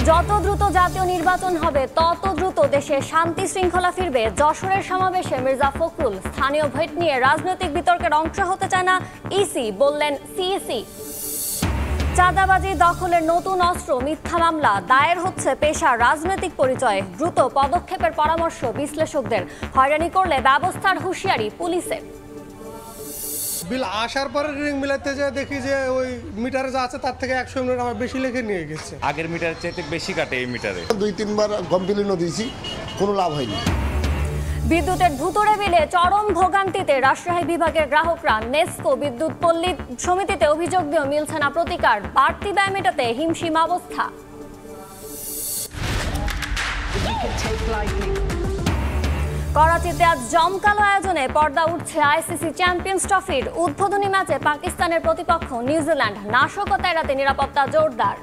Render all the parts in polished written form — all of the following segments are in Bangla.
যত দ্রুত জাতীয় নির্বাচন হবে তত দ্রুত দেশে শান্তি শৃঙ্খলা ফিরবে। যশোরের সমাবেশে মির্জা ফখরুল স্থানীয় ভোট নিয়ে রাজনৈতিক বিতর্কের অংশ হতে চায় না ইসি, বললেন সিইসি। চাঁদাবাজি দখলের নতুন অস্ত্র মিথ্যা মামলা দায়ের হচ্ছে পেশার রাজনৈতিক পরিচয়ে। দ্রুত পদক্ষেপের পরামর্শ বিশ্লেষকদের। হয়রানি করলে ব্যবস্থার হুঁশিয়ারি পুলিশের। বিল আসার পরে রিডিং মিলাতে যায় দেখি যে ওই মিটারে যা আছে তার থেকে 100 ইউনিট আমার বেশি লিখে নিয়ে গেছে। আগের মিটারের চাইতে বেশি কাটে এই মিটারে। 2-3 বার কমপ্লেনও দিয়েছি, কোনো লাভ হয়নি। বিদ্যুতের ভুতুড়ে বিলে চরম ভোগান্তিতে রাজশাহী বিভাগের গ্রাহকরা। নেসকো বিদ্যুৎ পল্লী সমিতিতে অভিযোগ দিয়েও মিলছে না প্রতিকার। বাড়তি ব্যয় মেটাতে হিমশিম অবস্থা। করাচিতে আজ জমকালো আয়োজনে পর্দা উঠছে আইসিসি চ্যাম্পিয়ন্স ট্রফির উদ্বোধনী ম্যাচে পাকিস্তানের প্রতিপক্ষ নিউজিল্যান্ড। নাশকতা এড়াতে নিরাপত্তা জোরদার।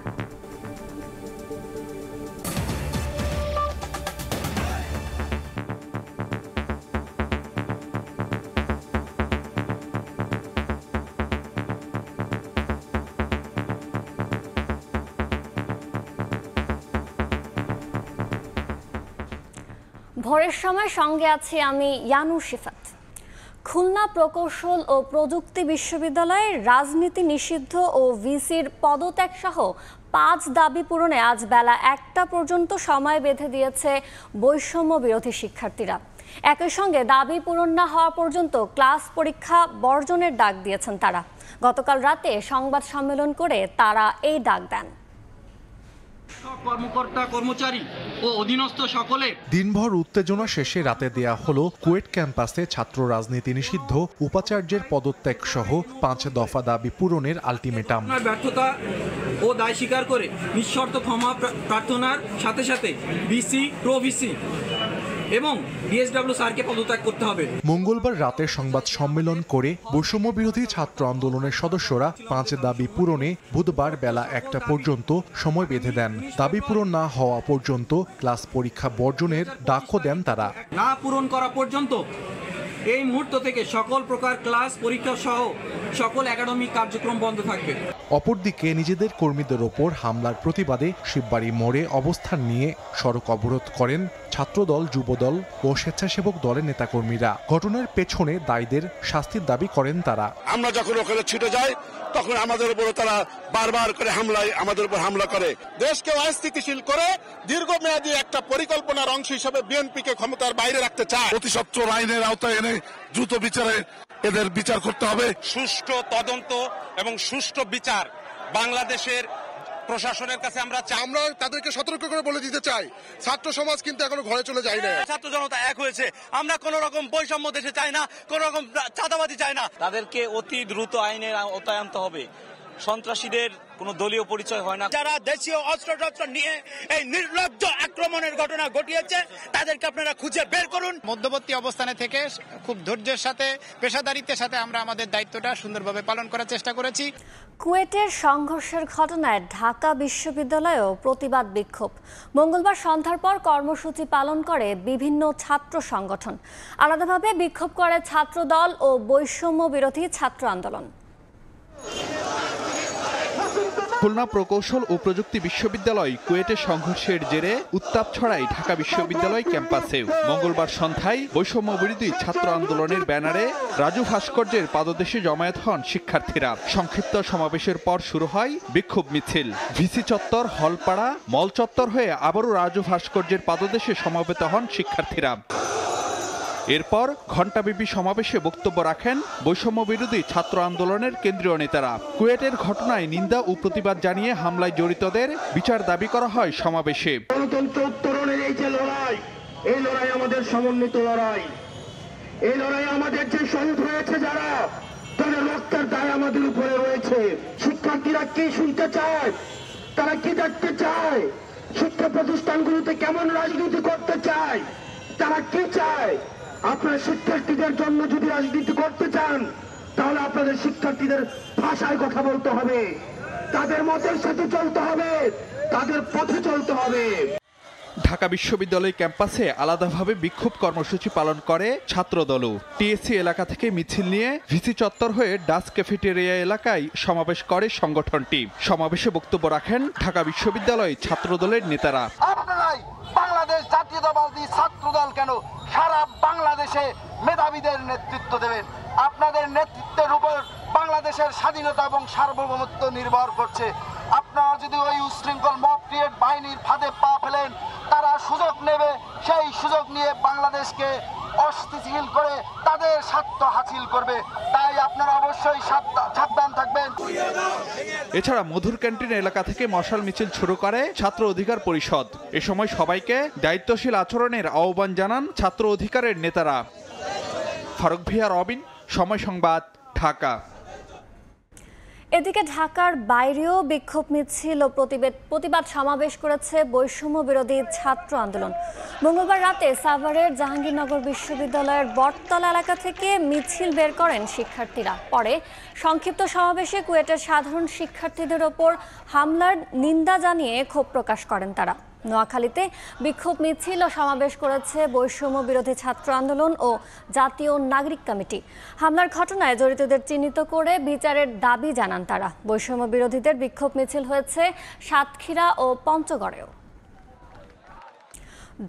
ভোরের সময় সঙ্গে আছি আমি ইয়ানু শিফাত। খুলনা প্রকৌশল ও প্রযুক্তি বিশ্ববিদ্যালয়ের রাজনীতি নিষিদ্ধ ও ভিসির পদত্যাগ সহ 5 দাবি পূরণে আজ বেলা 1টা পর্যন্ত সময় বেঁধে দিয়েছে বৈষম্য বিরোধী শিক্ষার্থীরা। একই সঙ্গে দাবি পূরণ না হওয়া পর্যন্ত ক্লাস পরীক্ষা বর্জনের ডাক দিয়েছেন তারা। গতকাল রাতে সংবাদ সম্মেলন করে তারা এই ডাক দেন। কর্মকর্তা কর্মচারী ও অধীনস্থ সকলে দিনভর উত্তেজনা শেষে রাতে দেয়া হলো কুয়েট ক্যাম্পাসে ছাত্র রাজনীতি নিষিদ্ধ, উপাচার্যের পদত্যাগ সহ 5 দফা দাবি পূরণের আলটিমেটাম। ব্যর্থতা ও দায় স্বীকার করে নিঃশর্ত ক্ষমা প্রার্থনার সাথে সাথে ভিসি, প্রো ভিসি এবং ডিএসডব্লিউ স্যারকে পদত্যাগ করতে হবে। মঙ্গলবার রাতে সংবাদ সম্মেলন করে বৈষম্য বিরোধী ছাত্র আন্দোলনের সদস্যরা 5 দাবি পূরণে বুধবার বেলা 1টা পর্যন্ত সময় বেঁধে দেন। দাবি পূরণ না হওয়া পর্যন্ত ক্লাস পরীক্ষা বর্জনের ডাকও দেন তারা। না পূরণ করা পর্যন্ত এই মুহূর্ত থেকে সকল প্রকার ক্লাস পরীক্ষা সহ সকল একাডেমিক কার্যক্রম বন্ধ থাকবে। অপরদিকে নিজেদের কর্মীদের ওপর হামলার প্রতিবাদে শিববাড়ি মোড়ে অবস্থান নিয়ে সড়ক অবরোধ করেন ছাত্রদল, যুবদল ও স্বেচ্ছাসেবক দলের নেতাকর্মীরা। ঘটনার পেছনে দায়ীদের শাস্তির দাবি করেন তারা। আমরা যখন ওখানে ছুটে যাই তখন আমাদের উপর তারা বারবার করে আমাদের উপর হামলা করে। দেশকে অস্থিতিশীল করে দীর্ঘমেয়াদী একটা পরিকল্পনার অংশ হিসেবে বিএনপিকে ক্ষমতার বাইরে রাখতে চায়। অতি সত্বর আইনের আওতায় এনে দ্রুত বিচারে এদের বিচার করতে হবে। সুষ্ঠু তদন্ত এবং সুষ্ঠু বিচার বাংলাদেশের প্রশাসনের কাছে আমরা তাদেরকে সতর্ক করে বলে দিতে চাই, ছাত্র সমাজ কিন্তু এখনো ঘরে চলে যায় না। ছাত্র জনতা এক হয়েছে। আমরা কোন রকম বৈষম্য দেশে চাই না, কোন রকম চাঁদাবাজি চাই না। তাদেরকে অতি দ্রুত আইনের আওতায় আনতে হবে। সন্ত্রাসীদের কোনো দলীয় পরিচয় হয় না। যারা দেশীয় অস্ত্র নিয়ে এই নির্লজ্জ আক্রমণের ঘটনা ঘটিয়েছে তাদেরকে আপনারা খুঁজে বের করুন। মধ্যবর্তী অবস্থানে থেকে খুব ধৈর্যের সাথে, পেশাদারিত্বের সাথে আমরা আমাদের দায়িত্বটা সুন্দরভাবে পালন করার চেষ্টা করেছি। কুয়েটের সংঘর্ষের ঘটনায় ঢাকা বিশ্ববিদ্যালয়েও প্রতিবাদ বিক্ষোভ। মঙ্গলবার সন্ধ্যার পর কর্মসূচি পালন করে বিভিন্ন ছাত্র সংগঠন। আলাদাভাবে বিক্ষোভ করে ছাত্রদল ও বৈষম্য বিরোধী ছাত্র আন্দোলন। খুলনা প্রকৌশল ও প্রযুক্তি বিশ্ববিদ্যালয় কুয়েটের সংঘর্ষের জেরে উত্তাপ ছড়ায় ঢাকা বিশ্ববিদ্যালয় ক্যাম্পাসেও। মঙ্গলবার সন্ধ্যায় বৈষম্য বিরোধী ছাত্র আন্দোলনের ব্যানারে রাজু ভাস্কর্যের পাদদেশে জমায়েত হন শিক্ষার্থীরা। সংক্ষিপ্ত সমাবেশের পর শুরু হয় বিক্ষোভ মিছিল। ভিসি চত্বর, হলপাড়া, মল চত্বর হয়ে আবারও রাজু ভাস্কর্যের পাদদেশে সমবেত হন শিক্ষার্থীরা। এরপর ঘণ্টাব্যাপী সমাবেশে বক্তব্য রাখেন বৈষম্য বিরোধী ছাত্র আন্দোলনের কেন্দ্রীয় নেতারা। কুয়েটের ঘটনায় নিন্দা ও প্রতিবাদ জানিয়ে হামলায় জড়িতদের বিচার দাবি করা হয় সমাবেশে। গণতন্ত্র উত্তরণের এই যে লড়াই, এই লড়াই আমাদের সমন্বিত লড়াই। এই লড়াই আমাদের যে শহীদ হয়েছে যারা, তাদের রক্তের দায় আমাদের উপরে রয়েছে। শিক্ষার্থীরা কি শুনতে চায়, তারা কি দেখতে চায়, শিক্ষা প্রতিষ্ঠানগুলোতে কেমন রাজনীতি করতে চায়, তারা কি চায়। আপনারা শিক্ষার্থীদের জন্য যদি রাজনীতি করতে চান তাহলে আপনাদের শিক্ষার্থীদের ভাষায় কথা বলতে হবে, তাদের মতের সাথে চলতে হবে, তাদের পথে চলতে হবে। ঢাকা বিশ্ববিদ্যালয় ক্যাম্পাসে আলাদাভাবে বিক্ষোভ কর্মসূচি পালন করে ছাত্রদলও। টিএসসি এলাকা থেকে মিছিল নিয়ে ভিসি চত্বর হয়ে ডাচ ক্যাফেটেরিয়া এলাকায় সমাবেশ করে সংগঠনটি। সমাবেশে বক্তব্য রাখেন ঢাকা বিশ্ববিদ্যালয় ছাত্রদলের নেতারা। আপনারাই বাংলাদেশ জাতীয়তাবাদী ছাত্রদল কেন সারা বাংলাদেশে মেধাবীদের নেতৃত্ব দেবেন? আপনাদের নেতৃত্বের উপর বাংলাদেশের স্বাধীনতা এবং সার্বভৌমত্ব নির্ভর করছে। আপনারা যদি ওই উশৃঙ্খল মব ক্রিয়েট বাহিনীর ফাঁদে পা ফেলেন, তারা সুযোগ নেবে, সেই সুযোগ নিয়ে বাংলাদেশকে অস্থিতিশীল করে তাদের স্বার্থ হাসিল করবে। তাই আপনারা অবশ্যই সাবধান থাকবেন। এছাড়া মধুর ক্যান্টিন এলাকা থেকে মশাল মিছিল শুরু করে ছাত্র অধিকার পরিষদ। এ সময় সবাইকে দায়িত্বশীল আচরণের আহ্বান জানান ছাত্র অধিকারের নেতারা। ফারুক ভিয়া, রবিন, সময় সংবাদ, ঢাকা। এদিকে ঢাকার বাইরেও বিক্ষোভ মিছিল ও প্রতিবাদ সমাবেশ করেছে বৈষম্য বিরোধী ছাত্র আন্দোলন। মঙ্গলবার রাতে সাভারের জাহাঙ্গীরনগর বিশ্ববিদ্যালয়ের বটতলা এলাকা থেকে মিছিল বের করেন শিক্ষার্থীরা। পরে সংক্ষিপ্ত সমাবেশে কুয়েটের সাধারণ শিক্ষার্থীদের ওপর হামলার নিন্দা জানিয়ে ক্ষোভ প্রকাশ করেন তারা। নোয়াখালীতে বিক্ষোভ মিছিল ও সমাবেশ করেছে বৈষম্য বিরোধী ছাত্র আন্দোলন ও জাতীয় নাগরিক কমিটি। হামলার ঘটনায় জড়িতদের চিহ্নিত করে বিচারের দাবি জানান তারা। বৈষম্য বিরোধীদের বিক্ষোভ মিছিল হয়েছে সাতক্ষীরা ও পঞ্চগড়েও।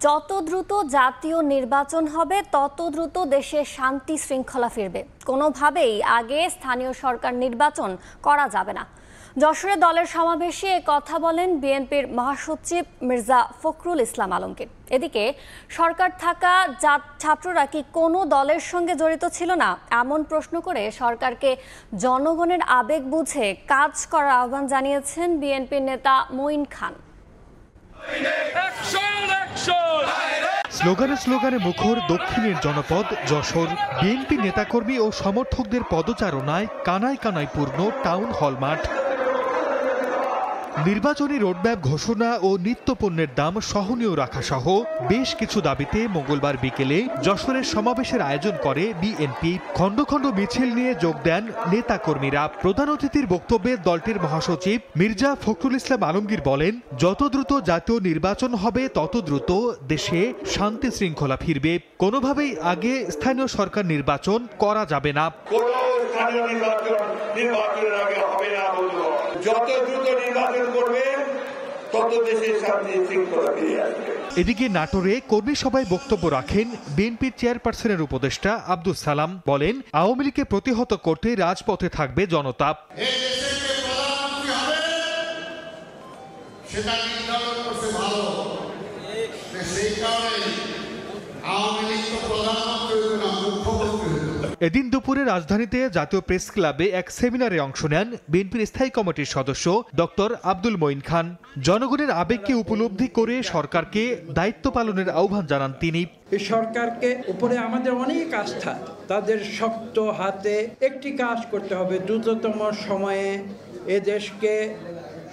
যত দ্রুত জাতীয় নির্বাচন হবে তত দ্রুত দেশে শান্তি শৃঙ্খলা ফিরবে। কোনোভাবেই আগে স্থানীয় সরকার নির্বাচন করা যাবে না। যশোরে দলের সমাবেশে কথা বলেন বিএনপির মহাসচিব মির্জা ফখরুল ইসলাম আলমগীর। এদিকে সরকার থাকা ছাত্ররা কি কোনো দলের সঙ্গে জড়িত ছিল না এমন প্রশ্ন করে সরকারকে জনগণের আবেগ বুঝে কাজ করার আহ্বান জানিয়েছেন বিএনপির নেতা মঈন খান। স্লোগানে স্লোগানে মুখর দক্ষিণের জনপদ যশোর। বিএনপি নেতাকর্মী ও সমর্থকদের পদচারণায় কানায় কানায় পূর্ণ টাউন হল মাঠ। নির্বাচনী রোডম্যাপ ঘোষণা ও নিত্যপণ্যের দাম সহনীয় রাখা সহ বেশ কিছু দাবিতে মঙ্গলবার বিকেলে যশোরের সমাবেশের আয়োজন করে বিএনপি। খণ্ড খণ্ড মিছিল নিয়ে যোগ দেন নেতাকর্মীরা। প্রধান অতিথির বক্তব্যে দলটির মহাসচিব মির্জা ফখরুল ইসলাম আলমগীর বলেন, যত দ্রুত জাতীয় নির্বাচন হবে তত দ্রুত দেশে শান্তি শৃঙ্খলা ফিরবে। কোনোভাবেই আগে স্থানীয় সরকার নির্বাচন করা যাবে না। যত দ্রুত নির্বাচন করবে তত দেশে শান্তি শৃঙ্খলা ফিরে আসবে। এদিকে নাটোরে কর্মী সভায় বক্তব্য রাখেন বিএনপির চেয়ারপারসনের উপদেষ্টা আব্দুল সালাম। বলেন, আওয়ামী লীগকে প্রতিহত করতে রাজপথে থাকবে জনতা। সেটা নির্ধারণ করতে ভালো, সেই কারণে আওয়ামী লীগ তো প্রধানমন্ত্রী না, মুখ্যমন্ত্রী। এদিন দুপুরে রাজধানীতে জাতীয় প্রেস ক্লাবে এক সেমিনারে অংশ নেন বিএনপির স্থায়ী কমিটির সদস্য ডক্টর আব্দুল মঈন খান। জনগণের আবেগকে উপলব্ধি করে সরকারকে দায়িত্ব পালনের আহ্বান জানান তিনি। এই সরকারকে উপরে আমাদের অনেক আস্থা, তাদের শক্ত হাতে একটি কাজ করতে হবে, দ্রুততম সময়ে এ দেশকে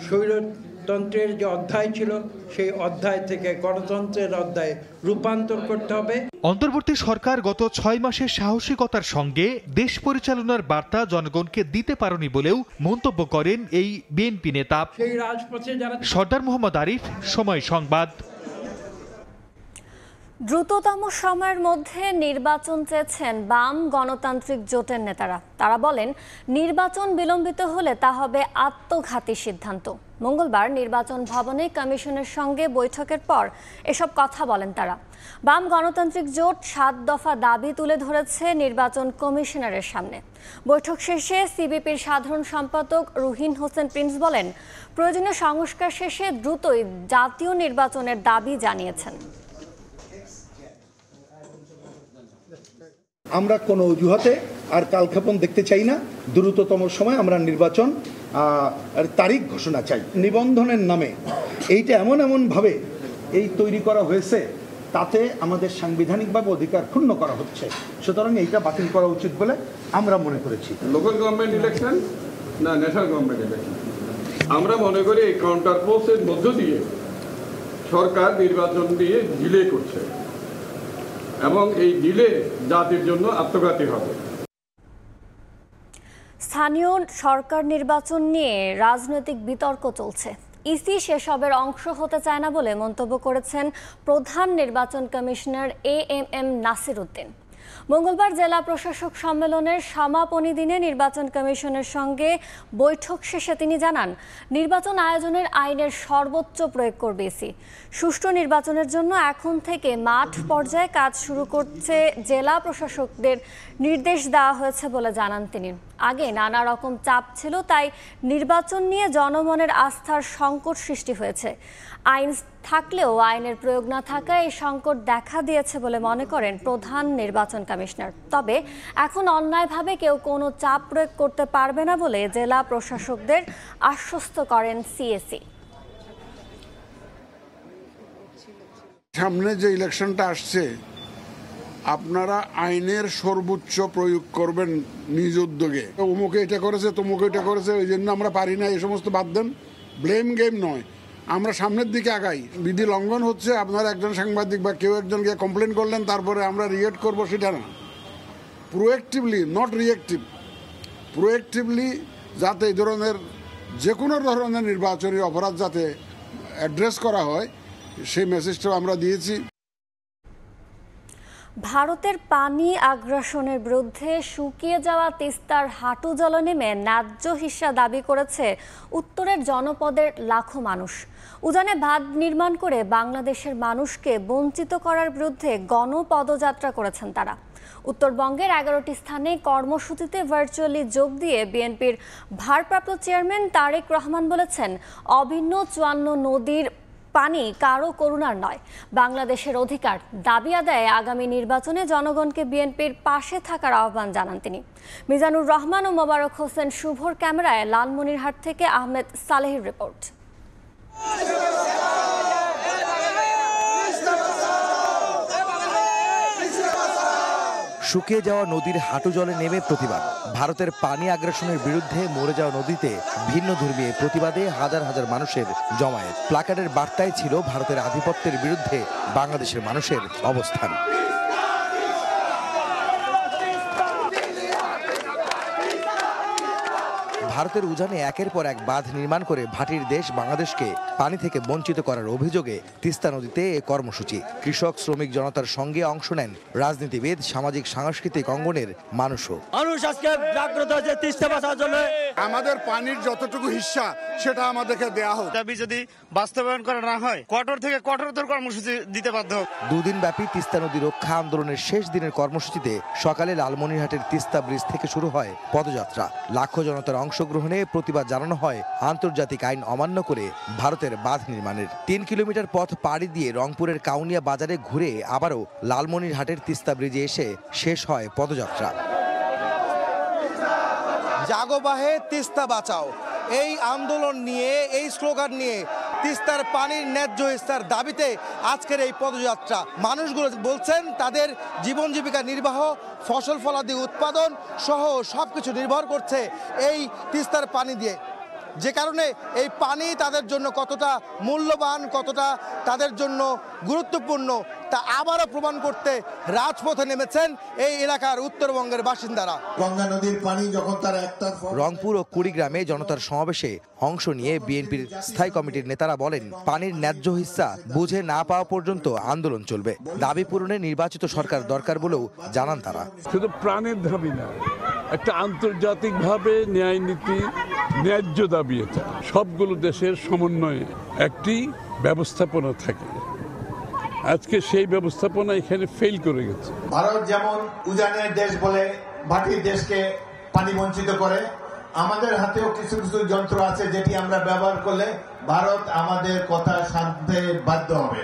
স্বৈরতন্ত্রের যে অধ্যায় ছিল সেই অধ্যায় থেকে গণতন্ত্রের অধ্যায়ে রূপান্তর করতে হবে। অন্তর্বর্তী সরকার গত 6 মাসের সাহসিকতার সঙ্গে দেশ পরিচালনার বার্তা জনগণকে দিতে পারেনি বলেও মন্তব্য করেন এই বিএনপি নেতা। সেই রাজপথে যারা সর্দার মোহাম্মদ আরিফ, সময় সংবাদ। দ্রুততম সময়ের মধ্যে নির্বাচন চেয়েছেন বাম গণতান্ত্রিক জোটের নেতারা। তারা বলেন, নির্বাচন বিলম্বিত হলে তা হবে আত্মঘাতী সিদ্ধান্ত। মঙ্গলবার নির্বাচন ভবনে কমিশনের সঙ্গে বৈঠকের পর এসব কথা বলেন তারা। বাম গণতান্ত্রিক জোট 7 দফা দাবি তুলে ধরেছে নির্বাচন কমিশনারের সামনে। বৈঠক শেষে সিবিপির সাধারণ সম্পাদক রুহিন হোসেন প্রিন্স বলেন, প্রয়োজনীয় সংস্কার শেষে দ্রুতই জাতীয় নির্বাচনের দাবি জানিয়েছেন। আমরা কোনো অজুহাতে আর কালক্ষেপণ দেখতে চাই না। দ্রুততম সময় আমরা নির্বাচন তারিখ ঘোষণা চাই। নিবন্ধনের নামে এইটা এমনভাবে এই তৈরি করা হয়েছে, তাতে আমাদের সাংবিধানিকভাবে অধিকার ক্ষুণ্ণ করা হচ্ছে। সুতরাং এইটা বাতিল করা উচিত বলে আমরা মনে করেছি। লোকাল গভর্নমেন্ট ইলেকশন না ন্যাশনাল গভর্নমেন্ট ইলেকশন, আমরা মনে করি এই কাউন্টার পোস্টের মধ্য দিয়ে সরকার নির্বাচন দিয়ে ডিলে করছে এবং এই ডিলে জাতির জন্য আত্মঘাতী হবে। স্থানীয় সরকার নির্বাচন নিয়ে রাজনৈতিক বিতর্ক চলছে। ইসি সেসবের অংশ হতে চায় না বলে মন্তব্য করেছেন প্রধান নির্বাচন কমিশনার AMM নাসির উদ্দিন। মঙ্গলবার জেলা প্রশাসক সম্মেলনের সমাপনী দিনে নির্বাচন কমিশনের সঙ্গে বৈঠক শেষে তিনি জানান, নির্বাচন আয়োজনের আইনের সর্বোচ্চ প্রয়োগ করবে ইসি। সুষ্ঠু নির্বাচনের জন্য এখন থেকে মাঠ পর্যায়ে কাজ শুরু করছে জেলা প্রশাসকদের নির্দেশ দেওয়া হয়েছে বলে জানান তিনি। আগে নানা রকম চাপ ছিল, তাই নির্বাচন নিয়ে জনমনের আস্থার সংকট সৃষ্টি হয়েছে। আইন থাকলেও আইনের প্রয়োগ না থাকায় এই সংকট দেখা দিয়েছে বলে মনে করেন প্রধান নির্বাচন কমিশনার। তবে এখন অন্যায়ভাবে কেউ কোনো চাপ প্রয়োগ করতে পারবে না বলে জেলা প্রশাসকদের আশ্বস্ত করেন সিএসি। সামনে যে ইলেকশনটা আসছে, আপনারা আইনের সর্বোচ্চ প্রয়োগ করবেন নিজ উদ্যোগে। অমুকে এটা করেছে, তমুকে এটা করেছে, ওই জন্য আমরা পারি না, এই সমস্ত বাদ দেন। ব্লেম গেম নয়, আমরা সামনের দিকে আগাই। বিধি লঙ্ঘন হচ্ছে, আপনারা একজন সাংবাদিক বা কেউ একজন গিয়ে কমপ্লেন করলেন, তারপরে আমরা রিয়েক্ট করবো, সেটা না। প্রোয়েক্টিভলি, নট রিয়েক্টিভ, প্রোয়েক্টিভলি যাতে এই ধরনের যে কোনো ধরনের নির্বাচনী অপরাধ যাতে অ্যাড্রেস করা হয়, সেই মেসেজটাও আমরা দিয়েছি। ভারতের পানি আগ্রাসনের বিরুদ্ধে শুকিয়ে যাওয়া তিস্তার হাঁটু জলে নেমে ন্যায্য হিস্যা দাবি করেছে উত্তরের জনপদের লাখো মানুষ। উজানে বাঁধ নির্মাণ করে বাংলাদেশের মানুষকে বঞ্চিত করার বিরুদ্ধে গণপদযাত্রা করেছেন তারা। উত্তরবঙ্গের 11টি স্থানে কর্মসূচিতে ভার্চুয়ালি যোগ দিয়ে বিএনপির ভারপ্রাপ্ত চেয়ারম্যান তারেক রহমান বলেছেন, অভিন্ন 54 নদীর পানি কারো করুণার নয়, বাংলাদেশের অধিকার। দাবি আদায়ে আগামী নির্বাচনে জনগণকে বিএনপির পাশে থাকার আহ্বান জানান তিনি। মিজানুর রহমান ও মোবারক হোসেন শুভর ক্যামেরায় লালমনিরহাট থেকে আহমেদ সালেহের রিপোর্ট। শুকিয়ে যাওয়া নদীর হাঁটু জলে নেমে প্রতিবাদ। ভারতের পানি আগ্রাসনের বিরুদ্ধে মরে যাওয়া নদীতে ভিন্ন ধর্মী প্রতিবাদে হাজার হাজার মানুষের জমায়েত। প্লাকার্ডের বার্তায় ছিল ভারতের আধিপত্যের বিরুদ্ধে বাংলাদেশের মানুষের অবস্থান। ভারতের উজানে একের পর এক বাঁধ নির্মাণ করে ভাটির দেশ বাংলাদেশকে পানি থেকে বঞ্চিত করার অভিযোগে তিস্তা নদীতে এ কর্মসূচি। কৃষক শ্রমিক জনতার সঙ্গে অংশ নেন রাজনীতিবিদ, সামাজিক সাংস্কৃতিক অঙ্গনের মানুষও। মানুষ আজকে জাগ্রত হয়েছে তিস্তা বাঁচার জন্য। আমাদের পানির যতটুকু হিস্সা সেটা আমাদেরকে দেয়া হোক। দাবি যদি বাস্তবায়ন করা না হয়, কঠোর থেকে কঠোরতর কর্মসূচি দিতে বাধ্য হোক। দুদিন ব্যাপী তিস্তা নদী রক্ষা আন্দোলনের শেষ দিনের কর্মসূচিতে সকালে লালমনিরহাটের তিস্তা ব্রিজ থেকে শুরু হয় পদযাত্রা। লাখো জনতার অংশগ্রহণে প্রতিবাদ জানানো হয় আন্তর্জাতিক আইন অমান্য করে ভারতের বাঁধ নির্মাণের। 3 কিলোমিটার পথ পাড়ি দিয়ে রংপুরের কাউনিয়া বাজারে ঘুরে আবারও লালমনিরহাটের তিস্তা ব্রিজে এসে শেষ হয় পদযাত্রা। জাগো বাহে তিস্তা বাঁচাও, এই আন্দোলন নিয়ে, এই স্লোগান নিয়ে তিস্তার পানির ন্যায্য হিস্যার দাবিতে আজকের এই পদযাত্রা। মানুষগুলো বলছেন তাদের জীবন জীবিকা নির্বাহ, ফসল ফলাদি উৎপাদন সহ সবকিছু নির্ভর করছে এই তিস্তার পানি দিয়ে। যে কারণে এই পানি তাদের জন্য কতটা মূল্যবান, কতটা তাদের জন্য গুরুত্বপূর্ণ তা আবারও প্রমাণ করতে রাজপথে নেমেছেন এই এলাকার উত্তরবঙ্গের বাসিন্দারা। গঙ্গা নদীর পানি যখন তারা একটা রংপুর ও কুড়িগ্রামে জনতার সমাবেশে অংশ নিয়ে বিএনপির স্থায়ী কমিটির নেতারা বলেন, পানির ন্যায্য হিস্যা বুঝে না পাওয়া পর্যন্ত আন্দোলন চলবে। দাবি পূরণে নির্বাচিত সরকার দরকার বলেও জানান তারা। শুধু প্রাণের দাবি না, একটা আন্তর্জাতিকভাবে ন্যায় নীতি, ন্যায্য দাবি। এটা সবগুলো দেশের সমন্বয়ে একটি ব্যবস্থাপনা থাকে। আজকে সেই ব্যবস্থাপনা এখানে ফেল করে গেছে। ভারত যেমন উজানের দেশ বলে ভাটির দেশকে পানি বঞ্চিত করে, আমাদের হাতেও কিছু কিছু যন্ত্র আছে যেটি আমরা ব্যবহার করলে ভারত আমাদের কথা শুনতে বাধ্য হবে।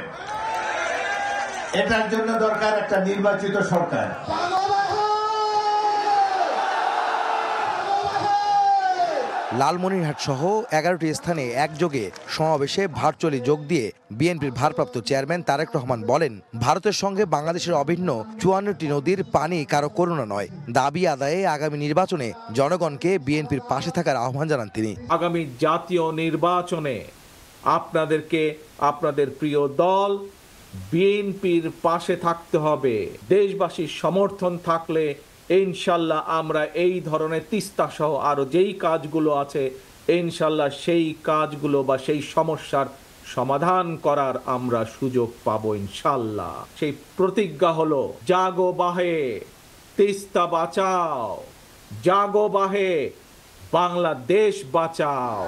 এটার জন্য দরকার একটা নির্বাচিত সরকার। লালমনিরহাট সহ 11টি স্থানে একযোগে সমাবেশে ভার্চুয়ালি যোগ দিয়ে বিএনপির ভারপ্রাপ্ত চেয়ারম্যান তারেক রহমান বলেন, ভারতের সঙ্গে বাংলাদেশের অভিন্ন 54টি নদীর পানি কারো করুণা নয়। দাবি আদায়ে আগামী নির্বাচনে জনগণকে বিএনপির পাশে থাকার আহ্বান জানান তিনি। আগামী জাতীয় নির্বাচনে আপনাদেরকে আপনাদের প্রিয় দল বিএনপির পাশে থাকতে হবে। দেশবাসীর সমর্থন থাকলে ইনশাল্লাহ আমরা এই ধরনের তিস্তা সহ আরো যেই কাজগুলো আছে ইনশাল্লাহ সেই কাজগুলো বা সেই সমস্যার সমাধান করার আমরা সুযোগ পাবো ইনশাল্লাহ। সেই প্রতিজ্ঞা হলো জাগো বাহে তিস্তা বাঁচাও, জাগো বাহে বাংলাদেশ বাঁচাও।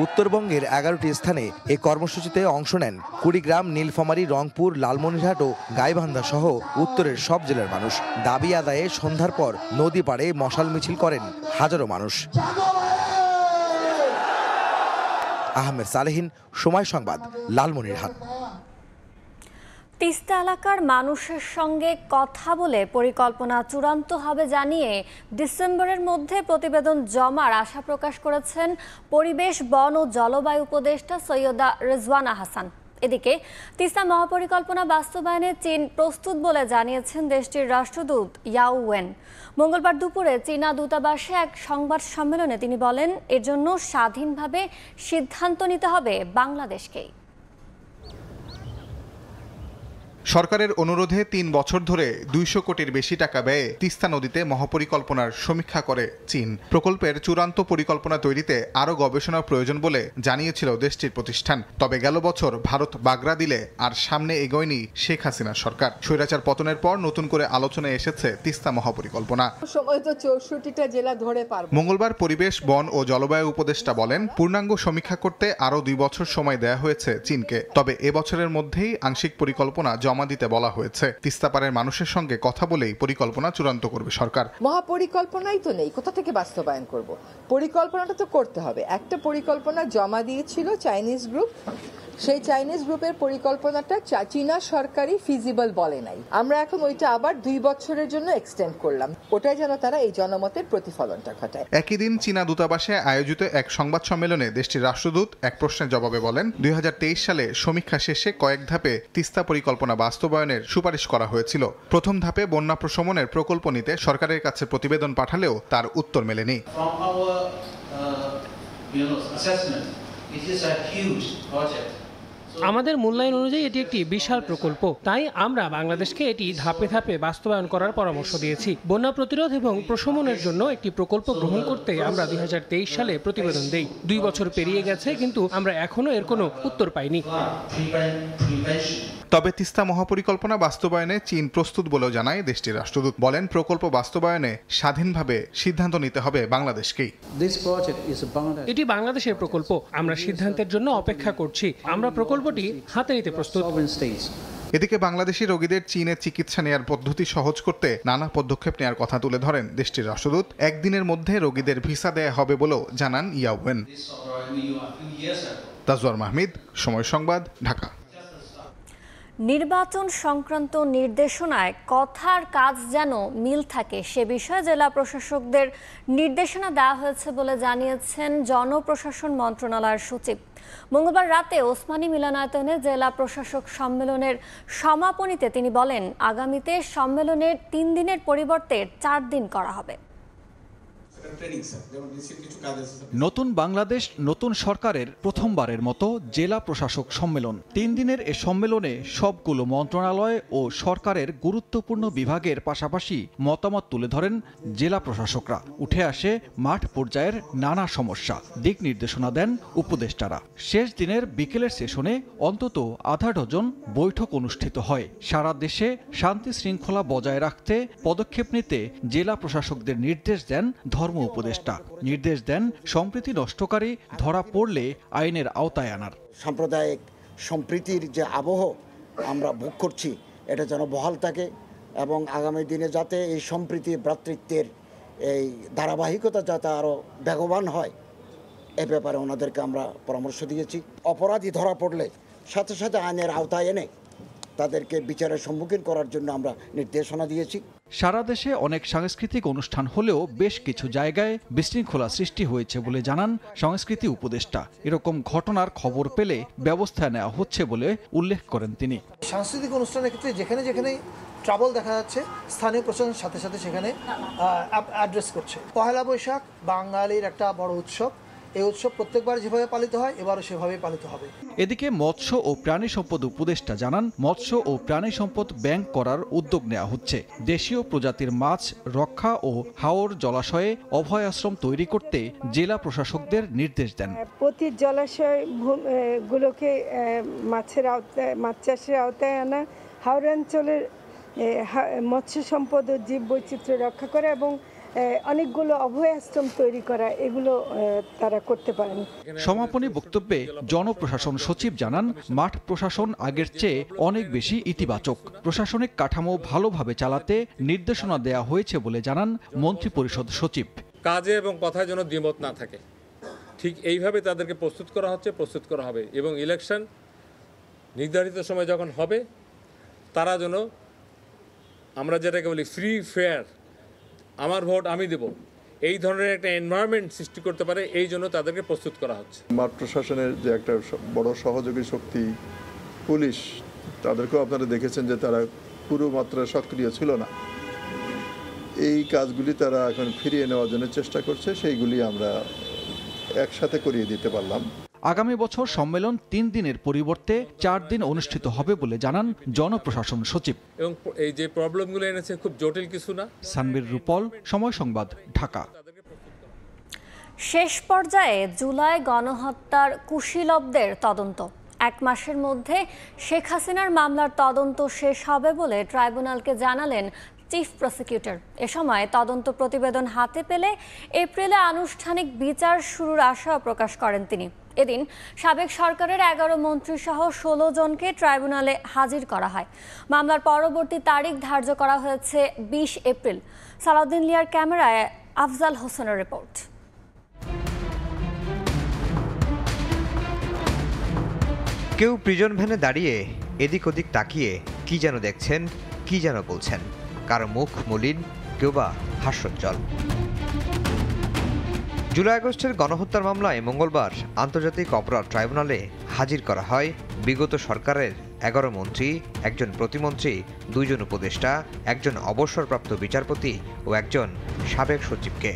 উত্তরবঙ্গের 11টি স্থানে এই কর্মসূচিতে অংশ নেন কুড়িগ্রাম, নীলফামারী, রংপুর, লালমনিরহাট ও গাইবান্ধা সহ উত্তরের সব জেলার মানুষ। দাবি আদায়ে সন্ধ্যার পর নদী পাড়ে মশাল মিছিল করেন হাজারো মানুষ। আহমেদ সালেহীন, সময় সংবাদ, লালমনিরহাট। তিস্তা এলাকার মানুষের সঙ্গে কথা বলে পরিকল্পনা চূড়ান্ত হবে জানিয়ে ডিসেম্বরের মধ্যে প্রতিবেদন জমার আশা প্রকাশ করেছেন পরিবেশ, বন ও জলবায়ু উপদেষ্টা সৈয়দা রেজওয়ানা হাসান। এদিকে তিস্তা মহাপরিকল্পনা বাস্তবায়নে চীন প্রস্তুত বলে জানিয়েছেন দেশটির রাষ্ট্রদূত ইয়াও ওয়েন। মঙ্গলবার দুপুরে চীনা দূতাবাসে এক সংবাদ সম্মেলনে তিনি বলেন, এর জন্য স্বাধীনভাবে সিদ্ধান্ত নিতে হবে বাংলাদেশকেই। সরকারের অনুরোধে 3 বছর ধরে 200 কোটির বেশি টাকা ব্যয়ে তিস্তা নদীতে মহাপরিকল্পনার সমীক্ষা করে চীন। প্রকল্পের চূড়ান্ত পরিকল্পনা তৈরিতে আরও গবেষণার প্রয়োজন বলে জানিয়েছিল দেশটির প্রতিষ্ঠান। তবে গেল বছর ভারত বাগড়া দিলে আর সামনে এগোয়নি শেখ হাসিনার সরকার। স্বৈরাচার পতনের পর নতুন করে আলোচনায় এসেছে তিস্তা মহাপরিকল্পনা। মঙ্গলবার পরিবেশ, বন ও জলবায়ু উপদেষ্টা বলেন, পূর্ণাঙ্গ সমীক্ষা করতে আরও 2 বছর সময় দেয়া হয়েছে চীনকে। তবে এবছরের মধ্যেই আংশিক পরিকল্পনা জমা দিতে বলা হয়েছে। তিস্তাপাড়ের মানুষের সঙ্গে কথা বলেই পরিকল্পনা চূড়ান্ত করবে সরকার। মহাপরিকল্পনাই তো নেই, কোথা থেকে বাস্তবায়ন করব? পরিকল্পনাটা তো করতে হবে। একটা পরিকল্পনা জমা দিয়েছিল চাইনিজ গ্রুপ, সেই চাইনিজ গ্রুপের পরিকল্পনাটা চীনা সরকারই ফিজিবল বলে নাই। আমরা এখন ওইটা আবার 2 বছরের জন্য এক্সটেন্ড করলাম, ওটাই যেন তারা এই জনমতের প্রতিফলনটা ঘটায়। একই দিন চীনা দূতাবাসে আয়োজিত এক সংবাদ সম্মেলনে দেশটির রাষ্ট্রদূত এক প্রশ্নের জবাবে বলেন, 2023 সালে সমীক্ষা শেষে কয়েক ধাপে তিস্তা পরিকল্পনা বাস্তবায়নের সুপারিশ করা হয়েছিল। প্রথম ধাপে বন্যা প্রশমনের প্রকল্প নিতে সরকারের কাছে প্রতিবেদন পাঠালেও তার উত্তর মেলেনি। আমাদের মূল্যায়ন অনুযায়ী এটি একটি বিশাল প্রকল্প, তাই আমরা বাংলাদেশকে এটি ধাপে ধাপে বাস্তবায়ন করার পরামর্শ দিয়েছি। বন্যা প্রতিরোধ এবং প্রশমনের জন্য একটি প্রকল্প গ্রহণ করতে আমরা 2023 সালে প্রতিবেদন দেই। 2 বছর পেরিয়ে গেছে, কিন্তু আমরা এখনো এর কোনো উত্তর পাইনি। তবে তিস্তা মহাপরিকল্পনা বাস্তবায়নে চীন প্রস্তুত বলেও জানায় দেশটির রাষ্ট্রদূত। বলেন, প্রকল্প বাস্তবায়নে স্বাধীনভাবে সিদ্ধান্ত নিতে হবে বাংলাদেশকেই। এটি বাংলাদেশের প্রকল্প, আমরা সিদ্ধান্তের জন্য অপেক্ষা করছি। আমরা প্রকল্পটি হাতে নিতে প্রস্তুত। এদিকে বাংলাদেশি রোগীদের চীনে চিকিৎসা নেয়ার পদ্ধতি সহজ করতে নানা পদক্ষেপ নেয়ার কথা তুলে ধরেন দেশটির রাষ্ট্রদূত। একদিনের মধ্যে রোগীদের ভিসা দেয়া হবে বলেও জানান ইয়াও ওয়েন। তাজওয়ার মাহমিদ, সময় সংবাদ, ঢাকা। নির্বাচন সংক্রান্ত নির্দেশনায় কথার কাজ যেন মিল থাকে সে বিষয়ে জেলা প্রশাসকদের নির্দেশনা দেওয়া হয়েছে বলে জানিয়েছেন জনপ্রশাসন মন্ত্রণালয়ের সচিব। মঙ্গলবার রাতে ওসমানী মিলনায়তনে জেলা প্রশাসক সম্মেলনের সমাপনীতে তিনি বলেন, আগামীতে সম্মেলনের 3 দিনের পরিবর্তে 4 দিন করা হবে। নতুন বাংলাদেশ নতুন সরকারের প্রথমবারের মতো জেলা প্রশাসক সম্মেলন। 3 দিনের এ সম্মেলনে সবগুলো মন্ত্রণালয় ও সরকারের গুরুত্বপূর্ণ বিভাগের পাশাপাশি মতামত তুলে ধরেন জেলা প্রশাসকরা। উঠে আসে মাঠ পর্যায়ের নানা সমস্যা, দিক নির্দেশনা দেন উপদেষ্টারা। শেষ দিনের বিকেলের সেশনে অন্তত আধা ডজন বৈঠক অনুষ্ঠিত হয়। সারা দেশে শান্তি শৃঙ্খলা বজায় রাখতে পদক্ষেপ নিতে জেলা প্রশাসকদের নির্দেশ দেন ধর্ম উপদেষ্টা। নির্দেশ দেন সম্প্রীতি নষ্টকারী ধরা পড়লে আইনের আওতায় আনার। সাম্প্রদায়িক সম্প্রীতির যে আবহ আমরা ভোগ করছি, এটা যেন বহাল থাকে এবং আগামী দিনে যাতে এই সম্প্রীতি ভ্রাতৃত্বের এই ধারাবাহিকতা যাতে আরও বেগবান হয়, এ ব্যাপারে ওনাদেরকে আমরা পরামর্শ দিয়েছি। অপরাধী ধরা পড়লে সাথে সাথে আইনের আওতায় এনে তাদেরকে বিচারের সম্মুখীন করার জন্য আমরা নির্দেশনা দিয়েছি। সারা দেশে অনেক সাংস্কৃতিক অনুষ্ঠান হলেও বেশ কিছু জায়গায় বিশৃঙ্খলা সৃষ্টি হয়েছে বলে জানান সংস্কৃতি উপদেষ্টা। এরকম ঘটনার খবর পেলে ব্যবস্থা নেওয়া হচ্ছে বলে উল্লেখ করেন তিনি। সাংস্কৃতিক অনুষ্ঠানের ক্ষেত্রে যেখানে যেখানে ট্রাবল দেখা যাচ্ছে, স্থানীয় প্রশাসনের সাথে সাথে সেখানে অ্যাড্রেস করছে। পহেলা বৈশাখ বাঙালির একটা বড় উৎসব, এই উৎসব প্রত্যেকবার যেভাবে পালিত হয় এবারও সেভাবেই পালিত হবে। এদিকে মৎস্য ও প্রাণী সম্পদ উপদেষ্টা জানান, মৎস্য ও প্রাণী সম্পদ ব্যাংক করার উদ্যোগ নেওয়া হচ্ছে। দেশীয় প্রজাতির মাছ রক্ষা ও হাওর জলাশয়ে অভয় আশ্রম তৈরি করতে জেলা প্রশাসকদের নির্দেশ দেন। প্রতি জলাশয় গুলোকে মাছ চাষের আওতায় আনা, হাওর অঞ্চলের মৎস্য সম্পদ ও জীব বৈচিত্র্য রক্ষা করা এবং অনেকগুলো অভয় আশ্রম তৈরি করা, এগুলো তারা করতে পারেন। সমাপনী বক্তব্যে জনপ্রশাসন সচিব জানান, মাঠ প্রশাসন আগের চেয়ে অনেক বেশি ইতিবাচক। প্রশাসনিক কাঠামো ভালোভাবে চালাতে নির্দেশনা দেওয়া হয়েছে বলে জানান মন্ত্রিপরিষদ সচিব। কাজে এবং কথায় যেন দ্বিমত না থাকে, ঠিক এইভাবে তাদেরকে প্রস্তুত করা হবে এবং ইলেকশন নির্ধারিত সময় যখন হবে তারা যেন, আমরা যেটাকে বলি ফ্রি ফেয়ার, আমার ভোট আমি দেব, এই ধরনের একটা এনভায়রনমেন্ট সৃষ্টি করতে পারে, এই জন্য তাদেরকে প্রস্তুত করা হচ্ছে। মাঠ প্রশাসনের যে একটা বড় সহযোগী শক্তি পুলিশ, তাদেরকেও আপনারা দেখেছেন যে তারা পুরো মাত্রায় সক্রিয় ছিল না। এই কাজগুলি তারা এখন ফিরিয়ে নেওয়ার জন্য চেষ্টা করছে, সেইগুলি আমরা একসাথে করিয়ে দিতে পারলাম। আগামী বছর সম্মেলন 3 দিনের পরিবর্তে 4 দিন অনুষ্ঠিত হবে বলে জানান জনপ্রশাসন সচিব। এবং এই যে প্রবলেমগুলো এনেছে খুব জটিল কিছু না। সানবীর রূপল, সময় সংবাদ, ঢাকা। শেষ পর্যায়ে জুলাই গণহত্যার কুশীলবদের তদন্ত। 1 মাসের মধ্যে শেখ হাসিনার মামলার তদন্ত শেষ হবে বলে ট্রাইব্যুনালকে জানালেন চিফ প্রসিকিউটর। এ সময় তদন্ত প্রতিবেদন হাতে পেলে এপ্রিলে আনুষ্ঠানিক বিচার শুরুর আশা প্রকাশ করেন তিনি। এদিন সাবেক সরকারের 11 মন্ত্রী সহ 16 জনকে ট্রাইব্যুনালে হাজির করা হয়। মামলার পরবর্তী তারিখ ধার্য করা হয়েছে 20 এপ্রিল। সালাউদ্দিন লিয়ার ক্যামেরায় আফজাল হোসেনের রিপোর্ট। কেউ প্রিজন ভ্যানে দাঁড়িয়ে এদিক ওদিক তাকিয়ে কি যেন দেখছেন, কি যেন বলছেন। কারো মুখ মলিন, কেউ বা হাস্যোজ্জ্বল। জুলাই আগস্টের গণহত্যার মামলায় মঙ্গলবার আন্তর্জাতিক অপরাধ ট্রাইব্যুনালে হাজির করা হয় বিগত সরকারের 11 মন্ত্রী, 1 প্রতিমন্ত্রী, 2 উপদেষ্টা, 1 অবসরপ্রাপ্ত বিচারপতি ও 1 সাবেক সচিবকে।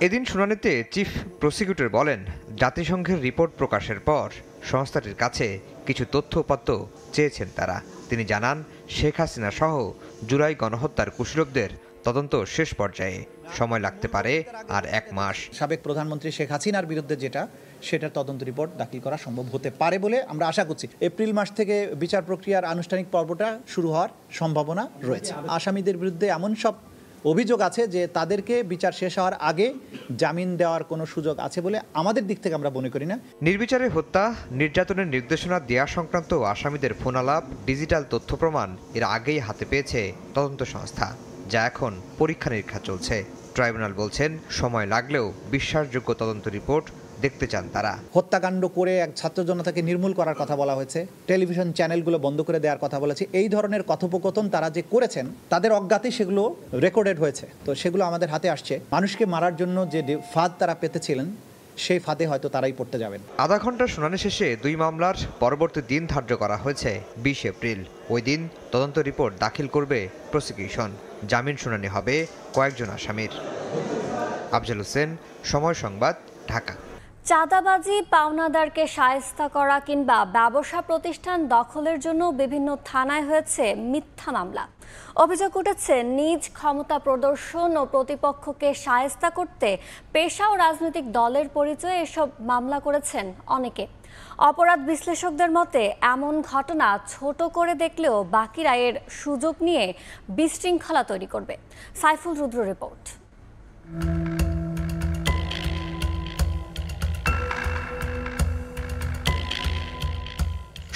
এদিন শুনানিতে চিফ প্রসিকিউটর বলেন, জাতিসংঘের রিপোর্ট প্রকাশের পর সংস্থাটির কাছে কিছু তথ্য-উপাত্ত চেয়েছেন তারা। তিনি জানান, শেখ হাসিনা সহ জুলাই গণহত্যার কুশীলবদের তদন্ত শেষ পর্যায়ে, সময় লাগতে পারে আর 1 মাস। সাবেক প্রধানমন্ত্রী শেখ হাসিনার বিরুদ্ধে সেটার তদন্ত রিপোর্ট দাখিল করা সম্ভব হতে পারে বলে আমরা আশা করছি। এপ্রিল মাস থেকে বিচার প্রক্রিয়ার আনুষ্ঠানিক পর্বটা শুরু হওয়ার সম্ভাবনা রয়েছে। আসামিদের বিরুদ্ধে এমন সব অভিযোগ আছে যে তাদেরকে বিচার শেষ হওয়ার আগে জামিন দেওয়ার কোনো সুযোগ আছে বলে আমাদের দিক থেকে আমরা মনে করি না। নির্বিচারে হত্যা, নির্যাতনের নির্দেশনা দেওয়া সংক্রান্ত আসামিদের ফোনালাপ, ডিজিটাল তথ্য প্রমাণ এর আগেই হাতে পেয়েছে তদন্ত সংস্থা, যা এখন পরীক্ষা নিরীক্ষা চলছে। ট্রাইব্যুনাল বলছেন, সময় লাগলেও বিশ্বাসযোগ্য তদন্ত রিপোর্ট দেখতে চান তারা। হত্যাকাণ্ড করে এক ছাত্র জনতাকে নির্মূল করার কথা বলা হয়েছে, টেলিভিশন চ্যানেলগুলো বন্ধ করে দেওয়ার কথা বলেছে। এই ধরনের কথোপকথন তারা যে করেছেন তাদের অজ্ঞাতে সেগুলো রেকর্ডেড হয়েছে, তো সেগুলো আমাদের হাতে আসছে। মানুষকে মারার জন্য যে ফাঁদ তারা পেতেছিলেন সেই ফাঁদে হয়তো তারাই পড়তে যাবেন। আধা ঘন্টার শুনানি শেষে 2 মামলার পরবর্তী দিন ধার্য করা হয়েছে 20 এপ্রিল। ওই দিন তদন্ত রিপোর্ট দাখিল করবে প্রসিকিউশন। জামিন শুনানি হবে কয়েকজন আসামির। আফজাল হোসেন, সময় সংবাদ, ঢাকা। চাঁদাবাজি, পাওনাদারকে শায়েস্তা করা কিংবা ব্যবসা প্রতিষ্ঠান দখলের জন্য বিভিন্ন থানায় হয়েছে মিথ্যা মামলা। অভিযোগ উঠেছে নিজ ক্ষমতা প্রদর্শন ও প্রতিপক্ষকে শায়েস্তা করতে পেশা ও রাজনৈতিক দলের পরিচয়ে এসব মামলা করেছেন অনেকে। অপরাধ বিশ্লেষকদের মতে এমন ঘটনা ছোট করে দেখলেও বাকিরা এর সুযোগ নিয়ে বিশৃঙ্খলা তৈরি করবে। সাইফুল রুদ্র রিপোর্ট।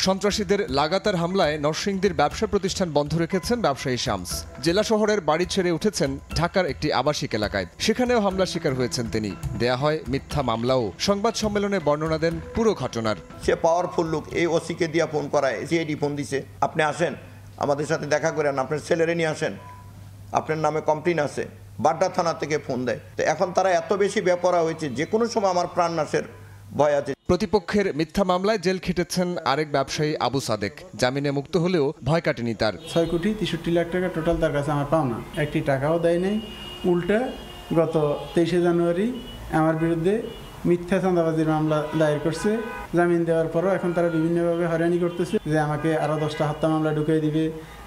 সন্ত্রাসীদের লাগাতার হামলায় নরসিংদীর ব্যবসা প্রতিষ্ঠান বন্ধ রেখেছেন ব্যবসায়ী শামস। জেলা শহরের বাড়ি ছেড়ে উঠেছেন ঢাকার একটি আবাসিক এলাকায়, সেখানেও হামলার শিকার হয়েছেন তিনি। দেয়া হয় মিথ্যা মামলাও। সংবাদ সম্মেলনে বর্ণনা দেন পুরো ঘটনার। সে পাওয়ারফুল লোক, এই ওসিকে দিয়া ফোন করায়, সিআইডি ফোন দিছে, আপনি আসেন আমাদের সাথে দেখা করেন, আপনার ছেলেরে নিয়ে আসেন, আপনার নামে কমপ্লেন আছে। বাড্ডা থানা থেকে ফোন দেয়। তো এখন তারা এত বেশি বেপরা হয়েছে, যে কোনো সময় আমার প্রাণ নাশের ভয় আছে। প্রতিপক্ষের মিথ্যা মামলায় জেল খেটেছেন আরেক ব্যবসায়ী আবু সাদেক। জামিনে মুক্ত হলেও ভয় কাটেনি তার। 6,63,00,000 টাকা টোটাল তার কাছে আমার পাওনা, একটি টাকাও দেয় নাই। উল্টা গত 23শে জানুয়ারি আমার বিরুদ্ধে মিথ্যা চাঁদাবাজির মামলা দায়ের করছে। জামিন দেওয়ার পরও এখন তারা বিভিন্নভাবে হয়রানি করতেছে যে আমাকে আরও 10টা হত্যা মামলা ঢুকিয়ে দিবে,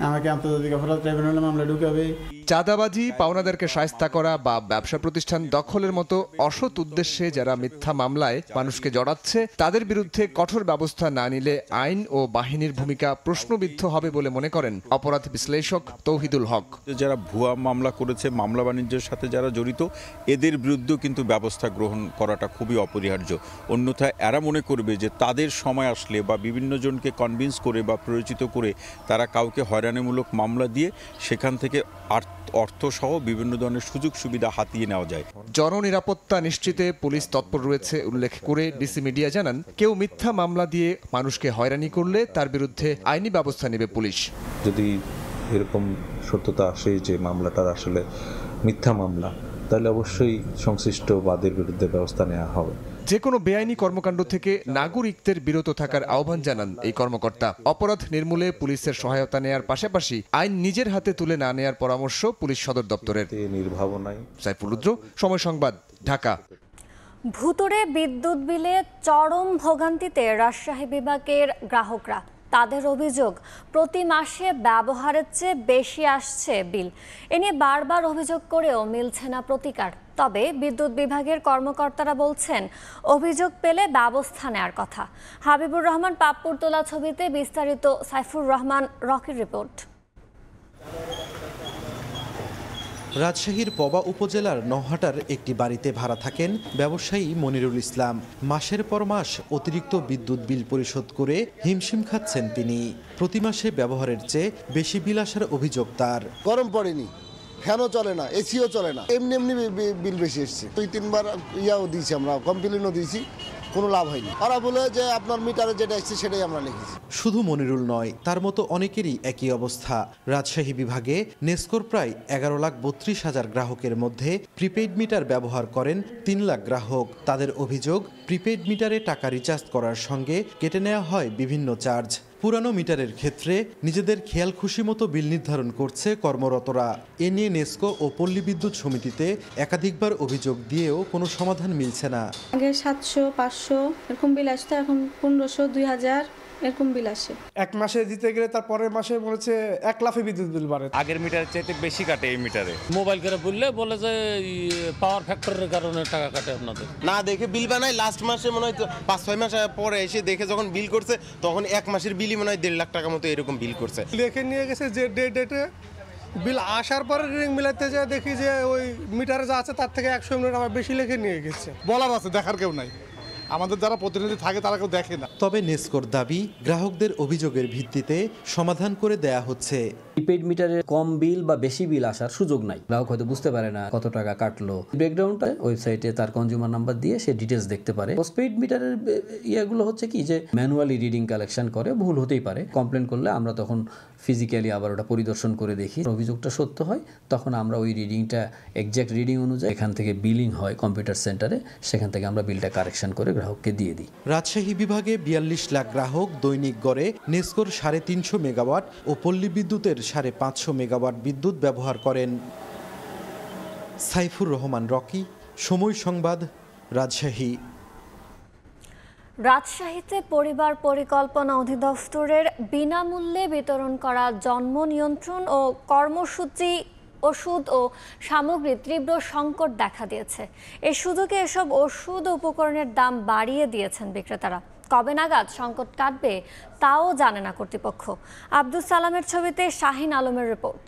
আমাকে আন্তর্জাতিক অপরাধ ট্রাইব্যুনালে মামলা ঢুকাবে। চাঁদাবাজি, পাওনাদারকে শায়েস্তা করা বা ব্যবসা প্রতিষ্ঠান দখলের মতো অসৎ উদ্দেশ্যে যারা মিথ্যা মামলায় মানুষকে জড়াচ্ছে তাদের বিরুদ্ধে কঠোর ব্যবস্থা না নিলে আইন ও বাহিনীর ভূমিকা প্রশ্নবিদ্ধ হবে বলে মনে করেন অপরাধ বিশ্লেষক তৌহিদুল হক। যারা ভুয়া মামলা করেছে, মামলা বাণিজ্যের সাথে যারা জড়িত, এদের বিরুদ্ধেও কিন্তু ব্যবস্থা গ্রহণ করাটা খুবই অপরিহার্য। অন্যথায় এরা মনে করবে যে তাদের সময় আসলে বা বিভিন্ন জনকে কনভিন্স করে বা পরিচিত করে তারা কাউকে হয়রানিমূলক মামলা দিয়ে সেখান থেকে অর্থসহ বিভিন্ন ধরনের সুযোগ সুবিধা হাতিয়ে নেওয়া যায়। জননিরাপত্তা নিশ্চিতে পুলিশ তৎপর রয়েছে উল্লেখ করে ডিসি মিডিয়া জানান, কেউ মিথ্যা মামলা দিয়ে মানুষকে হয়রানি করলে তার বিরুদ্ধে আইনি ব্যবস্থা নেবে পুলিশ। যদি এরকম সত্যতা আসে যে মামলাটার আসলে মিথ্যা মামলা, তাহলে অবশ্যই সংশ্লিষ্ট বাদীর বিরুদ্ধে ব্যবস্থা নেওয়া হবে। যে কোনো বেআইনি কর্মকাণ্ড থেকে নাগরিকদের বিরত থাকার আহ্বান জানান এই কর্মকর্তা। অপরাধ নির্মূলে পুলিশের সহায়তা নেয়ার পাশাপাশি আইন নিজের হাতে তুলে না নেয়ার পরামর্শ পুলিশ সদর দপ্তরের। নির্ভাবনায় সাইফুল রুদ্র, সময় সংবাদ, ঢাকা। ভুতুড়ে বিদ্যুৎ বিলে চরম ভোগান্তিতে রাজশাহী বিভাগের গ্রাহকরা। তাদের অভিযোগ, প্রতি মাসে ব্যবহারের চেয়ে বেশি আসছে বিল। এ নিয়ে বারবার অভিযোগ করেও মিলছে না প্রতিকার। তবে বিদ্যুৎ বিভাগের কর্মকর্তারা বলছেন, অভিযোগ পেলে ব্যবস্থা নেওয়ার কথা। হাবিবুর রহমান পাপ্পুর তোলা ছবিতে বিস্তারিত সাইফুর রহমান রকির রিপোর্ট। রাজশাহীর পবা উপজেলার নওহাটার একটি বাড়িতে ভাড়া থাকেন ব্যবসায়ী মনিরুল ইসলাম। মাসের পর মাস অতিরিক্ত বিদ্যুৎ বিল পরিশোধ করে হিমশিম খাচ্ছেন তিনি। প্রতি মাসে ব্যবহারের চেয়ে বেশি বিল আসার অভিযোগ তার। গরম পড়েনি, ফ্যানও চলে না, এসিও চলে না, এমনি এমনি বিল বেশি এসছে। 2-3 বার ইয়াও দিয়েছি, আমরা কমপ্লেনও দিয়েছি, কোনো লাভ হয়নি। ওরা বলে যে আপনার মিটারে যেটা এসছে সেটাই আমরা লিখেছি। শুধু মনিরুল নয়, তার মতো অনেকেরই একই অবস্থা। রাজশাহী বিভাগে নেসকোর প্রায় 11,32,000 গ্রাহকের মধ্যে প্রিপেইড মিটার ব্যবহার করেন 3 লাখ গ্রাহক। তাদের অভিযোগ, প্রিপেইড মিটারে টাকা রিচার্জ করার সঙ্গে কেটে নেওয়া হয় বিভিন্ন চার্জ। পুরানো মিটারের ক্ষেত্রে নিজেদের খেয়াল খুশি মতো বিল নির্ধারণ করছে কর্মরতরা। এ নিয়ে নেসকো ও পল্লী বিদ্যুৎ সমিতিতে একাধিকবার অভিযোগ দিয়েও কোনো সমাধান মিলছে না। আগে 700, 500 এরকম বিল আসতো, এখন 1500, 2000 এরকম বিল আসে। এক মাসে দিতে গেলে তার পরের মাসে মনে হচ্ছে 1 লাখে বিদ্যুৎ বিল বাড়ে। আগের মিটারের চাইতে বেশি কাটে এই মিটারে। মোবাইল করে বলে যে পাওয়ার ফ্যাক্টরের কারণে টাকা কাটে আপনাদের। না দেখে বিল বানায়, লাস্ট মাসে মনে হয় 5-6 মাস পরে এসে দেখে যখন বিল করছে তখন 1 মাসের বিলই মনে হয় 1.5 লাখ টাকা মতো এরকম বিল করছে। দেখে নিয়ে গেছে যে ডেটে বিল আসার পরে রিডিং মিলাতে যায়, দেখি যে ওই মিটারে যা আছে তার থেকে 100 ইউনিট আমার বেশি লিখে নিয়ে গেছে। বলার আছে, দেখার কেউ নাই, আমাদের যারা প্রতিনিধি থাকে তারা কেউ দেখে না। তবে নেসকোর দাবি, গ্রাহকদের অভিযোগের ভিত্তিতে সমাধান করে দেয়া হচ্ছে। প্রিপেইড মিটারে কম বিল বা বেশি বিল আসার সুযোগ নাই। গ্রাহক হয়তো বুঝতে পারে না কত টাকা কাটলো। ব্রেকডাউনটা ওয়েবসাইটে তার কনজিউমার নাম্বার দিয়ে সে ডিটেলস দেখতে পারে। পোস্টপেইড মিটারের ইয়েগুলো হচ্ছে কি যে ম্যানুয়ালি রিডিং কালেকশন করে, ভুল হতেই পারে। কমপ্লেন করলে আমরা তখন ফিজিক্যালি আবার ওটা পরিদর্শন করে দেখি। অভিযোগটা সত্য হয় তখন আমরা ওই রিডিংটা এক্সাক্ট রিডিং অনুযায়ী এখান থেকে বিলিং হয় কম্পিউটার সেন্টারে, সেখান থেকে আমরা বিলটা কারেকশন করে গ্রাহককে দিয়ে দিই। রাজশাহী বিভাগে 42 লাখ গ্রাহক দৈনিক গড়ে নেসকোর 350 মেগাওয়াট ও পল্লী বিদ্যুতের 550 মেগাওয়াট বিদ্যুৎ ব্যবহার করেন। সাইফুর রহমান রকি, সময় সংবাদ, রাজশাহী। রাজশাহীতে পরিবার পরিকল্পনা অধিদপ্তরের বিনামূল্যে বিতরণ করা জন্ম নিয়ন্ত্রণ ও কর্মসূচি ওষুধ ও সামগ্রীর তীব্র সংকট দেখা দিয়েছে। এই সুযোগে এসব ওষুধ ও উপকরণের দাম বাড়িয়ে দিয়েছেন বিক্রেতারা। কবে নাগাদ সংকট কাটবে তাও জানে না কর্তৃপক্ষ। আব্দুল সালামের ছবিতে শাহিন আলমের রিপোর্ট।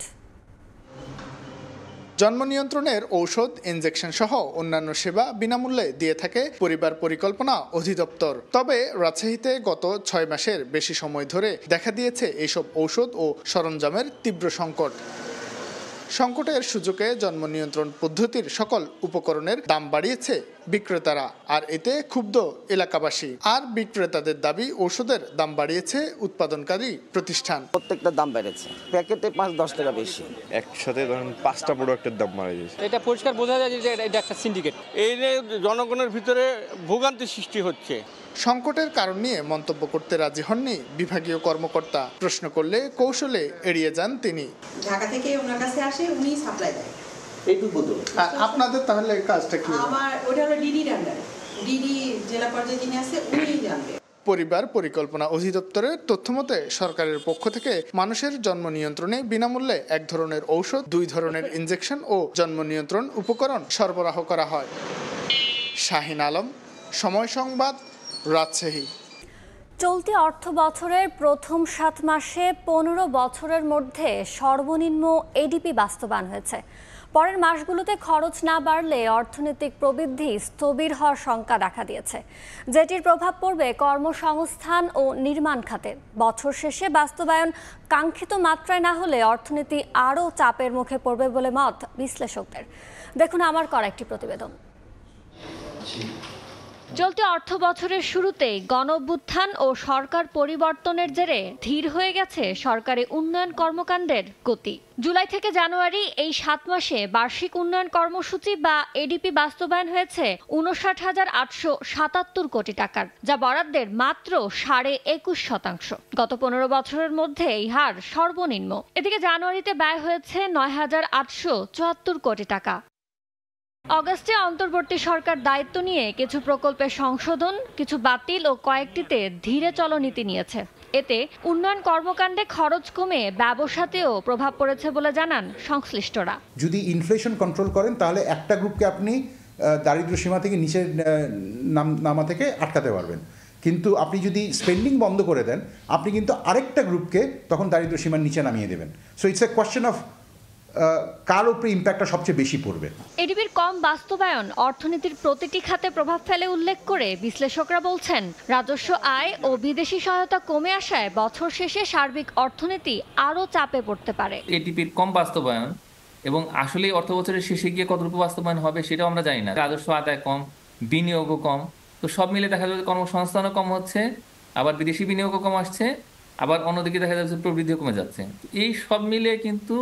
জন্ম নিয়ন্ত্রণের ঔষধ, ইনজেকশন সহ অন্যান্য সেবা বিনামূল্যে দিয়ে থাকে পরিবার পরিকল্পনা অধিদপ্তর। তবে রাজশাহীতে গত 6 মাসের বেশি সময় ধরে দেখা দিয়েছে এইসব ঔষধ ও সরঞ্জামের তীব্র সংকট। সংকটের সুযোগে জন্ম নিয়ন্ত্রণ পদ্ধতির সকল উপকরণের দাম বাড়িয়েছে বিক্রেতারা, আর এতে ক্ষুব্ধ এলাকাবাসী। আর বিক্রেতাদের দাবি, ঔষধের দাম বাড়িয়েছে উৎপাদনকারী প্রতিষ্ঠান। প্রত্যেকটা দাম বেড়েছে, প্যাকেটে 5-10 টাকা বেশি। একসাথে ধরেন 5টা প্রোডাক্টের দাম বাড়ে গেছে। এটা পরিষ্কার বোঝা যায় যে এটা একটা সিন্ডিকেট। এই নিয়ে জনগণের ভিতরে ভোগান্তি সৃষ্টি হচ্ছে। সংকটের কারণ নিয়ে মন্তব্য করতে রাজি হননি বিভাগীয় কর্মকর্তা। প্রশ্ন করলে কৌশলে এড়িয়ে যান তিনি। ঢাকা থেকে ওনার কাছে আসে, উনি সাপ্লাই দেয়। এইটুকু তো আপনাদের তাহলে কাজটা কি? আমার ওটা হলো ডিডি আন্ডারে, ডিডি জেলা পর্যায়ে যিনি আছে উনিই জানবে। পরিবার পরিকল্পনা অধিদপ্তরের তথ্যমতে সরকারের পক্ষ থেকে মানুষের জন্ম নিয়ন্ত্রণে বিনামূল্যে এক ধরনের ঔষধ, 2 ধরনের ইনজেকশন ও জন্ম নিয়ন্ত্রণ উপকরণ সরবরাহ করা হয়। শাহিন আলম, সময় সংবাদ, রাজশাহী। চলতি অর্থ বছরের প্রথম 7 মাসে 15 বছরের মধ্যে সর্বনিম্ন এডিপি বাস্তবায়ন হয়েছে। পরের মাসগুলোতে খরচ না বাড়লে অর্থনৈতিক প্রবৃদ্ধি স্থবির হওয়ার শঙ্কা দেখা দিয়েছে, যেটির প্রভাব পড়বে কর্মসংস্থান ও নির্মাণ খাতে। বছর শেষে বাস্তবায়ন কাঙ্ক্ষিত মাত্রায় না হলে অর্থনীতি আরও চাপের মুখে পড়বে বলে মত বিশ্লেষকদের। দেখুন আমার করা একটি প্রতিবেদন। চলতি অর্থ বছরের শুরুতেই গণঅভ্যুত্থান ও সরকার পরিবর্তনের জেরে ধীর হয়ে গেছে সরকারি উন্নয়ন কর্মকাণ্ডের গতি। জুলাই থেকে জানুয়ারি এই 7 মাসে বার্ষিক উন্নয়ন কর্মসূচি বা এডিপি বাস্তবায়ন হয়েছে 59,877 কোটি টাকার, যা বরাদ্দের মাত্র 21.5%। গত 15 বছরের মধ্যে এই হার সর্বনিম্ন। এদিকে জানুয়ারিতে ব্যয় হয়েছে 9,874 কোটি টাকা। অগাস্টে অন্তর্বর্তী সরকার দায়িত্ব নিয়ে কিছু প্রকল্পের সংশোধন, কিছু বাতিল ও কয়েকটিতে ধীরে চলনীতি নিয়েছে। এতে উন্নয়ন কর্মকাণ্ডে খরচ কমে ব্যবসাতেও প্রভাব পড়েছে বলে জানান সংশ্লিষ্টরা। যদি ইনফ্লেশন কন্ট্রোল করেন তাহলে একটা গ্রুপকে আপনি দারিদ্র্য সীমা থেকে নিচে নামা থেকে আটকাতে পারবেন, কিন্তু আপনি যদি স্পেন্ডিং বন্ধ করে দেন আপনি কিন্তু আরেকটা গ্রুপকে তখন দারিদ্র্য সীমার নিচে নামিয়ে দেবেন। So it's a question of কার উপরে ইম্প্যাক্টটা সবচেয়ে বেশি পড়বে। এডিপির কম বাস্তবায়ন অর্থনীতির প্রতিটি খাতে প্রভাব ফেলে উল্লেখ করে বিশ্লেষকরা বলছেন, রাজস্ব আয় ও বিদেশি সহায়তা কমে আসায় বছর শেষে সার্বিক অর্থনীতি আরও চাপে পড়তে পারে। এডিপির কম বাস্তবায়ন এবং আসলে অর্থ বছরের শেষে গিয়ে কতটুকু বাস্তবায়ন হবে সেটাও আমরা জানি না। রাজস্ব আদায় কম, বিনিয়োগও কম, তো সব মিলে দেখা যাচ্ছে কর্মসংস্থানও কম হচ্ছে, আবার বিদেশি বিনিয়োগও কম আসছে, আবার অন্যদিকে দেখা যাচ্ছে প্রবৃদ্ধিও কমে যাচ্ছে। এই সব মিলে কিন্তু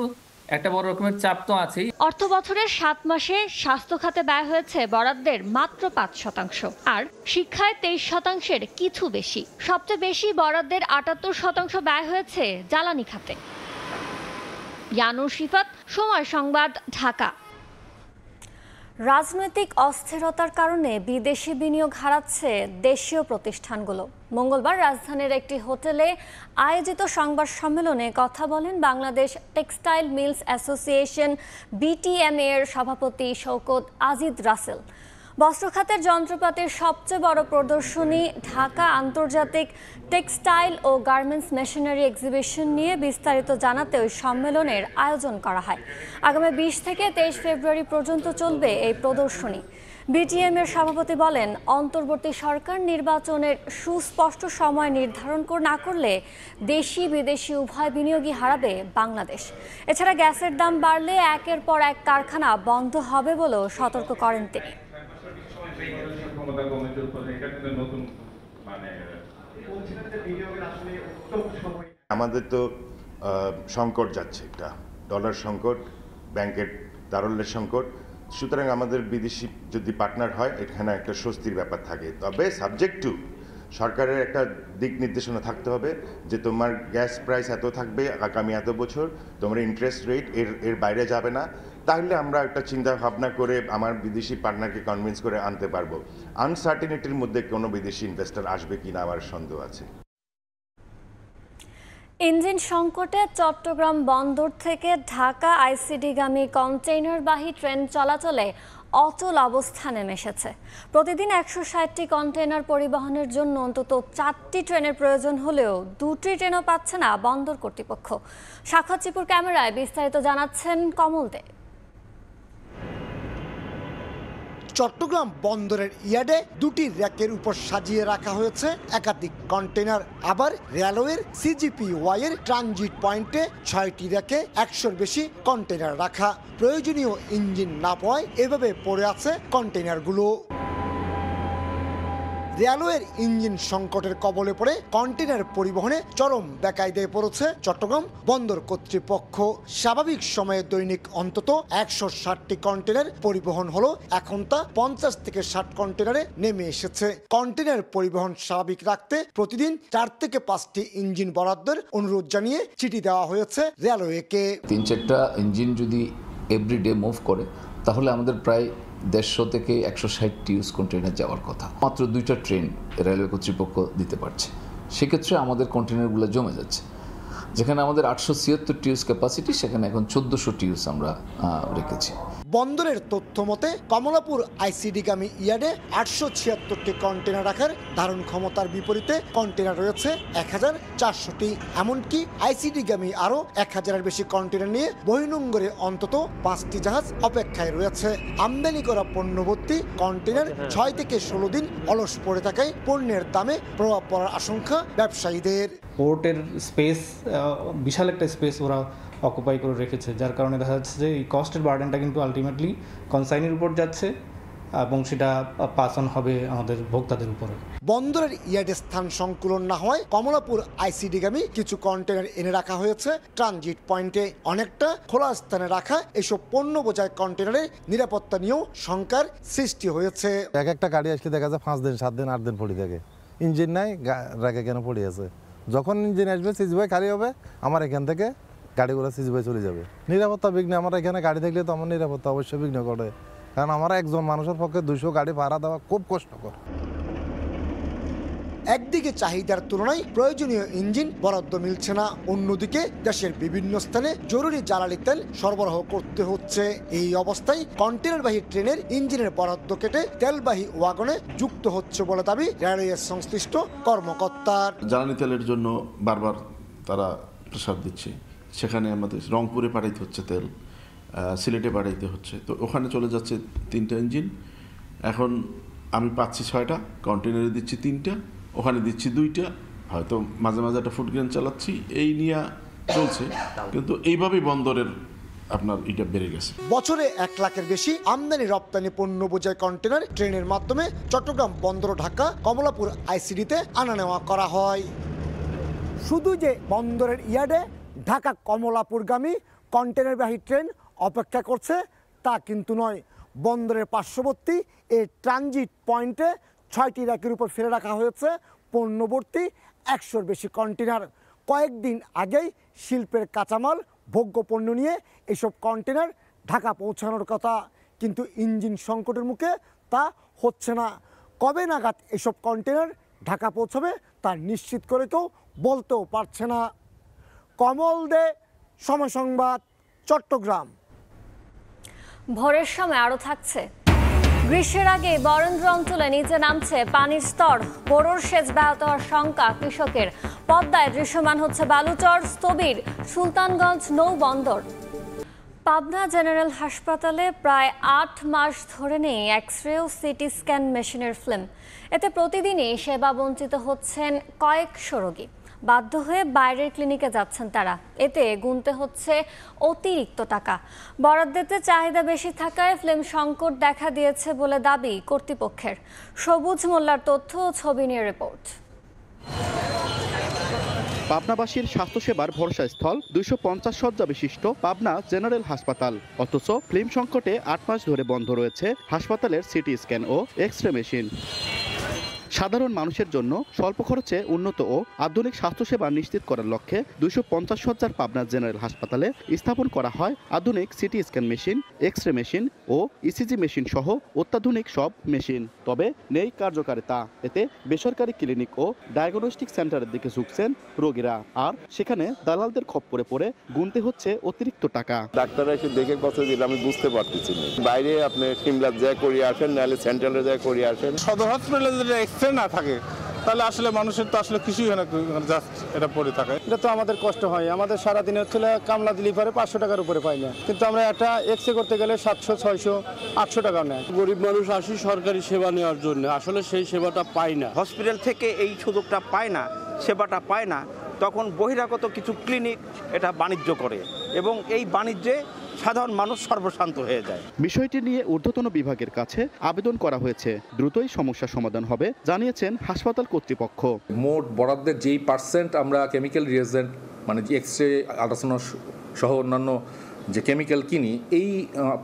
একটা বড় রকমের চাপ তো আছেই। অর্থ বছরের 7 মাসে স্বাস্থ্য খাতে ব্যয় হয়েছে বরাদ্দের মাত্র 5%, আর শিক্ষায় 23%-এর কিছু বেশি। সবচেয়ে বেশি বরাদ্দের 78% ব্যয় হয়েছে জ্বালানি খাতে। ইয়ানুর শিফাত, সময় সংবাদ, ঢাকা। রাজনৈতিক অস্থিরতার কারণে বিদেশি বিনিয়োগ হারাচ্ছে দেশীয় প্রতিষ্ঠানগুলো। মঙ্গলবার রাজধানীর একটি হোটেলে আয়োজিত সংবাদ সম্মেলনে কথা বলেন Bangladesh textile mills association BTMA এর সভাপতি শওকত আজিদ রাসেল। বস্ত্র খাতের যন্ত্রপাতির সবচেয়ে বড় প্রদর্শনী ঢাকা আন্তর্জাতিক টেক্সটাইল ও গার্মেন্টস মেশিনারি এক্সিবিশন নিয়ে বিস্তারিত জানাতে ওই সম্মেলনের আয়োজন করা হয়। আগামী 20 থেকে 23 ফেব্রুয়ারি পর্যন্ত চলবে এই প্রদর্শনী। BTMA এর সভাপতি বলেন, অন্তর্বর্তী সরকার নির্বাচনের সুস্পষ্ট সময় নির্ধারণ না করলে দেশি বিদেশি উভয় বিনিয়োগই হারাবে বাংলাদেশ। এছাড়া গ্যাসের দাম বাড়লে একের পর এক কারখানা বন্ধ হবে বলেও সতর্ক করেন তিনি। আমাদের তো সংকট যাচ্ছে, একটা ডলার সংকট, ব্যাংকের তারল্যের সংকট, সুতরাং আমাদের বিদেশি যদি পার্টনার হয় এখানে একটা স্বস্তির ব্যাপার থাকে। তবে সাবজেক্ট টু সরকারের একটা দিক নির্দেশনা থাকতে হবে যে তোমার গ্যাস প্রাইস এত থাকবে আগামী এত বছর, তোমার ইন্টারেস্ট রেট এর বাইরে যাবে না, তাহলে আমরা একটা চিন্তা ভাবনা করে আমার বিদেশি পার্টনারকে কনভিন্স করে আনতে পারবো। আনসার্টেনিটির মধ্যে কোনো বিদেশি ইনভেস্টর আসবে কিনা আমার সন্দেহ আছে। ইঞ্জিন সংকটে চট্টগ্রাম বন্দর থেকে ঢাকা আইসিডিগামী কন্টেইনারবাহী ট্রেন চলাচলে অচল অবস্থা নেমে এসেছে। প্রতিদিন 160টি কন্টেইনার পরিবহনের জন্য অন্তত 4টি ট্রেনের প্রয়োজন হলেও 2টি ট্রেনও পাচ্ছে না বন্দর কর্তৃপক্ষ। সাক্ষাৎচিপুর ক্যামেরায় বিস্তারিত জানাচ্ছেন কমল দে। চট্টগ্রাম বন্দরের ইয়ার্ডে 2টি র্যাকের উপর সাজিয়ে রাখা হয়েছে একাধিক কন্টেইনার। আবার রেলওয়ের CGPY এর ট্রানজিট পয়েন্টে 6টি র্যাকে 100-র বেশি কন্টেইনার রাখা। প্রয়োজনীয় ইঞ্জিন না পাওয়ায় এভাবে পড়ে আছে কন্টেইনারগুলো। রেলওয়ের ইঞ্জিন সংকটের কবলে পড়ে কন্টেইনার পরিবহনে চরম বেকায়দায় পড়েছে চট্টগ্রাম বন্দর কর্তৃপক্ষ। স্বাভাবিক সময়ে দৈনিক অন্তত 160টি কন্টেইনার পরিবহন হলো, এখন তা 50 থেকে 60 কন্টেইনারে নেমে এসেছে। কন্টেইনার পরিবহন স্বাভাবিক রাখতে প্রতিদিন 4 থেকে 5টি ইঞ্জিন বরাদ্দের অনুরোধ জানিয়ে চিঠি দেওয়া হয়েছে রেলওয়েকে। 3-4টা ইঞ্জিন যদি এভরিডে মুভ করে, তাহলে আমাদের প্রায় 150 থেকে 160 টিউস কন্টেনার যাওয়ার কথা। মাত্র 2টা ট্রেন রেলওয়ে কর্তৃপক্ষ দিতে পারছে। সেক্ষেত্রে আমাদের কন্টেনারগুলো জমে যাচ্ছে। যেখানে আমাদের 876 টিউস ক্যাপাসিটি, সেখানে এখন 1400 টিউস আমরা রেখেছি। বন্দরের তথ্য মতে কমলাপুর আইসিডিগামী ইয়ার্ডে 876টি কন্টেনার রাখার ধারণ ক্ষমতার বিপরীতে কন্টেনার রয়েছে 1400টি। এমনকি আইসিডিগামী আরও 1000-এর বেশি কন্টেনার নিয়ে বহির্নোঙরে অন্তত 5টি জাহাজ অপেক্ষায় রয়েছে। আমদানি করা পণ্যভর্তি কন্টেনার 6 থেকে 16 দিন অলস পড়ে থাকায় পণ্যের দামে প্রভাব পড়ার আশঙ্কা ব্যবসায়ীদের। পোর্টের স্পেস, বিশাল একটা স্পেস ওরা অকুপাই করে রেখেছে, যার কারণে দেখা যাচ্ছে যে এই কস্টের বার্ডেনটা কিন্তু আলটিমেটলি কনসাইনির উপর যাচ্ছে এবং সেটা পাস অন হবে আমাদের ভোক্তাদের উপরে। বন্দরের ইয়ার্ডে স্থান সংকুলন না হওয়ায় কমলাপুর আইসিডিগামী কিছু কন্টেনার এনে রাখা হয়েছে ট্রানজিট পয়েন্টে। অনেকটা খোলা স্থানে রাখা এসব পণ্য বোঝাই কন্টেনারের নিরাপত্তা নিয়েও শঙ্কার সৃষ্টি হয়েছে। এক একটা গাড়ি আসলে দেখা যায় 5 দিন 7 দিন 8 দিন পড়ে থাকে, ইঞ্জিন নাই, রাখে কেন পড়ে আছে। যখন ইঞ্জিন আসবে সিজিবাই খালি হবে, আমার এখান থেকে গাড়িগুলো সিজিবাই চলে যাবে। নিরাপত্তা বিঘ্ন, আমার এখানে গাড়ি থাকলে তো আমার নিরাপত্তা অবশ্যই বিঘ্ন করে, কারণ আমার একজন মানুষের পক্ষে 200 গাড়ি ভাড়া দেওয়া খুব কষ্টকর। একদিকে চাহিদার তুলনায় প্রয়োজনীয় ইঞ্জিন বরাদ্দ মিলছে না, অন্যদিকে দেশের বিভিন্ন স্থানে জরুরি জ্বালানি তেল সরবরাহ করতে হচ্ছে। এই অবস্থায় কন্টেনারবাহী ট্রেনের ইঞ্জিনের বরাদ্দ কেটে তেলবাহী ওয়াগনে যুক্ত হচ্ছে বলে দাবি রেলওয়ে সংশ্লিষ্ট কর্মকর্তার। জ্বালানি তেলের জন্য বারবার তারা প্রেসার দিচ্ছে, সেখানে আমাদের রংপুরে পাঠাইতে হচ্ছে তেল, সিলেটে পাঠাইতে হচ্ছে, তো ওখানে চলে যাচ্ছে 3টা ইঞ্জিন। এখন আমি পাচ্ছি 6টা, কন্টেনারে দিচ্ছি 3টা, ওখানে দিচ্ছি 2টা, হয়তো মাঝে মাঝে একটা ফুড গ্রেন চালাচ্ছি, এই নিয়ে চলছে। কিন্তু এইভাবেই বন্দরের আপনার এটা বেড়ে গেছে। বছরে 1 লাখের বেশি আমদানি রপ্তানি পণ্য বোঝাই কন্টেনার ট্রেনের মাধ্যমে চট্টগ্রাম বন্দর, ঢাকা, কমলাপুর আইসিডিতে আনা নেওয়া করা হয়। শুধু যে বন্দরের ইয়ার্ডে ঢাকা কমলাপুরগামী কন্টেনারবাহী ট্রেন অপেক্ষা করছে তা কিন্তু নয়। বন্দরের পার্শ্ববর্তী এই ট্রানজিট পয়েন্টে 6টি র্যাকের উপর ফেলে রাখা হয়েছে পণ্যভর্তি 100-র বেশি কন্টেনার। কয়েকদিন আগেই শিল্পের কাঁচামাল, ভোগ্য পণ্য নিয়ে এসব কন্টেনার ঢাকা পৌঁছানোর কথা, কিন্তু ইঞ্জিন সংকটের মুখে তা হচ্ছে না। কবে নাগাদ এসব কন্টেনার ঢাকা পৌঁছাবে তা নিশ্চিত করে কেউ বলতেও পারছে না। কমল দে, সময় সংবাদ, চট্টগ্রাম। ভোরের সময় আরও থাকছে। গ্রীষ্মের আগে বরেন্দ্র অঞ্চলে নিচে নামছে পানির স্তর, বোরোর সেচ ব্যাহত হওয়ার শঙ্কা কৃষকের। পদ্মায় দৃশ্যমান হচ্ছে বালুচর, স্থবির সুলতানগঞ্জ নৌ বন্দর। পাবনা জেনারেল হাসপাতালে প্রায় 8 মাস ধরে নেই এক্স-রে ও সিটি স্ক্যান মেশিনের ফিল্ম। এতে প্রতিদিনই সেবা বঞ্চিত হচ্ছেন কয়েকশো রোগী। বাধ্য হয়ে বাইরের ক্লিনিকে যাচ্ছেন তারা, এতে গুনতে হচ্ছে অতিরিক্ত টাকা। বরাদ্দেতে চাহিদা বেশি থাকায় ফিল্ম সংকট দেখা দিয়েছে বলে দাবি কর্তৃপক্ষের। সবুজ মোল্লার তথ্য ও ছবি নিয়ে রিপোর্ট। পাবনাবাসীর স্বাস্থ্যসেবার ভরসাস্থল 250 শয্যা বিশিষ্ট পাবনা জেনারেল হাসপাতাল, অথচ ফিল্ম সংকটে 8 মাস ধরে বন্ধ রয়েছে হাসপাতালের সিটি স্ক্যান ও এক্স-রে মেশিন। সাধারণ মানুষের জন্য স্বল্প খরচে উন্নত ও আধুনিক স্বাস্থ্যসেবা নিশ্চিত করার লক্ষ্যে 250 শয্যার পাবনা জেনারেল হাসপাতালে স্থাপন করা হয় আধুনিক CT scan machine, X-ray machine ও ইসিজি মেশিন সহ অত্যাধুনিক সব মেশিন। তবে নেই কার্যকারিতা। এতে বেসরকারি ক্লিনিক ও ডায়াগনস্টিক সেন্টারের দিকে ঝুঁকছেন রোগীরা, আর সেখানে দালালদের খপ্পরে পড়ে গুনতে হচ্ছে অতিরিক্ত টাকা। ডাক্তাররা এসে দেখে কথা দিলে আমি বুঝতে পারতেছি না। বাইরে আপনি সিমলা যায় করিয়ে আসেন, নাহলে সেন্ট্রালে যায় করিয়ে আসেন। সদর হসপিটালে না থাকে তাহলে আসলে মানুষের তো আসলে কিছুই হয় না, জাস্ট এটা পড়ে থাকে। এটা তো আমাদের কষ্ট হয়, আমাদের সারাদিনে হচ্ছে কামলা দিলি পরে 500 টাকার উপরে পাই না, কিন্তু আমরা একটা এক্স-রে করতে গেলে 700, 600, 800 টাকা নেয়। গরিব মানুষ আসি সরকারি সেবা নেওয়ার জন্য, আসলে সেই সেবাটা পাই না। হসপিটাল থেকে এই সুযোগটা পায় না, সেবাটা পায় না, তখন বহিরাগত কিছু ক্লিনিক এটা বাণিজ্য করে এবং এই বাণিজ্যে সাধারণ মানুষ সর্বশান্ত হয়ে যায়। বিষয়টি নিয়ে ঊর্ধ্বতন বিভাগের কাছে আবেদন করা হয়েছে, দ্রুতই সমস্যা সমাধান হবে জানিয়েছেন হাসপাতাল কর্তৃপক্ষ। মোট বরাদ্দের যেই পার্সেন্ট আমরা কেমিক্যাল রিয়েজেন্ট মানে যে এক্স-রে, আল্ট্রাসাউন্ড সহ অন্যান্য যে কেমিক্যাল কিনি, এই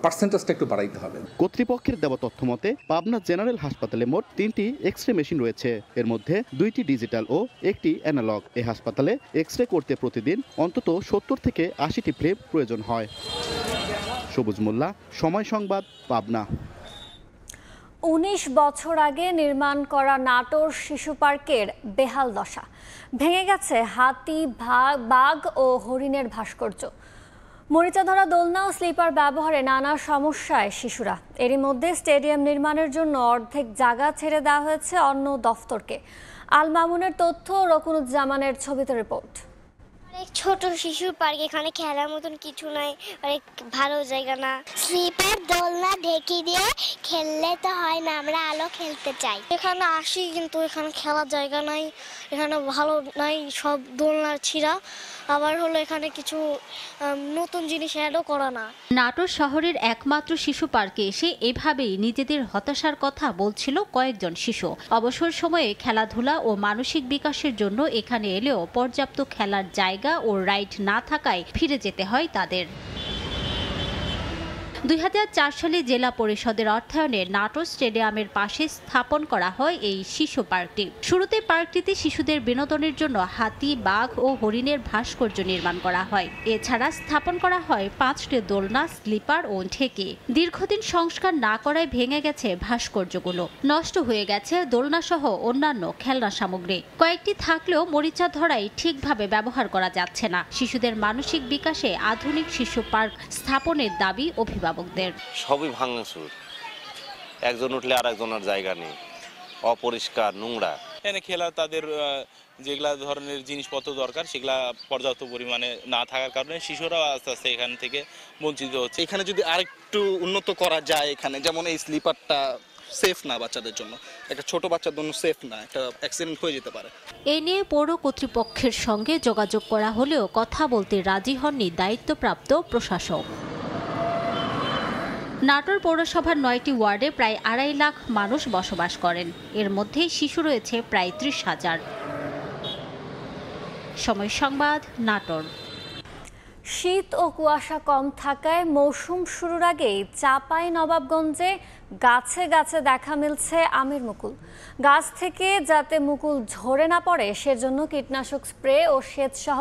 পার্সেন্টেজটা একটু বাড়াইতে হবে। কর্তৃপক্ষের দেওয়া তথ্য মতে পাবনা জেনারেল হাসপাতালে মোট 3টি এক্স-রে মেশিন রয়েছে, এর মধ্যে 2টি ডিজিটাল ও 1টি অ্যানালগ। এই হাসপাতালে এক্স-রে করতে প্রতিদিন অন্তত 70 থেকে 80টি ফিল্ম প্রয়োজন হয়। সবুজ মোল্লা, সময় সংবাদ, পাবনা। 19 বছর আগে নির্মাণ করা নাটোর শিশু পার্কের বেহাল দশা। ভেঙে গেছে হাতি, বাঘ ও হরিণের ভাস্কর্য। মরিচা ধরা দোলনা ও স্লিপার ব্যবহারে নানা সমস্যায় শিশুরা। এরই মধ্যে স্টেডিয়াম নির্মাণের জন্য অর্ধেক জায়গা ছেড়ে দেওয়া হয়েছে অন্য দফতরকে। আল মামুনের তথ্য, রকুনুজ্জামানের ছবিতে রিপোর্ট। অনেক ছোট শিশু পার্ক, এখানে খেলার মতন কিছু নাই, অনেক ভালো জায়গা না। স্লিপার দোলনা ঢেকে দিয়ে খেললে তো হয় না, আমরা আলো খেলতে চাই। এখানে আসি কিন্তু এখানে খেলার জায়গা নাই, এখানে ভালো নাই, সব দোলনার ছিঁড়া। আবার হলো এখানে কিছু নতুন জিনিস অ্যাডও করা না। নাটোর শহরের একমাত্র শিশু পার্কে এসে এভাবেই নিজেদের হতাশার কথা বলছিল কয়েকজন শিশু। অবসর সময়ে খেলাধুলা ও মানসিক বিকাশের জন্য এখানে এলেও পর্যাপ্ত খেলার জায়গা ও রাইড না থাকায় ফিরে যেতে হয় তাদের। 2004 সালে জেলা পরিষদের অর্থায়নে নাটোর স্টেডিয়ামের পাশে স্থাপন করা হয় এই শিশু পার্কটি। শুরুতে পার্কটিতে শিশুদের বিনোদনের জন্য হাতি, বাঘ ও হরিণের ভাস্কর্য নির্মাণ করা হয়। এছাড়া স্থাপন করা হয় 5টি দোলনা, স্লিপার ও ঢেকি। দীর্ঘদিন সংস্কার না করায় ভেঙে গেছে ভাস্কর্যগুলো, নষ্ট হয়ে গেছে দোলনা সহ অন্যান্য খেলনা সামগ্রী। কয়েকটি থাকলেও মরিচা ধরায় ঠিকভাবে ব্যবহার করা যাচ্ছে না। শিশুদের মানসিক বিকাশে আধুনিক শিশু পার্ক স্থাপনের দাবি অভিভাবক। সবই ভাঙচুর, একজন উঠলে আর একজনের জায়গা নেই, অপরিষ্কার, নোংরা। এখানে খেলা তাদের যেগুলা ধরনের জিনিসপত্র দরকার সেগুলা পর্যাপ্ত পরিমাণে না থাকার কারণে শিশুরাও আস্তে আস্তে এখান থেকে বঞ্চিত হচ্ছে। এখানে যদি আরেকটু উন্নত করা যায়, এখানে যেমন এই স্লিপারটা সেফ না বাচ্চাদের জন্য, একটা ছোট বাচ্চার জন্য সেফ না, একটা অ্যাক্সিডেন্ট হয়ে যেতে পারে। এ নিয়ে পৌর কর্তৃপক্ষের সঙ্গে যোগাযোগ করা হলেও কথা বলতে রাজি হননি দায়িত্বপ্রাপ্ত প্রশাসক। নাটোর পৌরসভার 9টি ওয়ার্ডে প্রায় 2.5 লাখ মানুষ বসবাস করেন। এর মধ্যে শিশু রয়েছে প্রায় 30,000। সময় সংবাদ, নাটোর। শীত ও কুয়াশা কম থাকায় মৌসুম শুরুর আগেই চাঁপাইনবাবগঞ্জে গাছে গাছে দেখা মিলছে আমের মুকুল। গাছ থেকে যাতে মুকুল ঝরে না পড়ে সেজন্য কীটনাশক স্প্রে ও সেচ সহ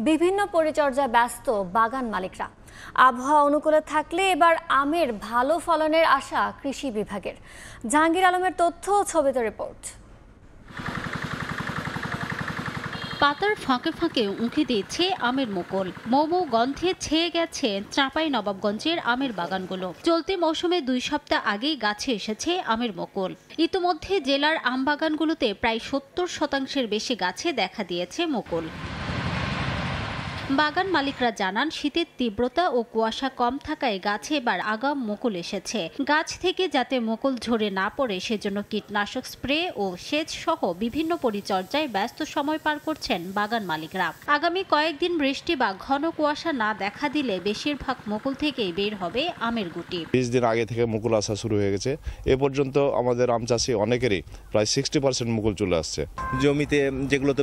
বিভিন্ন পরিচর্যায় ব্যস্ত বাগান মালিকরা। আবহাওয়া অনুকূলে থাকলে এবার আমের ভালো ফলনের আশা কৃষি বিভাগের। জাহাঙ্গীর আলমের তথ্য, ছবিতে রিপোর্ট। পাতার ফাঁকে ফাঁকে উঁকি দিয়েছে আমের মুকুল। মৌ গন্ধে ছেয়ে গেছে চাঁপাইনবাবগঞ্জের আমের বাগানগুলো। চলতি মৌসুমে 2 সপ্তাহ আগেই গাছে এসেছে আমের মুকুল। ইতিমধ্যে জেলার আম বাগানগুলোতে প্রায় 70% বেশি গাছে দেখা দিয়েছে মুকুল। বাগান মালিকরা জানান, শীতের তীব্রতা ও কুয়াশা কম থাকায় গাছে এবার আগাম মুকুল এসেছে। গাছ থেকে যাতে মুকুল ঝরে না পড়ে সেজন্য কীটনাশক স্প্রে ও সেচ সহ বিভিন্ন পরিচর্যায় ব্যস্ত সময় পার করছেন বাগান মালিকরা। আগামী কয়েকদিন বৃষ্টি বা ঘন কুয়াশা না দেখা দিলে বেশিরভাগ মুকুল থেকেই বের হবে আমের গুটি। 20 দিন আগে থেকে মুকুল আসা শুরু হয়ে গেছে। এ পর্যন্ত আমাদের আম চাষি অনেকেরই প্রায় 60% মুকুল চলে আসছে। জমিতে যেগুলোতে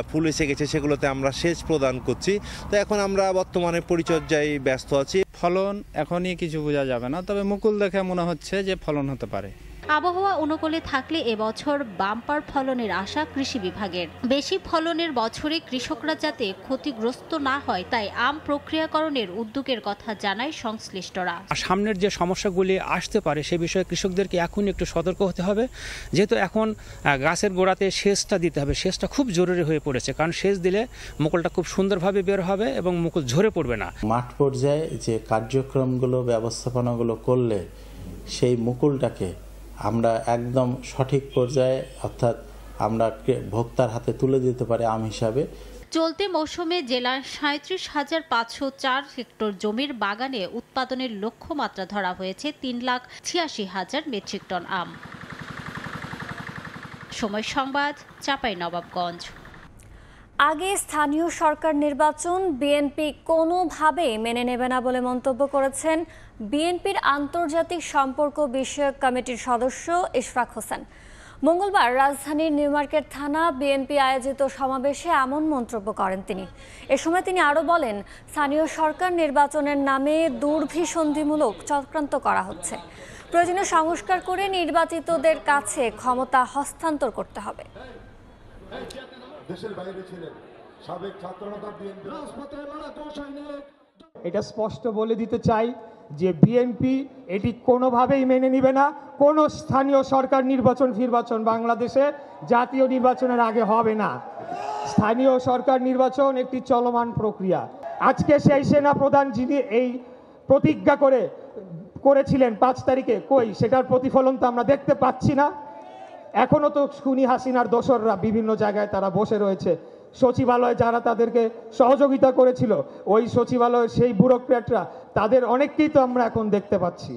ফুল এসে গেছে সেগুলোতে আমরা সেচ প্রদান করছি। তো এখন আমরা বর্তমানে পরিচর্যায় ব্যস্ত আছি। ফলন এখনই কিছু বোঝা যাবে না, তবে মুকুল দেখে মনে হচ্ছে যে ফলন হতে পারে। আবহাওয়া অনুকূলে থাকলে এবছর বাম্পার ফলনের আশা কৃষি বিভাগের। বেশি ফলনের বছরে কৃষকরা যাতে ক্ষতিগ্রস্ত না হয় তাই আম প্রক্রিয়াকরণের উদ্যোগের কথা জানায় সংশ্লিষ্টরা। সামনের যে সমস্যাগুলি আসতে পারে সে বিষয়ে কৃষকদেরকে এখন একটু সতর্ক হতে হবে, যেহেতু এখন গাছের গোড়াতে সেচটা দিতে হবে। সেচটা খুব জরুরি হয়ে পড়েছে, কারণ সেচ দিলে মুকুলটা খুব সুন্দরভাবে বের হবে এবং মুকুল ঝরে পড়বে না। মাঠ পর্যায়ে যে কার্যক্রমগুলো ব্যবস্থাপনাগুলো করলে সেই মুকুলটাকে আমরা একদম সঠিক পর্যায়ে অর্থাৎ আমরা ভোক্তার হাতে তুলে দিতে পারি আম হিসাবে। চলতি মৌসুমে জেলার 37,504 হেক্টর জমির বাগানে উৎপাদনের লক্ষ্যমাত্রা ধরা হয়েছে 3,86,000 মেট্রিক টন আম। সময় সংবাদ, চাঁপাইনবাবগঞ্জ। আগে স্থানীয় সরকার নির্বাচন বিএনপি কোনোভাবেই মেনে নেবে না বলে মন্তব্য করেছেন বিএনপির আন্তর্জাতিক সম্পর্ক বিষয়ক কমিটির সদস্য ইশফাক হোসেন। মঙ্গলবার রাজধানীর নিউ মার্কেট থানা বিএনপি আয়োজিত সমাবেশে এমন মন্তব্য করেন তিনি। এ সময় তিনি আরও বলেন, স্থানীয় সরকার নির্বাচনের নামে দুর্বিসন্ধিমূলক চক্রান্ত করা হচ্ছে। প্রয়োজনীয় সংস্কার করে নির্বাচিতদের কাছে ক্ষমতা হস্তান্তর করতে হবে। দেশের বাইরে ছিলেন সাবেক ছাত্রনেতা বিএনপি রাজপথে লড়াকু সৈনিক এটা স্পষ্ট বলে দিতে চাই যে বিএনপি এটি কোনোভাবেই মেনে নেবে না। কোনো স্থানীয় সরকার নির্বাচন বাংলাদেশে জাতীয় নির্বাচনের আগে হবে না। স্থানীয় সরকার নির্বাচন একটি চলমান প্রক্রিয়া। আজকে সেই সেনা প্রধান যিনি এই প্রতিজ্ঞা করেছিলেন 5 তারিখে, কই সেটার প্রতিফলন তো আমরা দেখতে পাচ্ছি না। এখনো তো খুনি হাসিনার দোসররা বিভিন্ন জায়গায় তারা বসে রয়েছে। সচিবালয়ে যারা তাদেরকে সহযোগিতা করেছিল, ওই সচিবালয়ের সেই ব্যুরোক্র্যাটরা, তাদের অনেককেই তো আমরা এখন দেখতে পাচ্ছি।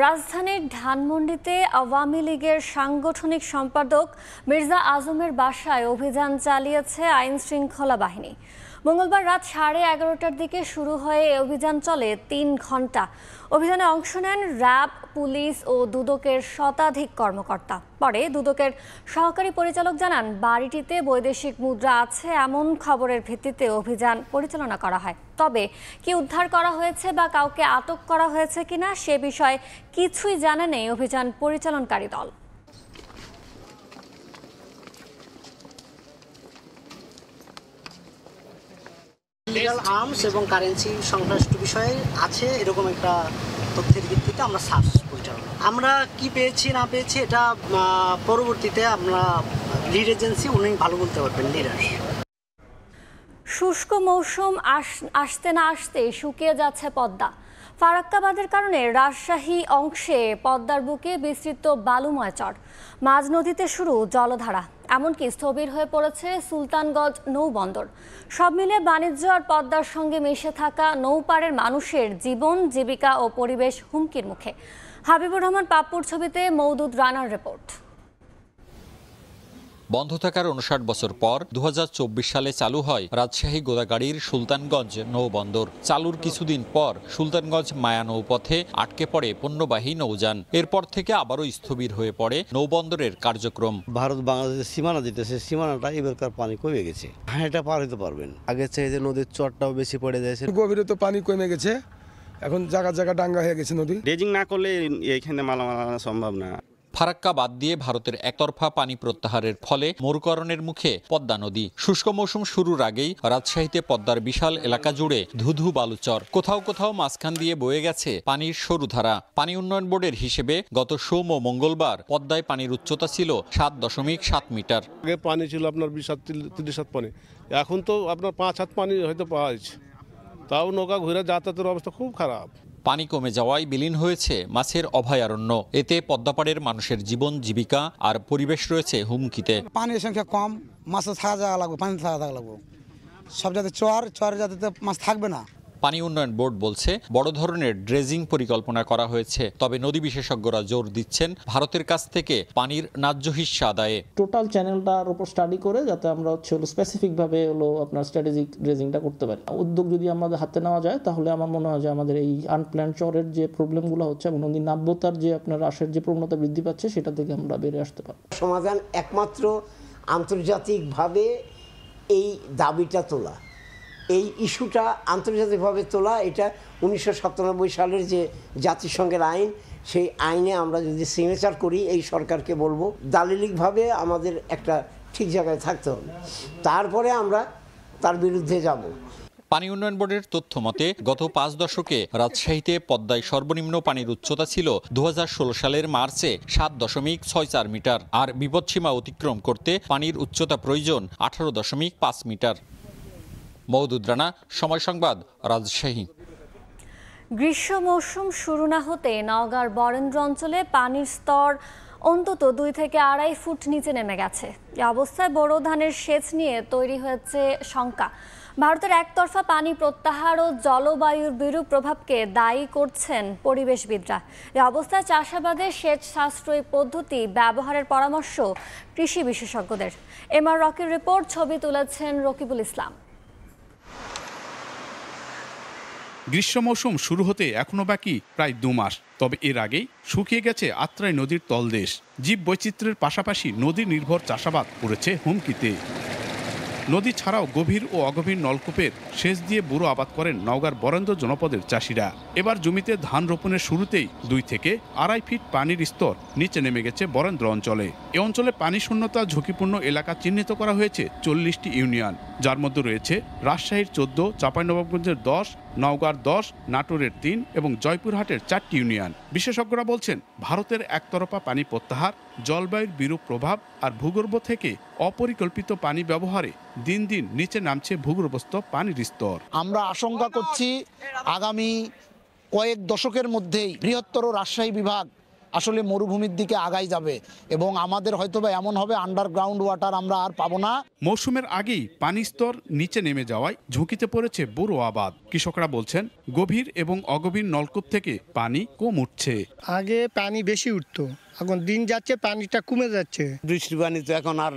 রাজধানীর ধানমন্ডিতে আওয়ামী লীগের সাংগঠনিক সম্পাদক মির্জা আজমের বাসায় অভিযান চালিয়েছে আইন শৃঙ্খলা বাহিনী। মঙ্গলবার রাত 11:30টার দিকে শুরু হয়ে অভিযান চলে 3 ঘন্টা। অভিযানে অংশ নেন র্যাব, পুলিশ ও দুদকের শতাধিক কর্মকর্তা। পরে দুদকের সহকারী পরিচালক জানান, বাড়িটিতে বৈদেশিক মুদ্রা আছে এমন খবরের ভিত্তিতে অভিযান পরিচালনা করা হয়। তবে কি উদ্ধার করা হয়েছে বা কাউকে আটক করা হয়েছে কিনা সে বিষয়ে কিছুই জানা নেই অভিযান পরিচালনকারী দল। লিগ্যাল আর্মস এবং কারেন্সি সংশ্লিষ্ট বিষয়ে আছে এরকম একটা তথ্যের ভিত্তিতে আমরা সার্চ পরিচালনা। আমরা কি পেয়েছি না পেয়েছি এটা পরবর্তীতে আমরা লিড এজেন্সি উনি ভালো বলতে পারবেন, লিডার। শুষ্ক মৌসুম আসতে না আসতে শুকিয়ে যাচ্ছে পদ্মা। ফারাক্কা বাঁধের কারণে রাজশাহী অংশে পদ্মার বুকে বিস্তৃত বালুময় চর। মাঝ নদীতে শুরু জলধারা, এমনকি স্থবির হয়ে পড়েছে সুলতানগঞ্জ নৌবন্দর। সব মিলে বাণিজ্য আর পদ্মার সঙ্গে মিশে থাকা নৌপাড়ের মানুষের জীবন, জীবিকা ও পরিবেশ হুমকির মুখে। হাবিবুর রহমান পাপ্পুর ছবিতে মওদুদ রানার রিপোর্ট। বন্ধ থাকার 59 বছর পর 2024 সালে চালু হয় রাজশাহী গোদাগাড়ির সুলতানগঞ্জ নৌবন্দর। চালুর কিছুদিন পর সুলতানগঞ্জ মায়া নৌপথে আটকে পড়ে পণ্যবাহী নৌযান। এরপর থেকে আবারও স্থবির হয়ে পড়ে নৌবন্দরের কার্যক্রম। ভারত বাংলাদেশের সীমানা যেটা, সে সীমানাটা এবারকার পানি কমে গেছে। হ্যাঁ, এটা পার হতে পারবেন। আগে চেয়ে যে নদীর চরটাও বেশি পড়ে যাচ্ছে, গভীরে তো পানি কমে গেছে, এখন জায়গা ডাঙ্গা হয়ে গেছে নদী। ড্রেজিং না করলে এখানে মালামাল আনা সম্ভব না। ফারাক্কা বাদ দিয়ে ভারতের একতরফা পানি প্রত্যাহারের ফলে মরুকরণের মুখে পদ্মা নদী। শুষ্ক মৌসুম শুরুর আগেই রাজশাহীতে পদ্মার বিশাল এলাকা জুড়ে ধুধু বালুচর। কোথাও কোথাও মাঝখান দিয়ে বয়ে গেছে পানির সরু ধারা। পানি উন্নয়ন বোর্ডের হিসেবে গত সোম ও মঙ্গলবার পদ্মায় পানির উচ্চতা ছিল 7.7 মিটার। আগে পানি ছিল আপনার 20-30 হাত পানি, এখন তো আপনার 5 হাত পানি হয়তো পাওয়া যাচ্ছে। তাও নৌকা ঘুরে যাতায়াতের অবস্থা খুব খারাপ। পানি কমে যাওয়ায় বিলীন হয়েছে মাছের অভয়ারণ্য। এতে পদ্মাপাড়ের মানুষের জীবন, জীবিকা আর পরিবেশ রয়েছে হুমকিতে। পানির সংখ্যা কম, মাছের থাকা জায়গা লাগবে, পানি থাকা জায়গা লাগবে। সব যাতে চরের যাতে মাছ থাকবে না। পানি উন্নয়ন বোর্ড বলছে বড় ধরনের ড্রেজিং পরিকল্পনা করা হয়েছে। তবে নদী বিশেষজ্ঞরা জোর দিচ্ছেন ভারতের কাছ থেকে পানির ন্যায্য হিস্সা আদায়ে। টোটাল চ্যানেলটার উপর স্টাডি করে যাতে আমরা স্পেসিফিকভাবে আপনার স্ট্র্যাটেজিক ড্রেজিংটা করতে পারি। উদ্যোগ যদি আমাদের হাতে নেওয়া যায় তাহলে আমার মনে হয় যে আমাদের এই আনপ্ল্যান্ড চরের যে প্রবলেমগুলো হচ্ছে এবং নদীর নাব্যতার যে আপনার হ্রাসের যে প্রবণতা বৃদ্ধি পাচ্ছে সেটা থেকে আমরা বেরিয়ে আসতে পারি। সমাধান একমাত্র আন্তর্জাতিকভাবে এই দাবিটা তোলা, এই ইস্যুটা আন্তর্জাতিকভাবে তোলা। এটা 1997 সালের যে জাতিসংঘের আইন, সেই আইনে আমরা যদি সিগনেচার করি, এই সরকারকে বলবো দালিলিকভাবে আমাদের একটা ঠিক জায়গায় থাকতে হবে, তারপরে আমরা তার বিরুদ্ধে যাব। পানি উন্নয়ন বোর্ডের তথ্য মতে গত 5 দশকে রাজশাহীতে পদ্মায় সর্বনিম্ন পানির উচ্চতা ছিল 2016 সালের মার্চে 7.64 মিটার। আর বিপদসীমা অতিক্রম করতে পানির উচ্চতা প্রয়োজন 18.5 মিটার। মওদুদ রানা, সময় সংবাদ, রাজশাহী। গ্রীষ্ম মৌসুম শুরু না হতে নওগাঁর বরেন্দ্র অঞ্চলে পানির স্তর অন্তত 2 থেকে 2.5 ফুট নিচে নেমে গেছে। এই অবস্থায় বোরো ধানের সেচ নিয়ে তৈরি হয়েছে শঙ্কা। ভারতের একতরফা পানি প্রত্যাহার ও জলবায়ুর বিরূপ প্রভাবকে দায়ী করছেন পরিবেশবিদরা। এই অবস্থায় চাষাবাদে সেচ সাশ্রয়ী পদ্ধতি ব্যবহারের পরামর্শ কৃষি বিশেষজ্ঞদের। এমআর রকির রিপোর্ট, ছবি তুলেছেন রকিবুল ইসলাম। গ্রীষ্ম মৌসুম শুরু হতে এখনো বাকি প্রায় 2 মাস। তবে এর আগেই শুকিয়ে গেছে আত্রাই নদীর তলদেশ। জীব বৈচিত্র্যের পাশাপাশি নদী নির্ভর চাষাবাদ পড়েছে হুমকিতে। নদী ছাড়াও গভীর ও অগভীর নলকূপের সেচ দিয়ে বুড়ো আবাদ করেন নওগাঁর বরেন্দ্র জনপদের চাষিরা। এবার জমিতে ধান রোপণের শুরুতেই 2 থেকে 2.5 ফিট পানির স্তর নিচে নেমে গেছে বরেন্দ্র অঞ্চলে। এ অঞ্চলে পানি শূন্যতা ঝুঁকিপূর্ণ এলাকা চিহ্নিত করা হয়েছে 40টি ইউনিয়ন, যার মধ্যে রয়েছে রাজশাহীর 14, চাঁপাইনবাবগঞ্জের 10, নওগাঁর 10, নাটোরের 3 এবং জয়পুরহাটের 4টি ইউনিয়ন। বিশেষজ্ঞরা বলছেন, ভারতের একতরফা পানি প্রত্যাহার, জলবায়ুর বিরূপ প্রভাব আর ভূগর্ভ থেকে অপরিকল্পিত পানি ব্যবহারে দিন দিন নিচে নামছে ভূগর্ভস্থ পানির স্তর। আমরা আশঙ্কা করছি আগামী কয়েক দশকের মধ্যেই বৃহত্তর রাজশাহী বিভাগ আসলে মরুভূমির দিকে আগাই যাবে এবং আমাদের হয়তোবা এমন হবে আন্ডারগ্রাউন্ড ওয়াটার আমরা আর পাবো না। মৌসুমের আগেই পানি স্তর নিচে নেমে যাওয়ায় ঝুঁকিতে পড়েছে বুড়ো আবাদ। কৃষকরা বলছেন, গভীর এবং অগভীর নলকূপ থেকে পানি কম উঠছে। আগে পানি বেশি উঠতো, এখন দিন যাচ্ছে পানিটা কমে যাচ্ছে। বৃষ্টির পানি তো এখন আর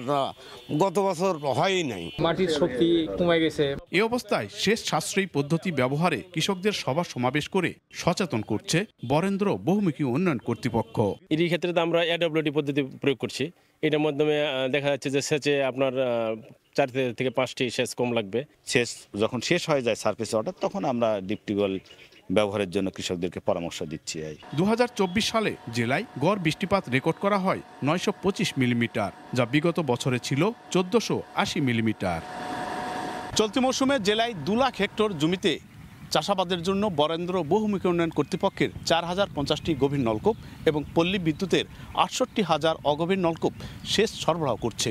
গত বছর হয়ই নাই, মাটির শক্তি কমে গেছে। এ অবস্থায় সেচ সাশ্রয়ী পদ্ধতি ব্যবহারে কৃষকদের সভা সমাবেশ করে সচেতন করছে বরেন্দ্র বহুমুখী উন্নয়ন কর্তৃপক্ষ। এর ক্ষেত্রে তো আমরা এডব্লিউডি পদ্ধতি প্রয়োগ করছি। এটার মাধ্যমে দেখা যাচ্ছে যে সেচে আপনার 4 থেকে 5টি সেচ কম লাগবে। সেচ যখন শেষ হয়ে যায় সারফেস ওয়াটার, তখন আমরা ডিপ টিউবওয়েল ব্যবহারের জন্য কৃষকদেরকে পরামর্শ দিচ্ছি। 2024 সালে জেলায় গড় বৃষ্টিপাত রেকর্ড করা হয় 925 মিলিমিটার, যা বিগত বছরে ছিল 1480 মিলিমিটার। চলতি মৌসুমে জেলায় 2 লাখ হেক্টর জমিতে চাষাবাদের জন্য বরেন্দ্র বহুমুখী উন্নয়ন কর্তৃপক্ষের 4050টি গভীর নলকূপ এবং পল্লী বিদ্যুতের 68,000 অগভীর নলকূপ সেচ সরবরাহ করছে।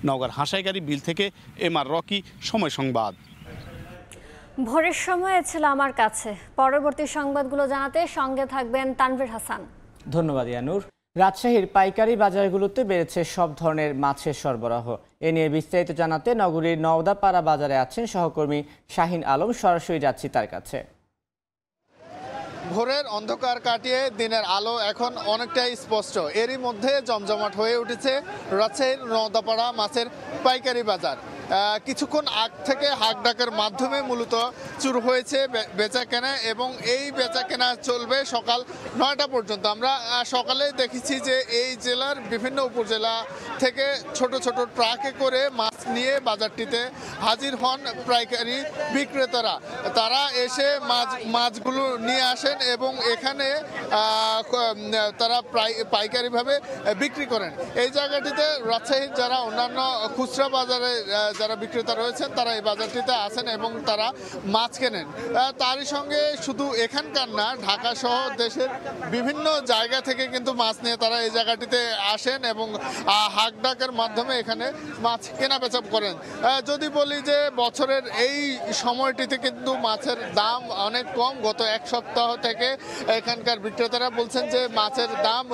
নওগাঁর হাঁসাইগাড়ি বিল থেকে এমআর রকি, সময় সংবাদ। ভোরের সময় ছিল আমার কাছে। পরবর্তী সংবাদগুলো জানাতে সঙ্গে থাকবেন তানভীর হাসান। ধন্যবাদ ইয়ানুর। রাজশাহীর পাইকারি বাজারগুলোতে বেড়েছে সব ধরনের মাছের সরবরাহ। এ নিয়ে বিস্তারিত জানাতে নগরীর নওদাপাড়া বাজারে আছেন সহকর্মী শাহিন আলম। সরাসরি যাচ্ছি তার কাছে। ভোরের অন্ধকার কাটিয়ে দিনের আলো এখন অনেকটাই স্পষ্ট। এরই মধ্যে জমজমাট হয়ে উঠেছে রাজশাহীর নওদাপাড়া মাছের পাইকারি বাজার। কিছুক্ষণ আগ থেকে হাক ডাকের মাধ্যমে মূলত শুরু হয়েছে বেচা কেনা এবং এই বেচা কেনা চলবে সকাল 9টা পর্যন্ত। আমরা সকালে দেখেছি যে এই জেলার বিভিন্ন উপজেলা থেকে ছোট ছোট ট্রাকে করে মাছ নিয়ে বাজারটিতে হাজির হন পাইকারি বিক্রেতারা। তারা এসে মাছগুলো নিয়ে আসেন এবং এখানে তারা পাইকারিভাবে বিক্রি করেন। এই জায়গাটিতে রাজশাহীর যারা অন্যান্য খুচরা বাজারে যারা বিক্রেতা রয়েছেন তারা এই বাজারটিতে আসেন এবং তারা মাছ কেনেন। তারই সঙ্গে শুধু এখানকার না, ঢাকা সহ দেশের বিভিন্ন জায়গা থেকে কিন্তু মাছ নিয়ে তারা এই জায়গাটিতে আসেন এবং হাক ডাকের মাধ্যমে এখানে মাছ কেনা বেচা করেন। যদি বলি যে বছরের এই সময়টিতে কিন্তু মাছের দাম অনেক কম। গত এক সপ্তাহ থেকে এখানকার বিক্রেতারা বলছেন যে মাছের দাম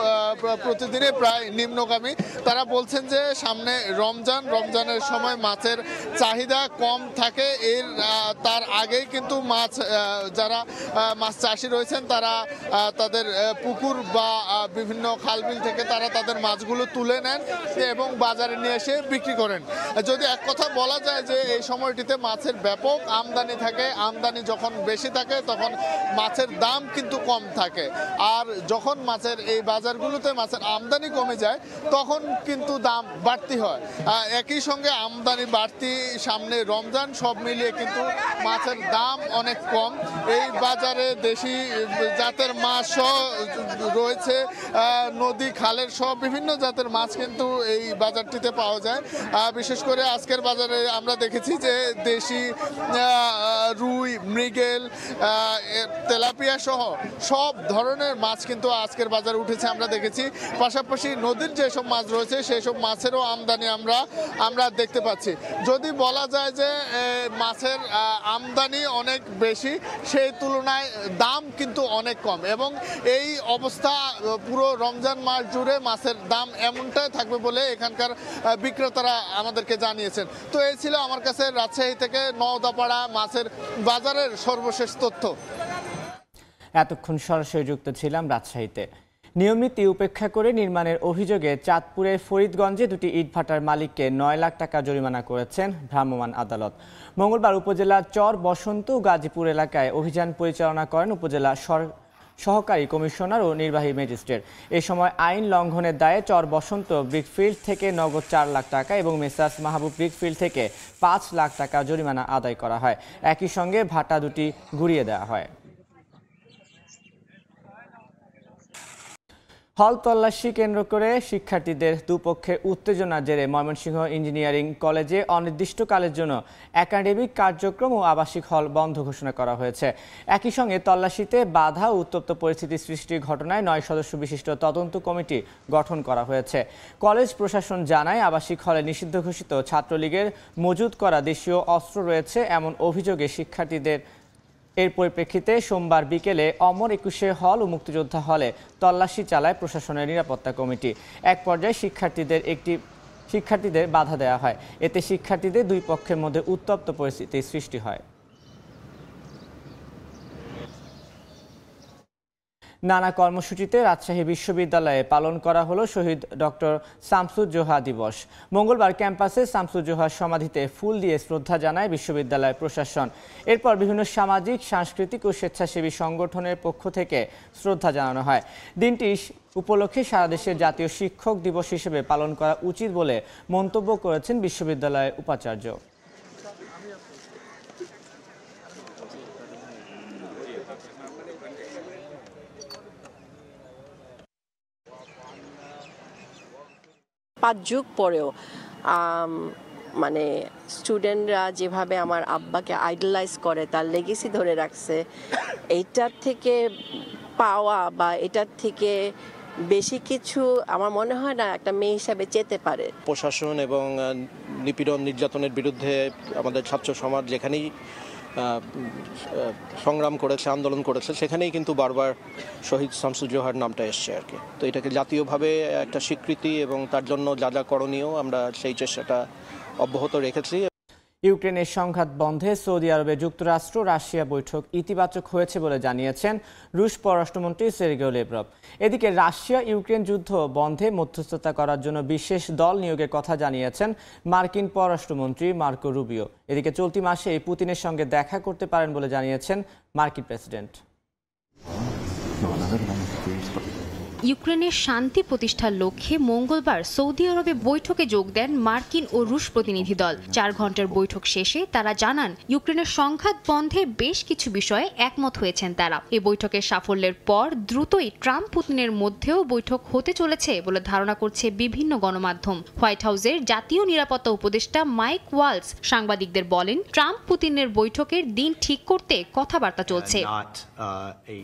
প্রতিদিনে প্রায় নিম্নগামী। তারা বলছেন যে সামনে রমজানের সময় মাছের চাহিদা কম থাকে। তার আগেই কিন্তু যারা মাছ চাষি রয়েছেন তারা তাদের পুকুর বা বিভিন্ন খালবিল থেকে তারা তাদের মাছগুলো তুলে নেন এবং বাজারে নিয়ে এসে বিক্রি করেন। যদি এক কথা বলা যায় যে এই সময়টিতে মাছের ব্যাপক আমদানি থাকে। আমদানি যখন বেশি থাকে তখন মাছের দাম কিন্তু কম থাকে, আর যখন মাছের এই বাজারগুলোতে মাছের আমদানি কমে যায় তখন কিন্তু দাম বাড়তি হয়। একই সঙ্গে আমদানি বাড়তি, সামনে রমজান, সব মিলিয়ে কিন্তু মাছের দাম অনেক কম। এই বাজারে দেশি জাতের মাছ সহ রয়েছে, নদী খালের সব বিভিন্ন জাতের মাছ কিন্তু এই বাজারটিতে পাওয়া যায়। বিশেষ করে আজকের বাজারে আমরা দেখেছি যে দেশি রুই, মৃগেল, তেলাপিয়া সহ সব ধরনের মাছ কিন্তু আজকের বাজারে উঠেছে আমরা দেখেছি। পাশাপাশি নদীর যেসব মাছ রয়েছে সেই সব মাছেরও আমদানি আমরা দেখতে পাচ্ছি। যদি বলা যায় যে মাছের আমদানি অনেক বেশি, সেই তুলনায় দাম কিন্তু অনেক কম এবং এই অবস্থা পুরো রমজান মাস জুড়ে মাছের দাম এমনটাই থাকবে বলে এখানকার বিক্রেতারা আমাদেরকে জানিয়েছেন। তো এই ছিল আমার কাছে রাজশাহী থেকে নওদাপাড়া মাছের বাজারের সর্বশেষ তথ্য। এতক্ষণ সরাসরি যুক্ত ছিলাম রাজশাহীতে। নিয়মনীতি উপেক্ষা করে নির্মাণের অভিযোগে চাঁদপুরের ফরিদগঞ্জে 2টি ইটভাটার মালিককে 9 লাখ টাকা জরিমানা করেছেন ভ্রাম্যমাণ আদালত। মঙ্গলবার উপজেলার চর বসন্ত গাজীপুর এলাকায় অভিযান পরিচালনা করেন উপজেলা সহকারী কমিশনার ও নির্বাহী ম্যাজিস্ট্রেট। এ সময় আইন লঙ্ঘনের দায়ে চর বসন্ত ব্রিকফিল্ড থেকে নগদ 4 লাখ টাকা এবং মেসার্স মাহবুব ব্রিকফিল্ড থেকে 5 লাখ টাকা জরিমানা আদায় করা হয়। একই সঙ্গে ভাটা দুটি ঘুরিয়ে দেওয়া হয়। হল তল্লাশি কেন্দ্র করে শিক্ষার্থীদের দুপক্ষের উত্তেজনার জেরে ময়মনসিংহ ইঞ্জিনিয়ারিং কলেজে অনির্দিষ্টকালের জন্য একাডেমিক কার্যক্রম ও আবাসিক হল বন্ধ ঘোষণা করা হয়েছে। একই সঙ্গে তল্লাশিতে বাধা ও উত্তপ্ত পরিস্থিতি সৃষ্টির ঘটনায় 9 সদস্য বিশিষ্ট তদন্ত কমিটি গঠন করা হয়েছে। কলেজ প্রশাসন জানায়, আবাসিক হলে নিষিদ্ধ ঘোষিত ছাত্রলীগের মজুত করা দেশীয় অস্ত্র রয়েছে এমন অভিযোগে শিক্ষার্থীদের এর পরিপ্রেক্ষিতে সোমবার বিকেলে অমর 21 হল ও মুক্তিযোদ্ধা হলে তল্লাশি চালায় প্রশাসনের নিরাপত্তা কমিটি। এক পর্যায়ে শিক্ষার্থীদের বাধা দেওয়া হয়। এতে শিক্ষার্থীদের দুই পক্ষের মধ্যে উত্তপ্ত পরিস্থিতির সৃষ্টি হয়। নানা কর্মসূচিতে রাজশাহী বিশ্ববিদ্যালয়ে পালন করা হলো শহীদ ডক্টর শামসুজ্জোহা দিবস। মঙ্গলবার ক্যাম্পাসে শামসুজ্জোহার সমাধিতে ফুল দিয়ে শ্রদ্ধা জানায় বিশ্ববিদ্যালয় প্রশাসন। এরপর বিভিন্ন সামাজিক, সাংস্কৃতিক ও স্বেচ্ছাসেবী সংগঠনের পক্ষ থেকে শ্রদ্ধা জানানো হয়। দিনটি উপলক্ষে সারা দেশের জাতীয় শিক্ষক দিবস হিসেবে পালন করা উচিত বলে মন্তব্য করেছেন বিশ্ববিদ্যালয়ের উপাচার্য। পাঁচ যুগ পরেও মানে স্টুডেন্টরা যেভাবে আমার আব্বাকে আইডলাইজ করে, তার লেগেসি ধরে রাখছে, এইটার থেকে পাওয়া বা এটার থেকে বেশি কিছু আমার মনে হয় না একটা মেয়ে হিসাবে চেতে পারে। প্রশাসন এবং নিপীড়ন নির্যাতনের বিরুদ্ধে আমাদের ছাত্র সমাজ যেখানেই সংগ্রাম করেছে, আন্দোলন করেছে, সেখানেই কিন্তু বারবার শহীদ শামসুজ্জোহার নামটা এসছে আর কি। তো এটাকে জাতীয়ভাবে একটা স্বীকৃতি এবং তার জন্য যা যা করণীয় আমরা সেই চেষ্টাটা অব্যাহত রেখেছি। ইউক্রেনের সংঘাত বন্ধে সৌদি আরবে যুক্তরাষ্ট্র রাশিয়া বৈঠক ইতিবাচক হয়েছে বলে জানিয়েছেন রুশ পররাষ্ট্রমন্ত্রী সের্গেই ল্যাভরভ। এদিকে রাশিয়া ইউক্রেন যুদ্ধ বন্ধে মধ্যস্থতা করার জন্য বিশেষ দল নিয়োগের কথা জানিয়েছেন মার্কিন পররাষ্ট্রমন্ত্রী মার্কো রুবিও। এদিকে চলতি মাসে পুতিনের সঙ্গে দেখা করতে পারেন বলে জানিয়েছেন মার্কিন প্রেসিডেন্ট। ইউক্রেনের শান্তি প্রতিষ্ঠার লক্ষ্যে মঙ্গলবার সৌদি আরবে বৈঠকে যোগ দেন মার্কিন ও রুশ প্রতিনিধি দল। 4 ঘন্টার বৈঠক শেষে তারা জানান, ইউক্রেনের সংঘাত বন্ধে বেশ কিছু বিষয়ে একমত হয়েছেন তারা। এই বৈঠকের সাফল্যের পর দ্রুতই ট্রাম্প পুতিনের মধ্যেও বৈঠক হতে চলেছে বলে ধারণা করছে বিভিন্ন গণমাধ্যম। হোয়াইট হাউসের জাতীয় নিরাপত্তা উপদেষ্টা মাইক ওয়ালস সাংবাদিকদের বলেন, ট্রাম্প পুতিনের বৈঠকের দিন ঠিক করতে কথাবার্তা চলছে।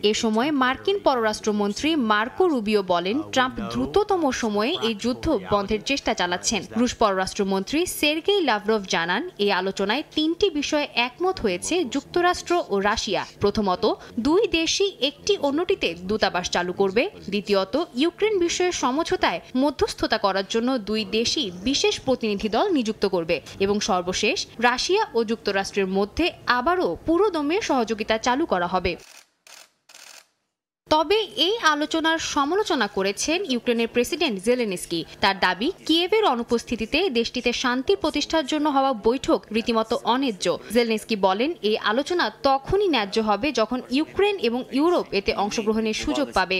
এ সময় মার্কিন পররাষ্ট্রমন্ত্রী মার্কো রুবিও বলেন, ট্রাম্প দ্রুততম সময়ে এই যুদ্ধ বন্ধের চেষ্টা চালাচ্ছেন। রুশ পররাষ্ট্রমন্ত্রী সের্গেই ল্যাভরভ জানান, এই আলোচনায় 3টি বিষয়ে একমত হয়েছে যুক্তরাষ্ট্র ও রাশিয়া। প্রথমত, দুই দেশই একটি অন্যটিতে দূতাবাস চালু করবে। দ্বিতীয়ত, ইউক্রেন বিষয়ে সমঝোতায় মধ্যস্থতা করার জন্য দুই দেশই বিশেষ প্রতিনিধি দল নিযুক্ত করবে। এবং সর্বশেষ, রাশিয়া ও যুক্তরাষ্ট্রের মধ্যে আবারও পুরোদমে সহযোগিতা চালু করা হবে। তবে এই আলোচনার সমালোচনা করেছেন ইউক্রেনের প্রেসিডেন্ট জেলেনস্কি। তার দাবি, কিয়েভের অনুপস্থিতিতে দেশটিতে শান্তি প্রতিষ্ঠার জন্য হওয়া বৈঠক রীতিমতো অন্যায্য। জেলেনস্কি বলেন, এই আলোচনা তখনই ন্যায্য হবে যখন ইউক্রেন এবং ইউরোপ এতে অংশগ্রহণের সুযোগ পাবে।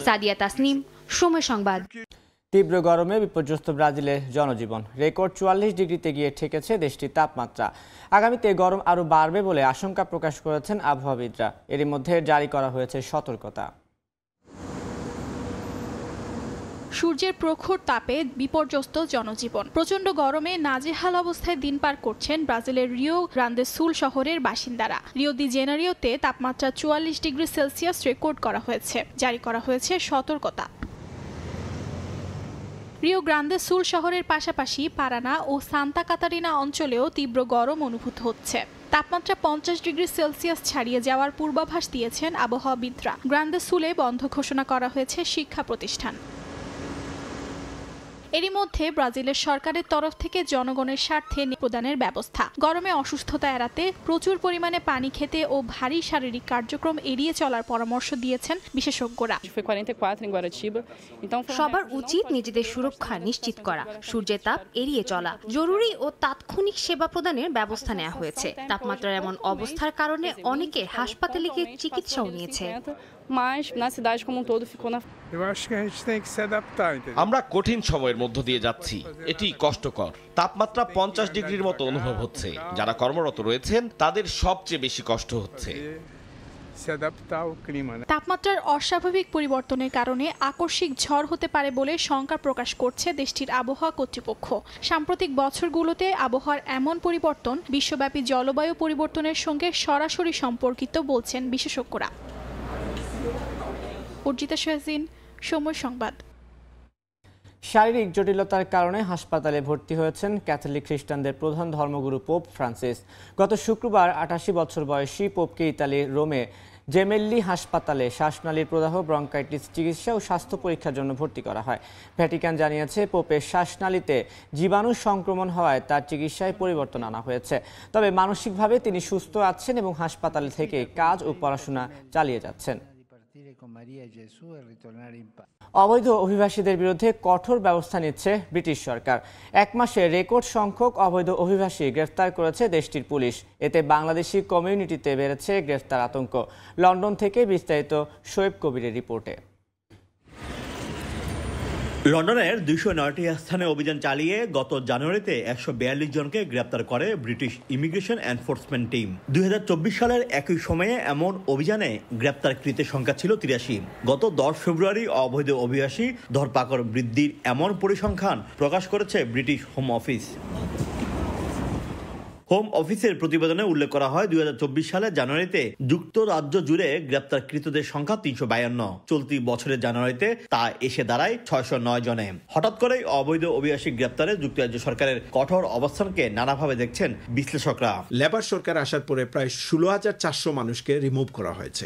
সাদিয়া তাসনিম, সময় সংবাদ। তীব্র গরমে বিপর্যস্ত ব্রাজিলের জনজীবন। রেকর্ড 44 ডিগ্রিতে গিয়ে ঠেকেছে দেশটির তাপমাত্রা। আগামীতে গরম আরও বাড়বে বলে আশঙ্কা প্রকাশ করেছেন আবহাওয়াবিদরা। এরই মধ্যে জারি করা হয়েছে সতর্কতা। সূর্যের প্রখর তাপে বিপর্যস্ত জনজীবন। প্রচণ্ড গরমে নাজেহাল অবস্থায় দিন পার করছেন ব্রাজিলের রিও গ্রান্দে সুল শহরের বাসিন্দারা। রিও দি জেনারিওতে তাপমাত্রা 44 ডিগ্রি সেলসিয়াস রেকর্ড করা হয়েছে। জারি করা হয়েছে সতর্কতা। রিও গ্রান্দে সুল শহরের পাশাপাশি পারানা ও সান্তা কাতারিনা অঞ্চলেও তীব্র গরম অনুভূত হচ্ছে। তাপমাত্রা 50 ডিগ্রি সেলসিয়াস ছাড়িয়ে যাওয়ার পূর্বাভাস দিয়েছেন আবহাওয়াবিদরা। গ্রান্দে সুলে বন্ধ ঘোষণা করা হয়েছে শিক্ষা প্রতিষ্ঠান। এরই মধ্যে ব্রাজিলের সরকারের তরফ থেকে জনগণের স্বার্থে প্রদানের ব্যবস্থা। গরমে অসুস্থতা এড়াতে প্রচুর পরিমাণে পানি খেতে ও ভারী শারীরিক কার্যক্রম এড়িয়ে চলার পরামর্শ দিয়েছেন বিশেষজ্ঞরা। সবার উচিত নিজেদের সুরক্ষা নিশ্চিত করা, সূর্যের তাপ এড়িয়ে চলা, জরুরি ও তাৎক্ষণিক সেবা প্রদানের ব্যবস্থা নেওয়া হয়েছে। তাপমাত্রার এমন অবস্থার কারণে অনেকে হাসপাতালে গিয়ে চিকিৎসাও নিয়েছে। mas na cidade como um todo ficou na. আমরা কঠিন সময়ের মধ্য দিয়ে যাচ্ছি, এটি কষ্টকর। তাপমাত্রা 50 ডিগ্রির মতো অনুভব হচ্ছে। যারা কর্মরত রয়েছেন তাদের সবচেয়ে বেশি কষ্ট হচ্ছে। তাপমাত্রার অস্বাভাবিক পরিবর্তনের কারণে আকস্মিক ঝড় হতে পারে বলে শঙ্কা প্রকাশ করছে দেশটির আবহাওয়া কর্তৃপক্ষ। সাম্প্রতিক বছরগুলোতে আবহাওয়ার এমন পরিবর্তন বিশ্বব্যাপী জলবায়ু পরিবর্তনের সঙ্গে সরাসরি সম্পর্কিত বলছেন বিশেষজ্ঞরা। অর্জিতা শাহজিন, সময় সংবাদ। শারীরিক জটিলতার কারণে হাসপাতালে ভর্তি হয়েছেন ক্যাথলিক খ্রিস্টানদের প্রধান ধর্মগুরু পোপ ফ্রান্সিস। গত শুক্রবার 88 বছর বয়সী পোপকে ইতালির রোমে জেমেল্লি হাসপাতালে শ্বাসনালীর প্রদাহ, ব্রঙ্কাইটিস চিকিৎসা ও স্বাস্থ্য পরীক্ষার জন্য ভর্তি করা হয়। ভ্যাটিকান জানিয়েছে, পোপের শ্বাসনালীতে জীবাণু সংক্রমণ হওয়ায় তার চিকিৎসায় পরিবর্তন আনা হয়েছে। তবে মানসিকভাবে তিনি সুস্থ আছেন এবং হাসপাতাল থেকে কাজ ও পড়াশোনা চালিয়ে যাচ্ছেন। অবৈধ অভিবাসীদের বিরুদ্ধে কঠোর ব্যবস্থা নিচ্ছে ব্রিটিশ সরকার। এক মাসে রেকর্ড সংখ্যক অবৈধ অভিবাসী গ্রেফতার করেছে দেশটির পুলিশ। এতে বাংলাদেশি কমিউনিটিতে বেড়েছে গ্রেফতার আতঙ্ক। লন্ডন থেকে বিস্তারিত শোয়েব কবিরের রিপোর্টে। লন্ডনের 209টি স্থানে অভিযান চালিয়ে গত জানুয়ারিতে 142 জনকে গ্রেপ্তার করে ব্রিটিশ ইমিগ্রেশন এনফোর্সমেন্ট টিম। 2024 সালের একই সময়ে এমন অভিযানে গ্রেপ্তারকৃতের সংখ্যা ছিল 83। গত 10 ফেব্রুয়ারি অবৈধ অভিবাসী ধরপাকড় বৃদ্ধির এমন পরিসংখ্যান প্রকাশ করেছে ব্রিটিশ হোম অফিস। হোম অফিসের প্রতিবেদনে উল্লেখ করা হয়, 2024 সালের জানুয়ারিতে যুক্তরাজ্য জুড়ে গ্রেপ্তারকৃতদের সংখ্যা 352। চলতি বছরের জানুয়ারিতে তা এসে দাঁড়ায় 609 জনে। হঠাৎ করেই অবৈধ অভিবাসী গ্রেপ্তারে যুক্তরাজ্য সরকারের কঠোর অবস্থানকে নানাভাবে দেখছেন বিশ্লেষকরা। লেবার সরকার আসার পরে প্রায় 16,400 মানুষকে রিমুভ করা হয়েছে,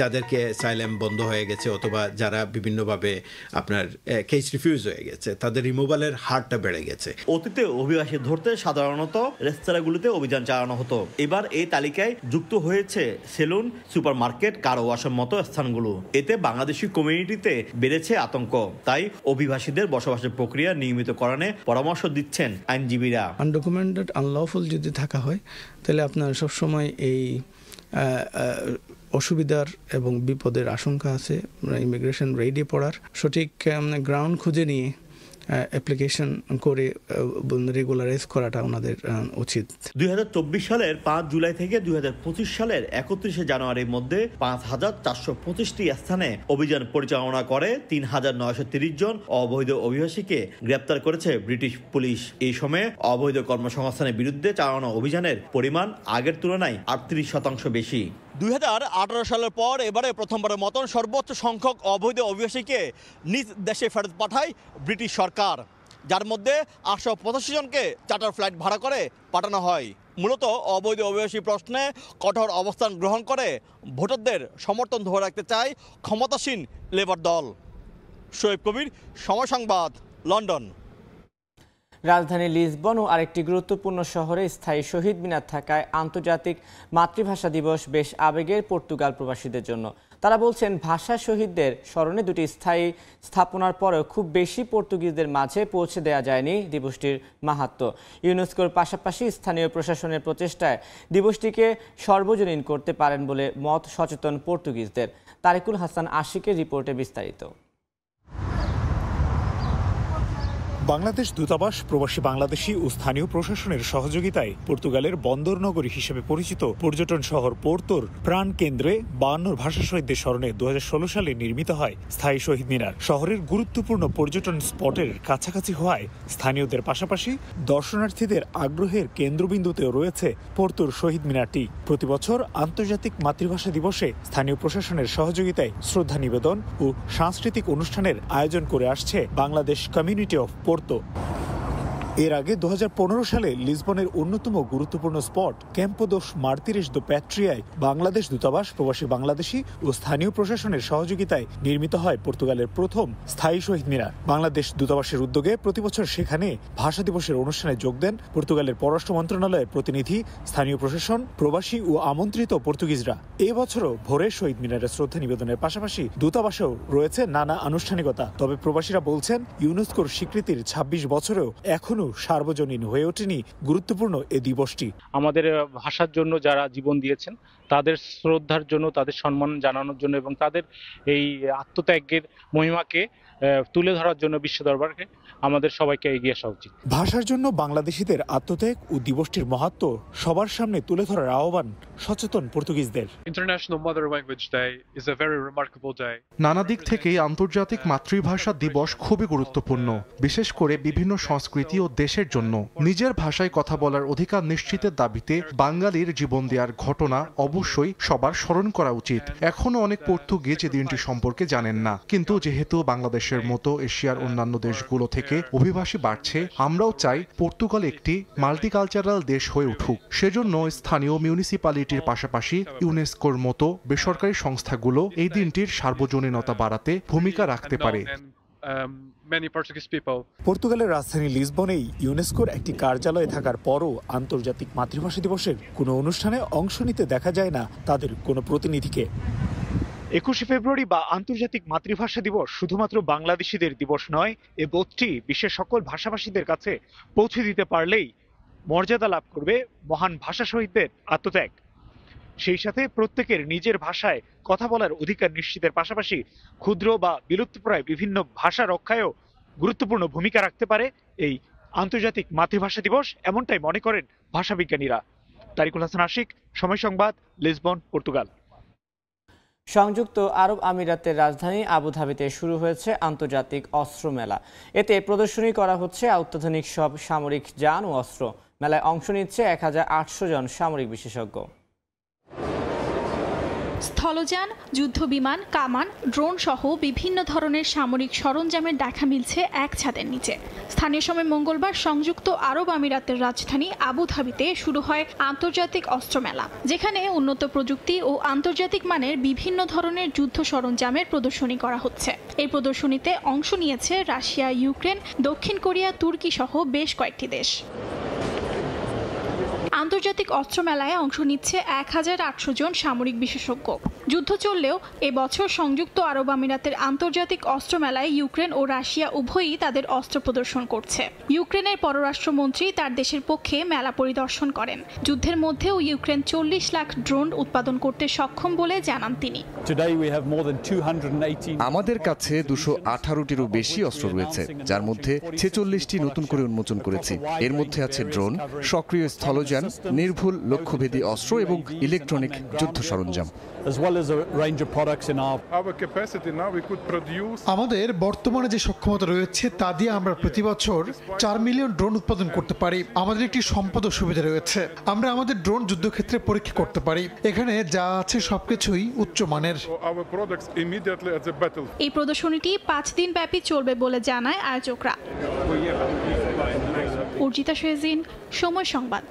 যাদেরকে সাইলেম বন্ধ হয়ে গেছে অথবা যারা বিভিন্নভাবে আপনার কেস রিফিউজ হয়ে গেছে, তাদের রিমুভালের হারটা বেড়ে গেছে। অতীতে অভিবাসী ধরতে সাধারণত রেস্তোরাঁগুলোতে অভিযান চালানো হতো। এবার এই তালিকায় যুক্ত হয়েছে সেলুন, সুপারমার্কেট, কার ওয়াশের মতো স্থানগুলো। এতে বাংলাদেশি কমিউনিটিতে বেড়েছে আতঙ্ক। তাই অভিবাসীদের বসবাসের প্রক্রিয়া নিয়মিতকরণে পরামর্শ দিচ্ছেন আইনজীবীরা। আনডকুমেন্টেড আনলফুল যদি থাকা হয় তাহলে আপনার সবসময় এই অসুবিধার এবং বিপদের আশঙ্কা আছে। ইমিগ্রেশন রেডি পড়ার সঠিক গ্রাউন্ড খুঁজে নিয়ে অ্যাপ্লিকেশন করে রেগুলারাইজ করাটা ওনাদের উচিত। 2024 সালের 5 জুলাই থেকে 2025 সালের 31 জানুয়ারির মধ্যে 5,425টি স্থানে অভিযান পরিচালনা করে 3,930 জন অবৈধ অভিবাসীকে গ্রেপ্তার করেছে ব্রিটিশ পুলিশ। এই সময়ে অবৈধ কর্মসংস্থানের বিরুদ্ধে চালানো অভিযানের পরিমাণ আগের তুলনায় 38% বেশি। 2018 সালের পর এবারে প্রথমবারের মতন সর্বোচ্চ সংখ্যক অবৈধ অভিবাসীকে নিজ দেশে ফেরত পাঠায় ব্রিটিশ সরকার, যার মধ্যে 885 জনকে চার্টার ফ্লাইট ভাড়া করে পাঠানো হয়। মূলত অবৈধ অভিবাসী প্রশ্নে কঠোর অবস্থান গ্রহণ করে ভোটারদের সমর্থন ধরে রাখতে চায় ক্ষমতাসীন লেবার দল। শোয়েব কবির, সময় সংবাদ, লন্ডন। রাজধানী লিসবন ও আরেকটি গুরুত্বপূর্ণ শহরে স্থায়ী শহীদ মিনার থাকায় আন্তর্জাতিক মাতৃভাষা দিবস বেশ আবেগের পর্তুগাল প্রবাসীদের জন্য। তারা বলছেন, ভাষা শহীদদের স্মরণে দুটি স্থায়ী স্থাপনার পরেও খুব বেশি পর্তুগিজদের মাঝে পৌঁছে দেওয়া যায়নি দিবসটির মাহাত্ম্য। ইউনেস্কোর পাশাপাশি স্থানীয় প্রশাসনের প্রচেষ্টায় দিবসটিকে সর্বজনীন করতে পারেন বলে মত সচেতন পর্তুগিজদের। তারিকুল হাসান আশিকের রিপোর্টে বিস্তারিত। বাংলাদেশ দূতাবাস, প্রবাসী বাংলাদেশি ও স্থানীয় প্রশাসনের সহযোগিতায় পর্তুগালের বন্দর নগরী হিসেবে পরিচিত পর্যটন শহর পোর্তোর প্রাণ কেন্দ্রে 52 ভাষা শহীদদের স্মরণে 2016 সালে নির্মিত হয় স্থায়ী শহীদ মিনার। শহরের গুরুত্বপূর্ণ পর্যটন স্পটের কাছাকাছি হওয়ায় স্থানীয়দের পাশাপাশি দর্শনার্থীদের আগ্রহের কেন্দ্রবিন্দুতেও রয়েছে পোর্তোর শহীদ মিনারটি। প্রতি বছর আন্তর্জাতিক মাতৃভাষা দিবসে স্থানীয় প্রশাসনের সহযোগিতায় শ্রদ্ধা নিবেদন ও সাংস্কৃতিক অনুষ্ঠানের আয়োজন করে আসছে বাংলাদেশ কমিউনিটি অফ পোর্তো। এর আগে 2015 সালে লিসবনের অন্যতম গুরুত্বপূর্ণ স্পট ক্যাম্পো দোস মার্তিরেস দো প্যাট্রিয়ায় বাংলাদেশ দূতাবাস, প্রবাসী বাংলাদেশি ও স্থানীয় প্রশাসনের সহযোগিতায় নির্মিত হয় পর্তুগালের প্রথম স্থায়ী শহীদ মিনার। বাংলাদেশ দূতাবাসের উদ্যোগে প্রতিবছর সেখানে ভাষা দিবসের অনুষ্ঠানে যোগ দেন পর্তুগালের পররাষ্ট্র মন্ত্রণালয়ের প্রতিনিধি, স্থানীয় প্রশাসন, প্রবাসী ও আমন্ত্রিত পর্তুগিজরা। এবছরও ভোরে শহীদ মিনারে শ্রদ্ধা নিবেদনের পাশাপাশি দূতাবাসেও রয়েছে নানা আনুষ্ঠানিকতা। তবে প্রবাসীরা বলছেন, ইউনেস্কোর স্বীকৃতির 26 বছরেও এখনো এখনো সার্বজনীন হয়ে ওঠেনি গুরুত্বপূর্ণ এ দিবসটি। আমাদের ভাষার জন্য যারা জীবন দিয়েছেন তাদের শ্রদ্ধার জন্য, তাদের সম্মান জানানোর জন্য এবং তাদের এই আত্মত্যাগের মহিমাকে তুলে ধরার জন্য বিশ্ব দরবারকে আমাদের সবাইকে এগিয়ে আসা উচিত। ভাষার জন্য বাংলাদেশিদের আত্মত্যাগ ও দিবসটির মাহাত্ম্য সবার সামনে তুলে ধরার আহ্বান সচেতন পর্তুগিজদের। International Mother Language Day is a very remarkable day. নানা দিক থেকেই আন্তর্জাতিক মাতৃভাষা দিবস খুবই গুরুত্বপূর্ণ, বিশেষ করে বিভিন্ন সংস্কৃতি ও দেশের জন্য। নিজের ভাষায় কথা বলার অধিকার নিশ্চিতের দাবিতে বাঙালির জীবন দেওয়ার ঘটনা অবশ্যই সবার স্মরণ করা উচিত। এখনো অনেক পর্তুগিজ এই দিনটি সম্পর্কে জানেন না, কিন্তু যেহেতু বাংলাদেশের মতো এশিয়ার অন্যান্য দেশগুলো থেকে অভিবাসী বাড়ছে, আমরাও চাই পর্তুগাল একটি মাল্টিকালচারাল দেশ হয়ে উঠুক। সেজন্য স্থানীয় মিউনিসিপ্যালিটির পাশাপাশি ইউনেস্কোর মতো বেসরকারি সংস্থাগুলো এই দিনটির সার্বজনীনতা বাড়াতে ভূমিকা রাখতে পারে। পর্তুগালের রাজধানী লিসবনেই ইউনেস্কোর একটি কার্যালয় থাকার পরও আন্তর্জাতিক মাতৃভাষা দিবসের কোনো অনুষ্ঠানে অংশ নিতে দেখা যায় না তাদের কোনো প্রতিনিধিকে। 21শে ফেব্রুয়ারি বা আন্তর্জাতিক মাতৃভাষা দিবস শুধুমাত্র বাংলাদেশিদের দিবস নয়, এ বোধটি বিশ্বের সকল ভাষাভাষীদের কাছে পৌঁছে দিতে পারলেই মর্যাদা লাভ করবে মহান ভাষা শহীদদের আত্মত্যাগ। সেই সাথে প্রত্যেকের নিজের ভাষায় কথা বলার অধিকার নিশ্চিতের পাশাপাশি ক্ষুদ্র বা বিলুপ্তপ্রায় বিভিন্ন ভাষা রক্ষায়ও গুরুত্বপূর্ণ ভূমিকা রাখতে পারে এই আন্তর্জাতিক মাতৃভাষা দিবস, এমনটাই মনে করেন ভাষাবিজ্ঞানীরা। তারিকুল হাসান আশিক, সময় সংবাদ, লিসবন, পর্তুগাল। সংযুক্ত আরব আমিরাতের রাজধানী আবুধাবিতে শুরু হয়েছে আন্তর্জাতিক অস্ত্র মেলা। এতে প্রদর্শনী করা হচ্ছে অত্যাধুনিক সব সামরিক যান ও অস্ত্র। মেলায় অংশ নিচ্ছে 1800 জন সামরিক বিশেষজ্ঞ। স্থলযান, যুদ্ধবিমান, কামান, ড্রোন সহ বিভিন্ন ধরনের সামরিক সরঞ্জামের দেখা মিলছে এক ছাদের নিচে। স্থানীয় সময় মঙ্গলবার সংযুক্ত আরব আমিরাতের রাজধানী আবুধাবিতে শুরু হয় আন্তর্জাতিক অস্ত্র মেলা, যেখানে উন্নত প্রযুক্তি ও আন্তর্জাতিক মানের বিভিন্ন ধরনের যুদ্ধ সরঞ্জামের প্রদর্শনী করা হচ্ছে। এই প্রদর্শনীতে অংশ নিয়েছে রাশিয়া, ইউক্রেন, দক্ষিণ কোরিয়া, তুর্কি সহ বেশ কয়েকটি দেশ। আন্তর্জাতিক অস্ত্র মেলায় অংশ নিচ্ছে 1800 জন সামরিক বিশেষজ্ঞ। যুদ্ধ চললেও এবছর সংযুক্ত আরব আমিরাতের আন্তর্জাতিক অস্ত্র মেলায় ইউক্রেন ও রাশিয়া উভয়ই তাদের অস্ত্র প্রদর্শন করছে। ইউক্রেনের পররাষ্ট্রমন্ত্রী তার দেশের পক্ষে মেলা পরিদর্শন করেন। যুদ্ধের মধ্যেও ইউক্রেন 40 লাখ ড্রোন উৎপাদন করতে সক্ষম বলে জানান তিনি। আমাদের কাছে 218টিরও বেশি অস্ত্র রয়েছে, যার মধ্যে 46টি নতুন করে উন্মোচন করেছি। এর মধ্যে আছে ড্রোন, সক্রিয় স্থলযান, নির্ভুল লক্ষ্যভেদী অস্ত্র এবং ইলেকট্রনিক যুদ্ধ সরঞ্জাম। আমাদের বর্তমানে যে সক্ষমতা রয়েছে তা দিয়ে আমরা প্রতি বছর 4 মিলিয়ন ড্রোন উৎপাদন করতে পারি। আমাদের একটি সম্পদ ও সুবিধা রয়েছে, আমরা আমাদের ড্রোন যুদ্ধক্ষেত্রে পরীক্ষা করতে পারি। এখানে যা আছে সবকিছুই উচ্চমানের। এই প্রদর্শনীটি 5 দিন ব্যাপী চলবে বলে জানায় আয়োজকরা। অর্জিতা শেজিন, সময় সংবাদ।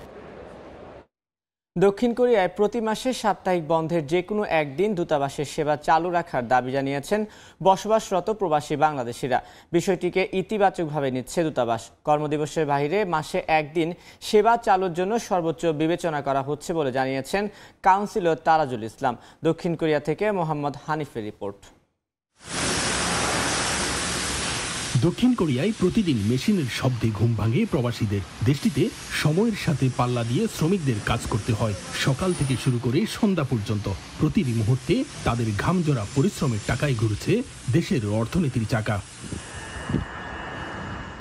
দক্ষিণ কোরিয়ায় প্রতি মাসে সাপ্তাহিক বন্ধের যে কোনো একদিন দূতাবাসের সেবা চালু রাখার দাবি জানিয়েছেন বসবাসরত প্রবাসী বাংলাদেশিরা। বিষয়টিকে ইতিবাচকভাবে নিচ্ছে দূতাবাস। কর্মদিবসের বাইরে মাসে একদিন সেবা চালুর জন্য সর্বোচ্চ বিবেচনা করা হচ্ছে বলে জানিয়েছেন কাউন্সিলর তারাজুল ইসলাম। দক্ষিণ কোরিয়া থেকে মোহাম্মদ হানিফের রিপোর্ট। দক্ষিণ কোরিয়ায় প্রতিদিন মেশিনের শব্দে ঘুম ভাঙে প্রবাসীদের। দেশটিতে সময়ের সাথে পাল্লা দিয়ে শ্রমিকদের কাজ করতে হয়। সকাল থেকে শুরু করে সন্ধ্যা পর্যন্ত প্রতিটি মুহূর্তে তাদের ঘামজোড়া পরিশ্রমের টাকায় ঘুরছে দেশের অর্থনীতির চাকা।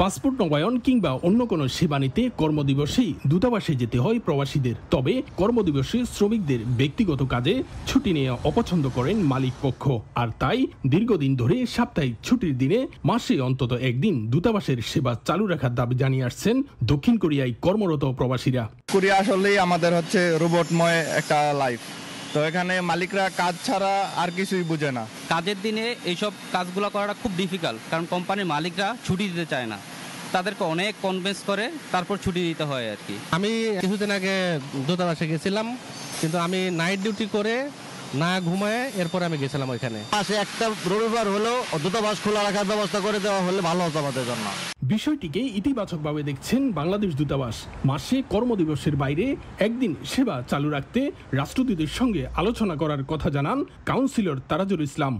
পাসপোর্ট নবায়ন কিংবা অন্য কোনো সেবা নিতে কর্মদিবসেই দূতাবাসে যেতে হয় প্রবাসীদের। তবে কর্মদিবসে শ্রমিকদের ব্যক্তিগত কাজে ছুটি নেওয়া অপছন্দ করেন মালিক পক্ষ। আর তাই দীর্ঘদিন ধরে সাপ্তাহিক ছুটির দিনে মাসে অন্তত একদিন দূতাবাসের সেবা চালু রাখার দাবি জানিয়ে আসছেন দক্ষিণ কোরিয়ায় কর্মরত প্রবাসীরা। কোরিয়া আসলেই আমাদের রোবটময় একটা লাইফ। তো এখানে মালিকরা কাজ ছাড়া আর কিছুই বুঝে না। কাজের দিনে এইসব কাজগুলো করাটা খুব ডিফিকাল্ট, কারণ কোম্পানির মালিকরা ছুটি দিতে চায় না। তাদেরকে অনেক কনভিন্স করে তারপর ছুটি দিতে হয় আর কি। আমি কিছুদিন আগে দূতাবাসে গেছিলাম, কিন্তু আমি নাইট ডিউটি করে না ঘুমায় এরপর আমি গেছিলাম ওইখানে। পাশে একটা রবিবার হলেও দূতাবাস খোলা রাখার ব্যবস্থা করে দেওয়া হলে ভালো হতো আমাদের জন্য। বিষয়টিকে ইতিবাচকভাবে দেখছেন বাংলাদেশ দূতাবাস। মাসে কর্মদিবসের বাইরে একদিন সেবা চালু রাখতে রাষ্ট্রদূতের সঙ্গে আলোচনা করার কথা জানান কাউন্সিলর তারাজুল ইসলাম।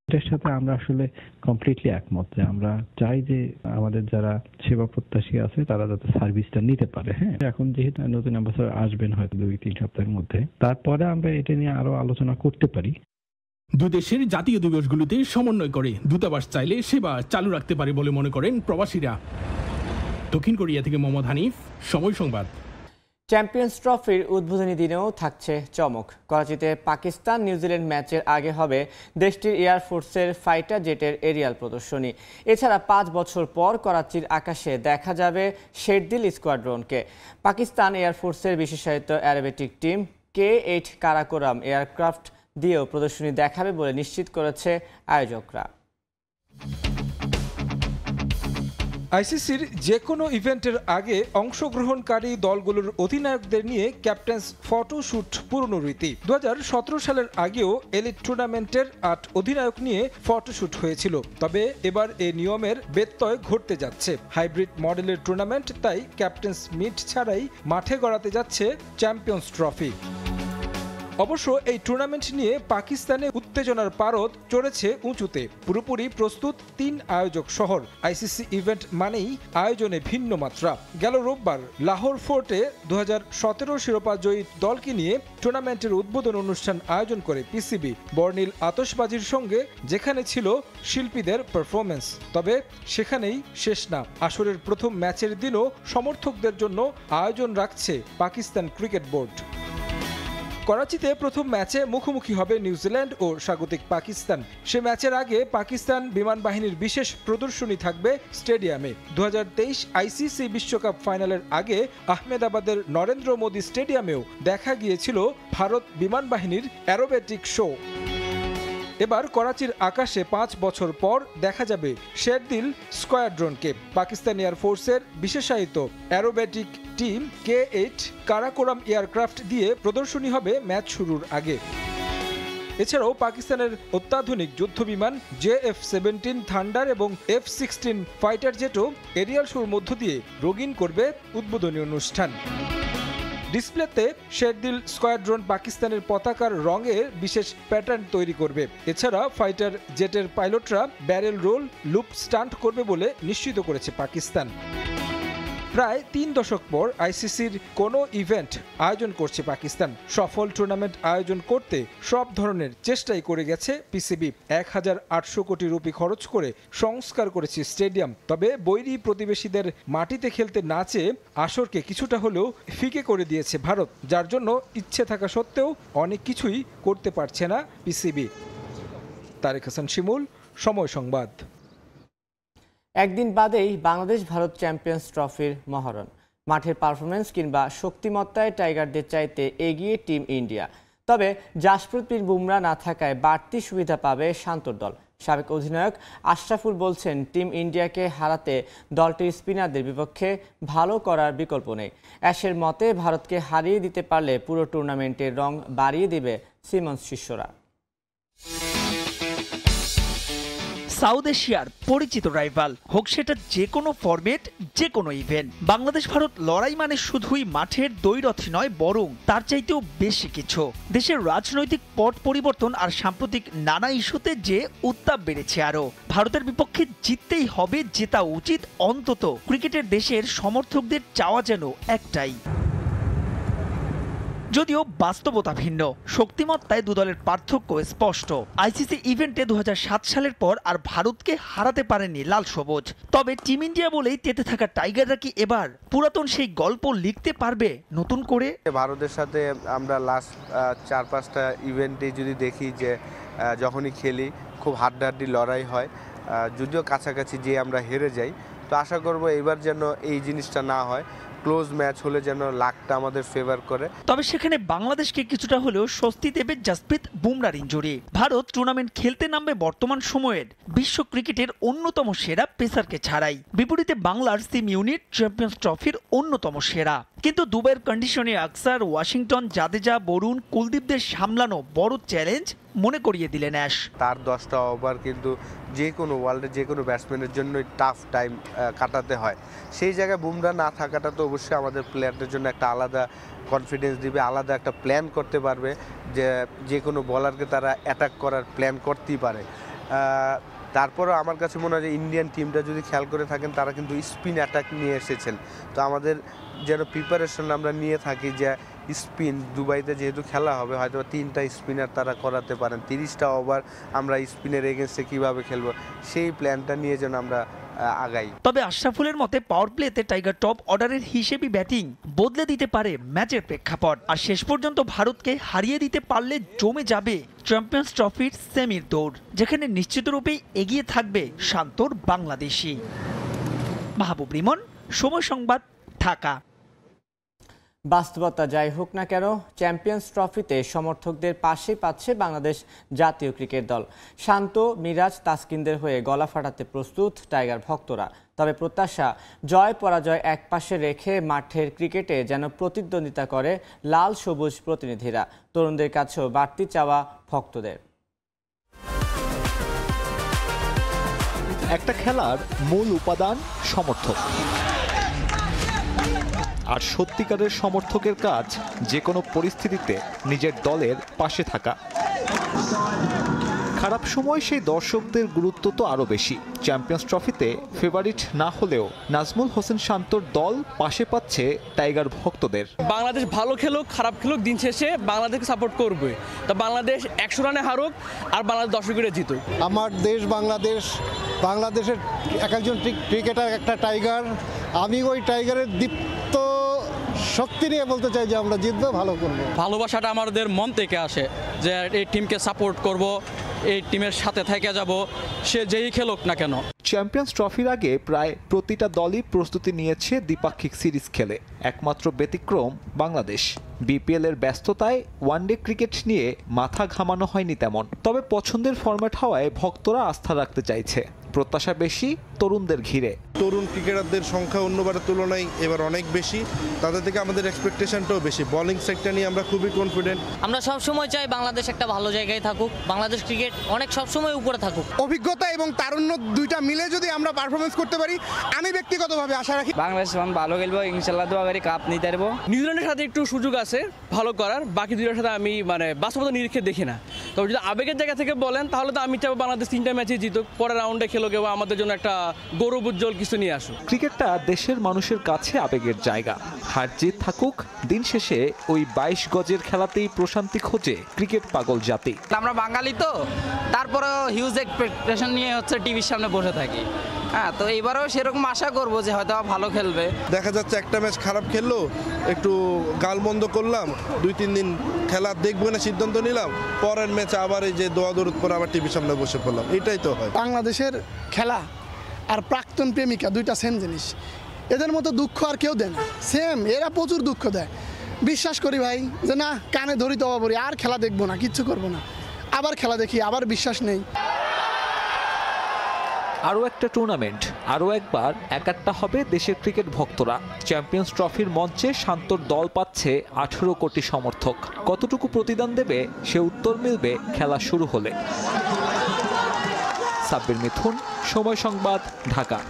এটার সাথে আমরা আসলে কমপ্লিটলি একমত যে আমরা চাই যে আমাদের যারা সেবা প্রত্যাশী আছে তারা যাতে সার্ভিসটা নিতে পারে। হ্যাঁ, এখন যেহেতু নতুন অ্যাম্বাসাডর আসবেন হয়তো 2-3 সপ্তাহের মধ্যে, তারপরে আমরা এটা নিয়ে আরো আলোচনা করতে পারি। দুই দেশের জাতীয় দিবসগুলোতে সমন্বয় করে দূতাবাস চাইলে সেবা চালু রাখতে পারে বলে মনে করেন প্রবাসীরা। দক্ষিণ কোরিয়া থেকে মোহাম্মদ হানিফ, সময় সংবাদ। চ্যাম্পিয়ন্স ট্রফির উদ্বোধনী দিনেও থাকছে চমক। করাচিতে পাকিস্তান নিউজিল্যান্ড ম্যাচের আগে হবে দেশটির এয়ারফোর্সের ফাইটার জেটের এরিয়াল প্রদর্শনী। এছাড়া 5 বছর পর করাচির আকাশে দেখা যাবে শেরদিল স্কোয়াড্রনকে। পাকিস্তান এয়ারফোর্সের বিশেষায়িত aerobatic team K-8 Karakoram aircraft দিয়েও প্রদর্শনী দেখাবে বলে নিশ্চিত করেছে আয়োজকরা। আইসিসির যে কোনো ইভেন্টের আগে অংশগ্রহণকারী দলগুলোর অধিনায়কদের নিয়ে ক্যাপ্টেন্স ফটোশুট পুরনো রীতি। 2017 সালের আগেও এলিট টুর্নামেন্টের 8 অধিনায়ক নিয়ে ফটোশুট হয়েছিল, তবে এবার এই নিয়মের ব্যত্যয় ঘটতে যাচ্ছে। হাইব্রিড মডেলের টুর্নামেন্ট, তাই ক্যাপ্টেন্স মিট ছাড়াই মাঠে গড়াতে যাচ্ছে চ্যাম্পিয়ন্স ট্রফি। অবশ্য এই টুর্নামেন্ট নিয়ে পাকিস্তানে উত্তেজনার পারদ চড়েছে উঁচুতে। পুরোপুরি প্রস্তুত 3 আয়োজক শহর। আইসিসি ইভেন্ট মানেই আয়োজনে ভিন্ন মাত্রা। গেল রোববার লাহোর ফোর্টে 2017 শিরোপা জয়ী দলকে নিয়ে টুর্নামেন্টের উদ্বোধন অনুষ্ঠান আয়োজন করে পিসিবি। বর্ণিল আতশবাজির সঙ্গে যেখানে ছিল শিল্পীদের পারফরমেন্স, তবে সেখানেই শেষ না। আসরের প্রথম ম্যাচের দিনও সমর্থকদের জন্য আয়োজন রাখছে পাকিস্তান ক্রিকেট বোর্ড। করাচিতে প্রথম ম্যাচে মুখোমুখি হবে নিউজিল্যান্ড ও স্বাগতিক পাকিস্তান। সে ম্যাচের আগে পাকিস্তান বিমান বাহিনীর বিশেষ প্রদর্শনী থাকবে স্টেডিয়ামে। 2023 আইসিসি বিশ্বকাপ ফাইনালের আগে আহমেদাবাদের নরেন্দ্র মোদী স্টেডিয়ামেও দেখা গিয়েছিল ভারত বিমান বাহিনীর অ্যারোবেটিক শো। এবার করাচির আকাশে 5 বছর পর দেখা যাবে শেরদিল স্কোয়াড্রনকে। পাকিস্তান এয়ারফোর্সের বিশেষায়িত aerobatic team K-8 Karakoram aircraft দিয়ে প্রদর্শনী হবে ম্যাচ শুরুর আগে। এছাড়াও পাকিস্তানের অত্যাধুনিক যুদ্ধবিমান JF-17 থান্ডার এবং F-16 ফাইটার জেটও এরিয়াল শোর মধ্য দিয়ে রঙিন করবে উদ্বোধনী অনুষ্ঠান। ডিসপ্লেতে শেরদিল স্কোয়াড্রন পাকিস্তানের পতাকার রঙের বিশেষ প্যাটার্ন তৈরি করবে। এছাড়া ফাইটার জেটের পাইলটরা ব্যারেল রোল, লুপ স্টান্ট করবে বলে নিশ্চিত করেছে পাকিস্তান। প্রায় 3 দশক পর আইসিসির কোনো ইভেন্ট আয়োজন করছে পাকিস্তান। সফল টুর্নামেন্ট আয়োজন করতে সব ধরনের চেষ্টাই করে গেছে পিসিবি। 1800 কোটি রুপি খরচ করে সংস্কার করেছে স্টেডিয়াম। তবে বৈরী প্রতিবেশীদের মাটিতে খেলতে না চেয়ে আসরকে কিছুটা হলেও ফিকে করে দিয়েছে ভারত, যার জন্য ইচ্ছে থাকা সত্ত্বেও অনেক কিছুই করতে পারছে না পিসিবি। তারেক হাসান শিমুল, সময় সংবাদ। একদিন বাদেই বাংলাদেশ ভারত চ্যাম্পিয়ন্স ট্রফির মহরণ। মাঠের পারফরমেন্স কিংবা শক্তিমত্তায় টাইগারদের চাইতে এগিয়ে টিম ইন্ডিয়া। তবে জাসপ্রীত বুমরা না থাকায় বাড়তি সুবিধা পাবে শান্তর দল। সাবেক অধিনায়ক আশরাফুল বলছেন, টিম ইন্ডিয়াকে হারাতে দলটির স্পিনারদের বিপক্ষে ভালো করার বিকল্প নেই। অ্যাশের মতে ভারতকে হারিয়ে দিতে পারলে পুরো টুর্নামেন্টের রং বাড়িয়ে দেবে সিমন্স শিষ্যরা। সাউথ এশিয়ার পরিচিত রাইভাল, হোক সেটা যে কোনো ফরম্যাট, যে কোনো ইভেন্ট। বাংলাদেশ ভারত লড়াই মানে শুধুই মাঠের দ্বৈরথই নয়, বরং তার চাইতেও বেশি কিছু। দেশের রাজনৈতিক পট পরিবর্তন আর সাম্প্রতিক নানা ইস্যুতে যে উত্তাপ বেড়েছে আরও। ভারতের বিপক্ষে জিততেই হবে, জেতা উচিত অন্তত। ক্রিকেটের দেশের সমর্থকদের চাওয়া যেন একটাই, যদিও বাস্তবতা ভিন্ন। শক্তিমত্তায় দুদলের পার্থক্য স্পষ্ট। আইসিসি ইভেন্টে 2007 সালের পর আর ভারতকে হারাতে পারেনি লাল সবুজ। তবে টিম ইন্ডিয়া বলেই তেতে থাকা টাইগাররা কি এবার পুরাতন সেই গল্প লিখতে পারবে নতুন করে? ভারতের সাথে আমরা লাস্ট 4-5টা ইভেন্টে যদি দেখি যে যখনই খেলি খুব হাড্ডাহাড্ডি লড়াই হয়, যদিও কাছাকাছি যে আমরা হেরে যাই। তো আশা করব এবার যেন এই জিনিসটা না হয়, ক্লোজ ম্যাচ হলে যেন লাকটা আমাদের ফেভার করে। তবে সেখানে বাংলাদেশকে কিছুটা হলেও স্বস্তি দেবে জাসপ্রীত বুমরার ইনজুরি। ভারত টুর্নামেন্ট খেলতে নামবে বর্তমান সময়ের বিশ্ব ক্রিকেটের অন্যতম সেরা পেসারকে ছাড়াই। বিপরীতে বাংলার সিম ইউনিট চ্যাম্পিয়ন্স ট্রফির অন্যতম সেরা। কিন্তু দুবাইয়ের কন্ডিশনে আকসার, ওয়াশিংটন, জাদেজা, বরুণ, কুলদীপদের সামলানো বড় চ্যালেঞ্জ মনে করিয়ে দিলেন অ্যাশ। তার 10টা ওভার কিন্তু যে কোনো ওয়ার্ল্ডের যে কোনো ব্যাটসম্যানের জন্যই টাফ টাইম কাটাতে হয়। সেই জায়গায় বুমরা না থাকাটা তো অবশ্যই আমাদের প্লেয়ারদের জন্য একটা আলাদা কনফিডেন্স দিবে, আলাদা একটা প্ল্যান করতে পারবে, যে কোনো বলারকে তারা অ্যাটাক করার প্ল্যান করতেই পারে। তারপরও আমার কাছে মনে হয় যে ইন্ডিয়ান টিমটা যদি খেয়াল করে থাকেন তারা কিন্তু স্পিন অ্যাটাক নিয়ে এসেছেন। তো আমাদের যেন প্রিপারেশন আমরা নিয়ে থাকি যে স্পিন দুবাইতে যেহেতু খেলা হবে হয়তো 3টা স্পিনার তারা করাতে পারেন, 30টা ওভার আমরা স্পিনের এগেনস্টে কীভাবে খেলবো সেই প্ল্যানটা নিয়ে যেন আমরা আগাই। তবে আশরাফুলের মতে পাওয়ার প্লেতে টাইগার টপ অর্ডারের হিসেবে ব্যাটিং বদলে দিতে পারে ম্যাচের প্রেক্ষাপট। আর শেষ পর্যন্ত ভারতকে হারিয়ে দিতে পারলে জমে যাবে চ্যাম্পিয়ন্স ট্রফির সেমির দৌড়, যেখানে নিশ্চিতরূপেই এগিয়ে থাকবে শান্তর বাংলাদেশি। মাহবুব রিমন, সময় সংবাদ, ঢাকা। বাস্তবতা যাই হোক না কেন, চ্যাম্পিয়ন্স ট্রফিতে সমর্থকদের পাশে পাচ্ছে বাংলাদেশ জাতীয় ক্রিকেট দল। শান্ত, মিরাজ, তাসকিনদের হয়ে গলা ফাটাতে প্রস্তুত টাইগার ভক্তরা। তবে প্রত্যাশা, জয় পরাজয় একপাশে রেখে মাঠের ক্রিকেটে যেন প্রতিদ্বন্দ্বিতা করে লাল সবুজ প্রতিনিধিরা। তরুণদের কাছেও বাড়তি চাওয়া ভক্তদের। একটা খেলার মূল উপাদান সমর্থক, আর সত্যিকারের সমর্থকের কাজ যে কোনো পরিস্থিতিতে নিজের দলের পাশে থাকা। খারাপ সময় সেই দর্শকদের গুরুত্ব তো আরও বেশি। চ্যাম্পিয়ন্স ট্রফিতে ফেভারিট না হলেও নাজমুল হোসেন শান্তর দল পাশে পাচ্ছে টাইগার ভক্তদের। বাংলাদেশ ভালো খেলুক খারাপ খেলুক, দিন শেষে বাংলাদেশকে সাপোর্ট করবে। তো বাংলাদেশ 100 রানে হারুক আর বাংলাদেশ 10 উইকেটে জিতুক। আমার দেশ বাংলাদেশ, বাংলাদেশের এক একজন ক্রিকেটার একটা টাইগার। আমি ওই টাইগারের দীপ্ত শক্তি নিয়ে বলতে চাই যে আমরা জিতবো, ভালো করবো। ভালোবাসাটা আমাদের মন থেকে আসে যে এই টিমকে সাপোর্ট করব, এই টিমের সাথে থেকে যাব, সে যেই খেলুক না কেন। চ্যাম্পিয়ন্স ট্রফির আগে প্রায় প্রতিটা দলই প্রস্তুতি নিয়েছে দ্বিপাক্ষিক সিরিজ খেলে। একমাত্র ব্যতিক্রম বাংলাদেশ। বিপিএল এর ব্যস্ততায় ওয়ানডে ক্রিকেট নিয়ে মাথা ঘামানো হয়নি তেমন। তবে পছন্দের ফরম্যাট হওয়ায় ভক্তরা আস্থা রাখতে চাইছে। প্রত্যাশা বেশি তরুণদের ঘিরে। তরুণ ক্রিকেটারদের সংখ্যা অন্যবারের তুলনায় এবার অনেক বেশি, তাদের থেকে আমাদের এক্সপেকটেশনটাও বেশি। বোলিং সেক্টর নিয়ে আমরা খুবই কনফিডেন্ট। আমরা সব সময় চাই বাংলাদেশ একটা ভালো জায়গায় থাকুক, বাংলাদেশ ক্রিকেট অনেক সব সময় উপরে থাকুক। অভিজ্ঞতা এবং তারুণ্য দুইটা মিলে যদি আমরা পারফরমেন্স করতে পারি, আমি ব্যক্তিগতভাবে আশা রাখি বাংলাদেশ ভালো খেলবো, ইনশাআল্লাহ দোয়া করি কাপ নিতে পারবো। নিউজিল্যান্ডের সাথে একটু সুযোগ আছে ভালো করার, বাকি দুইটার সাথে আমি বাস্তবতা নিরীক্ষে দেখি না। তবে যদি আবেগের জায়গা থেকে বলেন তাহলে তো আমি চাইবো বাংলাদেশ 3টা ম্যাচে জিতুক, পরের রাউন্ডে খেলুক এবং আমাদের জন্য একটা গৌরব উজ্জ্বল কিছু নিয়ে আসুক। ক্রিকেটটা দেশের মানুষের কাছে আবেগের জায়গা। হার জিত থাকুক, দিন শেষে ওই 22 গজের খেলাতেই প্রশান্তি খোঁজে ক্রিকেট পাগল জাতি। আমরা বাঙালি তো, তারপরে হিউজ এক্সপেকটেশন নিয়ে টিভির সামনে বসে থাকি। হ্যাঁ, তো এবারেও সেরকম আশা করবো যে হয়তো ভালো খেলবে। দেখা যাচ্ছে একটা ম্যাচ খারাপ খেললো, একটু গালমন্দ করলাম, 2-3 দিন খেলা দেখবো না সিদ্ধান্ত নিলাম, পরের ম্যাচে আবার এই যে দোয়া দরুদ পরে আবার টিভির সামনে বসে পড়লাম। এটাই তো হয়। বাংলাদেশের খেলা আর প্রাক্তন প্রেমিকা দুইটা সেম জিনিস। এদের মতো দুঃখ আর কেউ দেয় না, সেম। এরা প্রচুর দুঃখ দেয়। বিশ্বাস করি ভাই যে না, কানে ধরি তো বলি আর খেলা দেখবো না, কিচ্ছু করবো না, আবার খেলা দেখি, আবার বিশ্বাস নেই। আরও একটা টুর্নামেন্ট, আরও একবার একাট্টা হবে দেশের ক্রিকেট ভক্তরা। চ্যাম্পিয়ন্স ট্রফির মঞ্চে শান্তর দল পাচ্ছে 18 কোটি সমর্থক। কতটুকু প্রতিদান দেবে সে উত্তর মিলবে খেলা শুরু হলে। সাব্বির মিথুন, সময় সংবাদ, ঢাকা।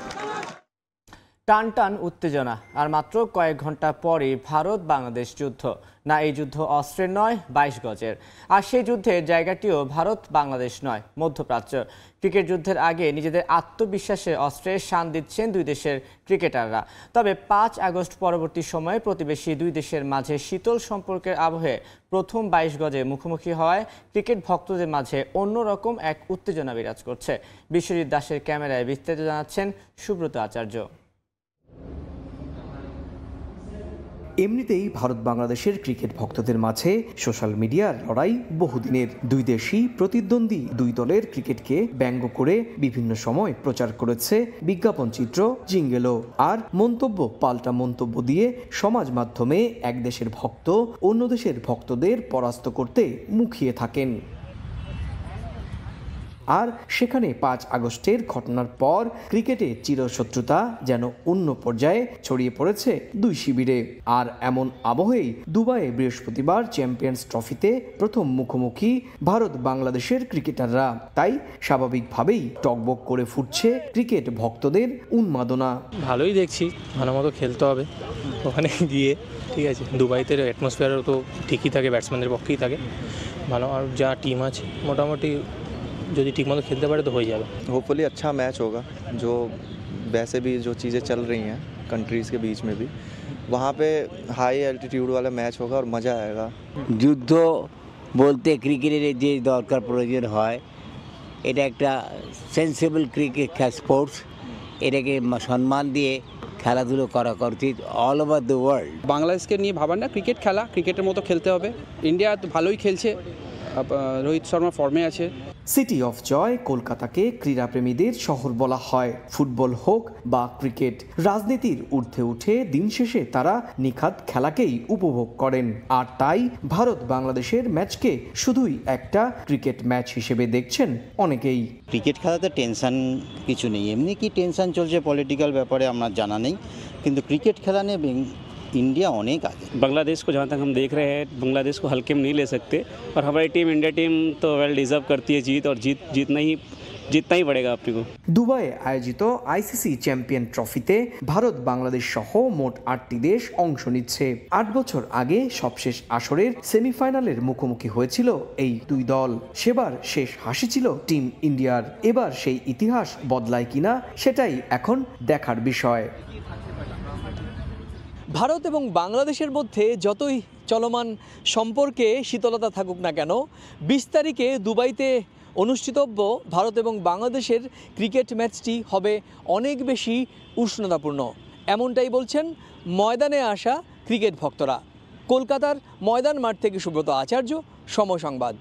টান টান উত্তেজনা, আর মাত্র কয়েক ঘন্টা পরই ভারত বাংলাদেশ যুদ্ধ। না, এই যুদ্ধ অস্ত্রের নয়, 22 গজের। আর সেই যুদ্ধের জায়গাটিও ভারত বাংলাদেশ নয়, মধ্যপ্রাচ্য। ক্রিকেট যুদ্ধের আগে নিজেদের আত্মবিশ্বাসে অস্ত্রের শান দিচ্ছেন দুই দেশের ক্রিকেটাররা। তবে 5 আগস্ট পরবর্তী সময়ে প্রতিবেশী দুই দেশের মাঝে শীতল সম্পর্কের আবহে প্রথম 22 গজে মুখোমুখি হওয়ায় ক্রিকেট ভক্তদের মাঝে অন্যরকম এক উত্তেজনা বিরাজ করছে। বিশ্বজিৎ দাসের ক্যামেরায় বিস্তারিত জানাচ্ছেন সুব্রত আচার্য। এমনিতেই ভারত বাংলাদেশের ক্রিকেট ভক্তদের মাঝে সোশ্যাল মিডিয়ার লড়াই বহুদিনের। দুই দেশই প্রতিদ্বন্দ্বী দুই দলের ক্রিকেটকে ব্যঙ্গ করে বিভিন্ন সময় প্রচার করেছে বিজ্ঞাপন চিত্র, জিঙ্গেলও। আর মন্তব্য পাল্টা মন্তব্য দিয়ে সমাজ মাধ্যমে এক দেশের ভক্ত অন্য দেশের ভক্তদের পরাস্ত করতে মুখিয়ে থাকেন। আর সেখানে 5 আগস্টের ঘটনার পর ক্রিকেটে চিরশত্রুতা যেন অন্য পর্যায়ে ছড়িয়ে পড়েছে দুই শিবিরে। আর এমন আবহেই দুবাইয়ে বৃহস্পতিবার চ্যাম্পিয়ন্স ট্রফিতে প্রথম মুখোমুখি ভারত বাংলাদেশের ক্রিকেটাররা। তাই স্বাভাবিকভাবেই টকবক করে ফুটছে ক্রিকেট ভক্তদের উন্মাদনা। ভালোই দেখছি, ভালো মতো খেলতে হবে ওখানে গিয়ে, ঠিক আছে। দুবাইতে অ্যাটমসফিয়ারও তো ঠিকই থাকে, ব্যাটসম্যানদের পক্ষেই থাকে ভালো। আর যা টিম আছে মোটামুটি যদি ঠিকমতো খেলতে পারে তো হয়ে যাবে। होपफुली अच्छा मैच होगा, जो वैसे भी जो चीज़ें चल रही हैं कंट्रीज़ के बीच में भी, वहाँ पे हाई एल्टीट्यूड वाला मैच होगा और मज़ा आएगा। যুদ্ধ বলতে ক্রিকেটের যে দরকার প্রয়োজন হয়, এটা একটা সেন্সিবল ক্রিকেট স্পোর্টস, এটাকে সম্মান দিয়ে খেলাধুলো করা উচিত অল ওভার দ্য ওয়ার্ল্ড। বাংলাদেশকে নিয়ে ভাবার না, ক্রিকেট খেলা ক্রিকেটের মতো খেলতে হবে। ইন্ডিয়া তো ভালোই খেলছে, রোহিত শর্মা ফর্মে আছে। সিটি অফ জয় কলকাতাকে ক্রীড়াপ্রেমীদের শহর বলা হয়। ফুটবল হোক বা ক্রিকেট, রাজনীতির ঊর্ধ্বে উঠে দিন শেষে তারা নিখাত খেলাকেই উপভোগ করেন। আর তাই ভারত বাংলাদেশের ম্যাচকে শুধুই একটা ক্রিকেট ম্যাচ হিসেবে দেখছেন অনেকেই। ক্রিকেট খেলাতে টেনশন কিছু নেই, এমনি কি টেনশন চলছে পলিটিক্যাল ব্যাপারে আমার জানা নেই, কিন্তু क्रिकेट खेला ने इंडिया अनेक आगे। बांग्लादेश को जहाँ तक हम देख रहे हैं, बांग्लादेश को हल्के में नहीं ले सकते, और हमारी टीम इंडिया टीम तो वेल डिजर्व करती है जीत, और জিতনা ही पड़ेगा अपने को। দুবাইয়ে আয়োজিত আইসিসি চ্যাম্পিয়ন ট্রফিতে ভারত বাংলাদেশ সহ মোট 8টি দেশ অংশ নিচ্ছে। 8 বছর আগে সবশেষ আসরের সেমিফাইনালের মুখোমুখি হয়েছিল এই দুই দল। সেবার শেষ হাসি ছিল টিম ইন্ডিয়ার। এবার সেই ইতিহাস বদলায় কিনা সেটাই এখন দেখার বিষয়। ভারত এবং বাংলাদেশের মধ্যে যতই চলমান সম্পর্কে শীতলতা থাকুক না কেন, 20 তারিখে দুবাইতে অনুষ্ঠিতব্য ভারত এবং বাংলাদেশের ক্রিকেট ম্যাচটি হবে অনেক বেশি উষ্ণতাপূর্ণ, এমনটাই বলছেন ময়দানে আসা ক্রিকেট ভক্তরা। কলকাতার ময়দান মাঠ থেকে সুব্রত আচার্য, সময় সংবাদ।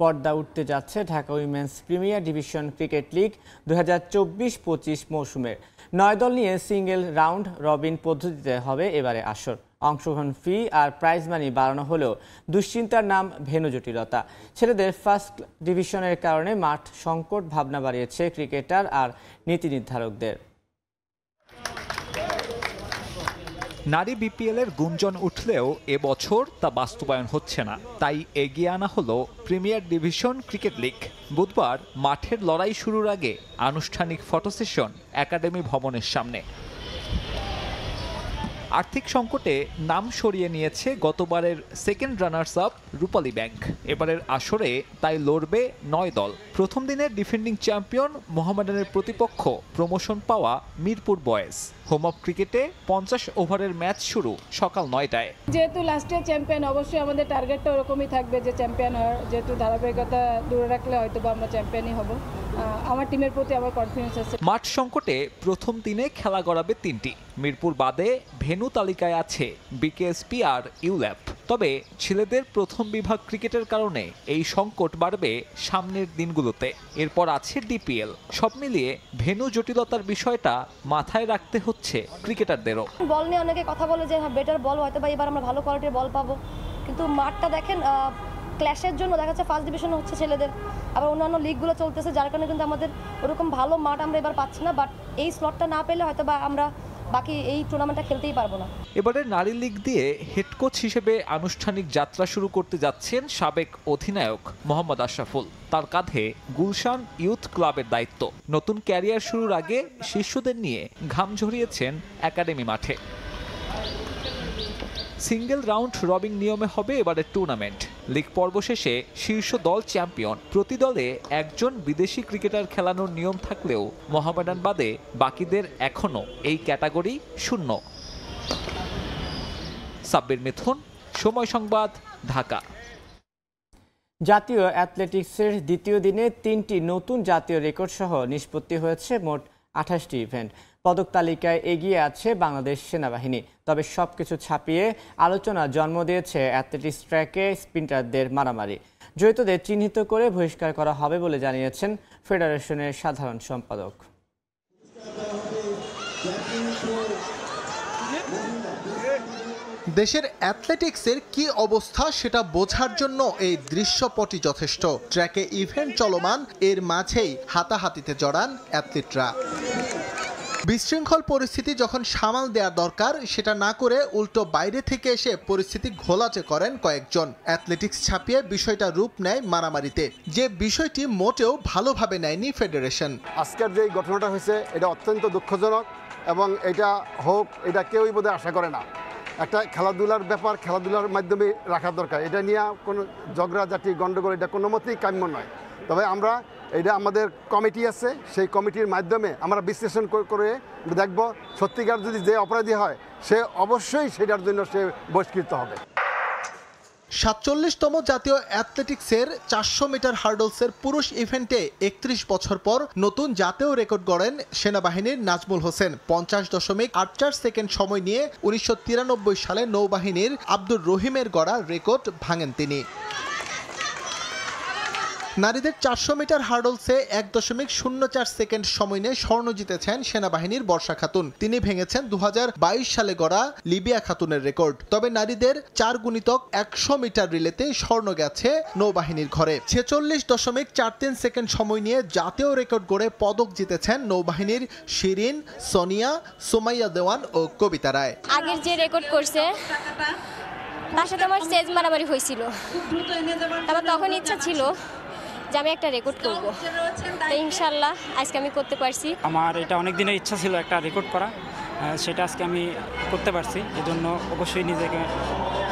পর্দা উঠতে যাচ্ছে Dhaka women's premier division cricket league 2024-25 মৌসুমের 9 দল নিয়ে সিঙ্গেল রাউন্ড রবিন পদ্ধতিতে হবে এবারে আসর। অংশগ্রহণ ফি আর প্রাইজ মানি বাড়ানো হলেও দুশ্চিন্তার নাম ভেন্যু জটিলতা। ছেলেদের ফার্স্ট ডিভিশনের কারণে মাঠ সংকট ভাবনা বাড়িয়েছে ক্রিকেটার আর নীতি নির্ধারকদের। নারী বিপিএলের গুঞ্জন উঠলেও এবছর তা বাস্তবায়ন হচ্ছে না, তাই এগিয়ে আনা হলো প্রিমিয়ার ডিভিশন ক্রিকেট লিগ। বুধবার মাঠের লড়াই শুরুর আগে আনুষ্ঠানিক ফটো সেশন একাডেমি ভবনের সামনে। আর্থিক সংকটে নাম সরিয়ে নিয়েছে গতবারের সেকেন্ড রানার্স আপ রূপালী ব্যাংক। এবারের আসরে তাই লড়বে 9 দল। প্রথম দিনের ডিফেন্ডিং চ্যাম্পিয়ন মোহামেডানের প্রতিপক্ষ প্রমোশন পাওয়া মিরপুর বয়েজ। হোম অফ ক্রিকেটে 50 ওভারের ম্যাচ শুরু সকাল 9টায়। যেহেতু লাস্ট ইয়ার চ্যাম্পিয়ন, অবশ্যই আমাদের টার্গেটটা ওরকমই থাকবে যে চ্যাম্পিয়ন হওয়ার। যেহেতু ধারাবাহিকতা দূরে রাখলে হয়তো বা আমরা চ্যাম্পিয়নই হব। আমার টিমের প্রতি আমার কনফিডেন্স আছে। মাঠ সংকটে প্রথম দিনে খেলা গড়াবে 3টি। মিরপুর বাদে ভেন্যু তালিকায় আছে বিকেএসপি আর ইউল্যাপ। তবে ছেলেদের প্রথম বিভাগ ক্রিকেটের কারণে এই সংকট বাড়বে সামনের দিনগুলোতে। এরপর আছে ডিপিএল। সব মিলিয়ে ভেন্যু জটিলতার বিষয়টা মাথায় রাখতে হচ্ছে ক্রিকেটারদেরও। বল নিয়ে অনেকে কথা বলে যে হ্যাঁ বেটার বল হয়তো বা এবার আমরা ভালো কোয়ালিটির বল পাবো, কিন্তু মাঠটা দেখেন ক্ল্যাশের জন্য দেখা যাচ্ছে ফার্স্ট ডিভিশন হচ্ছে ছেলেদের, আবার অন্যান্য লিগগুলো চলতেছে, যার কারণে কিন্তু আমাদের ওরকম ভালো মাঠ আমরা এবার পাচ্ছি না। বাট এই স্লটটা না পেলে হয়তো বা আমরা বাকি এই টুর্নামেন্টটা খেলতেই পারবো না। এবারে নারী লিগ দিয়ে হেড কোচ হিসেবে আনুষ্ঠানিক যাত্রা শুরু করতে যাচ্ছেন সাবেক অধিনায়ক মোহাম্মদ আশরাফুল। তার কাঁধে গুলশান ইউথ ক্লাবের দায়িত্ব। নতুন ক্যারিয়ার শুরুর আগে শিষ্যদের নিয়ে ঘাম ঝরিয়েছেন একাডেমি মাঠে। সিঙ্গেল রাউন্ড রবিং নিয়মে হবে এবারের টুর্নামেন্ট। লিগ পর্ব শেষে শীর্ষ দল চ্যাম্পিয়ন। প্রতি দলে একজন বিদেশি ক্রিকেটার খেলানোর নিয়ম থাকলেও মোহামেডান বাদে বাকিদের এখনও এই ক্যাটাগরি শূন্য। সাব্বির মিথুন, সময় সংবাদ, ঢাকা। জাতীয় অ্যাথলেটিক্সের দ্বিতীয় দিনে 3টি নতুন জাতীয় রেকর্ড সহ নিষ্পত্তি হয়েছে মোট 28টি ইভেন্ট। পদক তালিকায় এগিয়ে আছে বাংলাদেশ সেনাবাহিনী। তবে সবকিছু ছাপিয়ে আলোচনা জন্ম দিয়েছে অ্যাথলেটিক্স ট্র্যাকে স্প্রিন্টারদের মারামারি। জড়িতদের চিহ্নিত করে বহিষ্কার করা হবে বলে জানিয়েছেন ফেডারেশনের সাধারণ সম্পাদক। দেশের অ্যাথলেটিক্সের কি অবস্থা সেটা বোঝার জন্য এই দৃশ্যপটই যথেষ্ট। ট্র্যাকে ইভেন্ট চলমান, এর মাঝেই হাতাহাতিতে জড়ান অ্যাথলিটরা। বিশৃঙ্খল পরিস্থিতি যখন সামাল দেওয়া দরকার সেটা না করে উল্টো বাইরে থেকে এসে পরিস্থিতি ঘোলাটে করেন কয়েকজন। অ্যাথলেটিক্স ছাপিয়ে বিষয়টা রূপ নেয় মারামারিতে, যে বিষয়টি মোটেও ভালোভাবে নেয়নি ফেডারেশন। আজকের যে ঘটনাটা হয়েছে এটা অত্যন্ত দুঃখজনক, এবং এটা হোক এটা কেউই বোধহয় আশা করে না। একটা খেলাধুলার ব্যাপার খেলাধুলার মাধ্যমে রাখা দরকার। এটা নিয়ে কোনো ঝগড়াঝাটি গণ্ডগোল এটা কোনো মতেই কাম্য নয়। তবে আমরা এটা আমাদের কমিটি আছে, সেই কমিটির মাধ্যমে আমরা বিশ্লেষণ করে দেখব সত্যিকার যদি যে অপরাধী হয় সে অবশ্যই সেটার জন্য সে বহিষ্কৃত হবে। 47তম জাতীয় অ্যাথলেটিক্সের 400 মিটার হার্ডলসের পুরুষ ইভেন্টে 31 বছর পর নতুন জাতীয় রেকর্ড গড়েন সেনাবাহিনীর নাজমুল হোসেন। 50.84 সেকেন্ড সময় নিয়ে 1993 সালে নৌবাহিনীর আব্দুর রহিমের গড়া রেকর্ড ভাঙেন তিনি। নারীদের 400 মিটার হার্ডলসে 1.04 সেকেন্ড সময় নিয়ে স্বর্ণ জিতেছেন সেনাবাহিনীর বর্ষা খাতুন। তিনি ভেঙেছেন 2022 সালে গড়া লিবিয়া খাতুনের রেকর্ড। তবে নারীদের 4x100 মিটার রিলেতে স্বর্ণ গেছে নৌবাহিনীর ঘরে। 46.43 সেকেন্ড সময় নিয়ে জাতীয় রেকর্ড গড়ে পদক জিতেছেন নৌবাহিনীর শিরিন, সোনিয়া, সুমাইয়া দেওয়ান ও কবিতা রায়। আগের যে রেকর্ড করছে তার সাথে আমার স্টেজ মারামারি হয়েছিল, তারপর তখন ইচ্ছা ছিল যে আমি একটা রেকর্ড করব, তো ইনশাল্লাহ আজকে আমি করতে পারছি। আমার এটা অনেক দিনের ইচ্ছা ছিল একটা রেকর্ড করা, সেটা আজকে আমি করতে পারছি। এজন্য অবশ্যই নিজেকে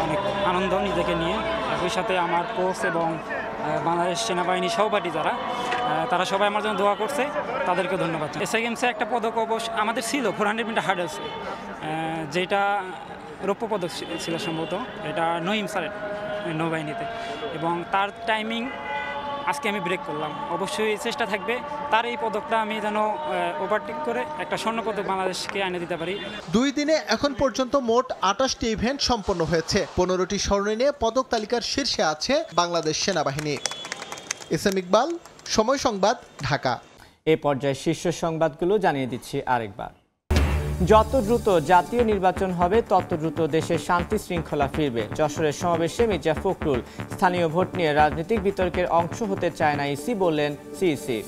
অনেক আনন্দ নিজেকে নিয়ে, একই সাথে আমার কোচ এবং বাংলাদেশ সেনাবাহিনী সহপাঠী তারা সবাই আমার জন্য দোয়া করছে, তাদেরকে ধন্যবাদ। এসআই গেমসে একটা পদক অবশ্য আমাদের ছিল 400 মিটার হার্ডলসে, যেটা রৌপ্য পদক ছিল সম্ভবত, এটা নঈম স্যারের নৌবাহিনীতে, এবং তার টাইমিং আজকে আমি ব্রেক করলাম। অবশ্যই চেষ্টা থাকবে তার এই পদকটা আমি যেন ওভারটেক করে একটা স্বর্ণ পদক বাংলাদেশকে এনে দিতে পারি। 2 দিনে এখন পর্যন্ত মোট 28টি ইভেন্ট সম্পন্ন হয়েছে। 15টি স্বর্ণ নিয়ে পদক তালিকার শীর্ষে আছে বাংলাদেশ সেনাবাহিনী। এসএম ইকবাল, সময় সংবাদ, ঢাকা। এই পর্যায়ে শীর্ষ সংবাদগুলো জানিয়ে দিচ্ছি আরেকবার। যত দ্রুত জাতীয় নির্বাচন হবে তত দ্রুত দেশের শান্তি শৃঙ্খলা ফিরবে। যশোরের সমাবেশে মির্জা ফখরুল। স্থানীয় ভোট নিয়ে রাজনৈতিক বিতর্কের অংশ হতে চায় না ইসি, বললেন সিইসি।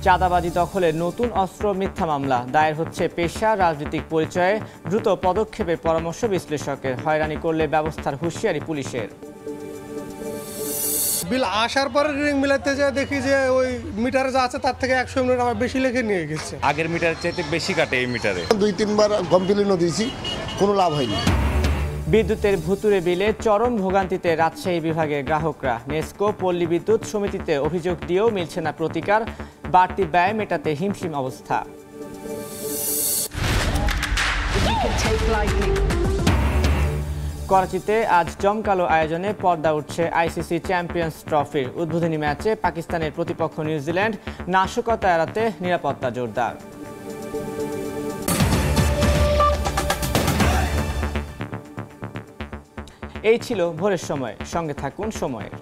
চাঁদাবাজি দখলে নতুন অস্ত্র মিথ্যা মামলা দায়ের হচ্ছে পেশা রাজনৈতিক পরিচয়ে। দ্রুত পদক্ষেপের পরামর্শ বিশ্লেষকের। হয়রানি করলে ব্যবস্থার হুঁশিয়ারি পুলিশের। বিল আসার পরে রিডিং মিলাতে যায় দেখি যে ওই মিটারে যা আছে তার থেকে 100 ইউনিট আমার বেশি লিখে নিয়ে গেছে। আগের মিটারের চাইতে বেশি কাটে এই মিটারে। 2-3 বার কমপ্লেইনও দিয়েছি, কোনো লাভ হয়নি। বিদ্যুতের ভুতুরে বিলে চরম ভোগান্তিতে রাজশাহী বিভাগের গ্রাহকরা। নেসকো পল্লী বিদ্যুৎ সমিতিতে অভিযোগ দিয়েও মিলছে না প্রতিকার। বাড়তি ব্যয় মেটাতে হিমশিম অবস্থা। করাচিতে আজ জমকালো আয়োজনে পর্দা উঠছে আইসিসি চ্যাম্পিয়ন্স ট্রফির। উদ্বোধনী ম্যাচে পাকিস্তানের প্রতিপক্ষ নিউজিল্যান্ড। নাশকতা এড়াতে নিরাপত্তা জোরদার। এই ছিল ভোরের সময়। সঙ্গে থাকুন সময়ের।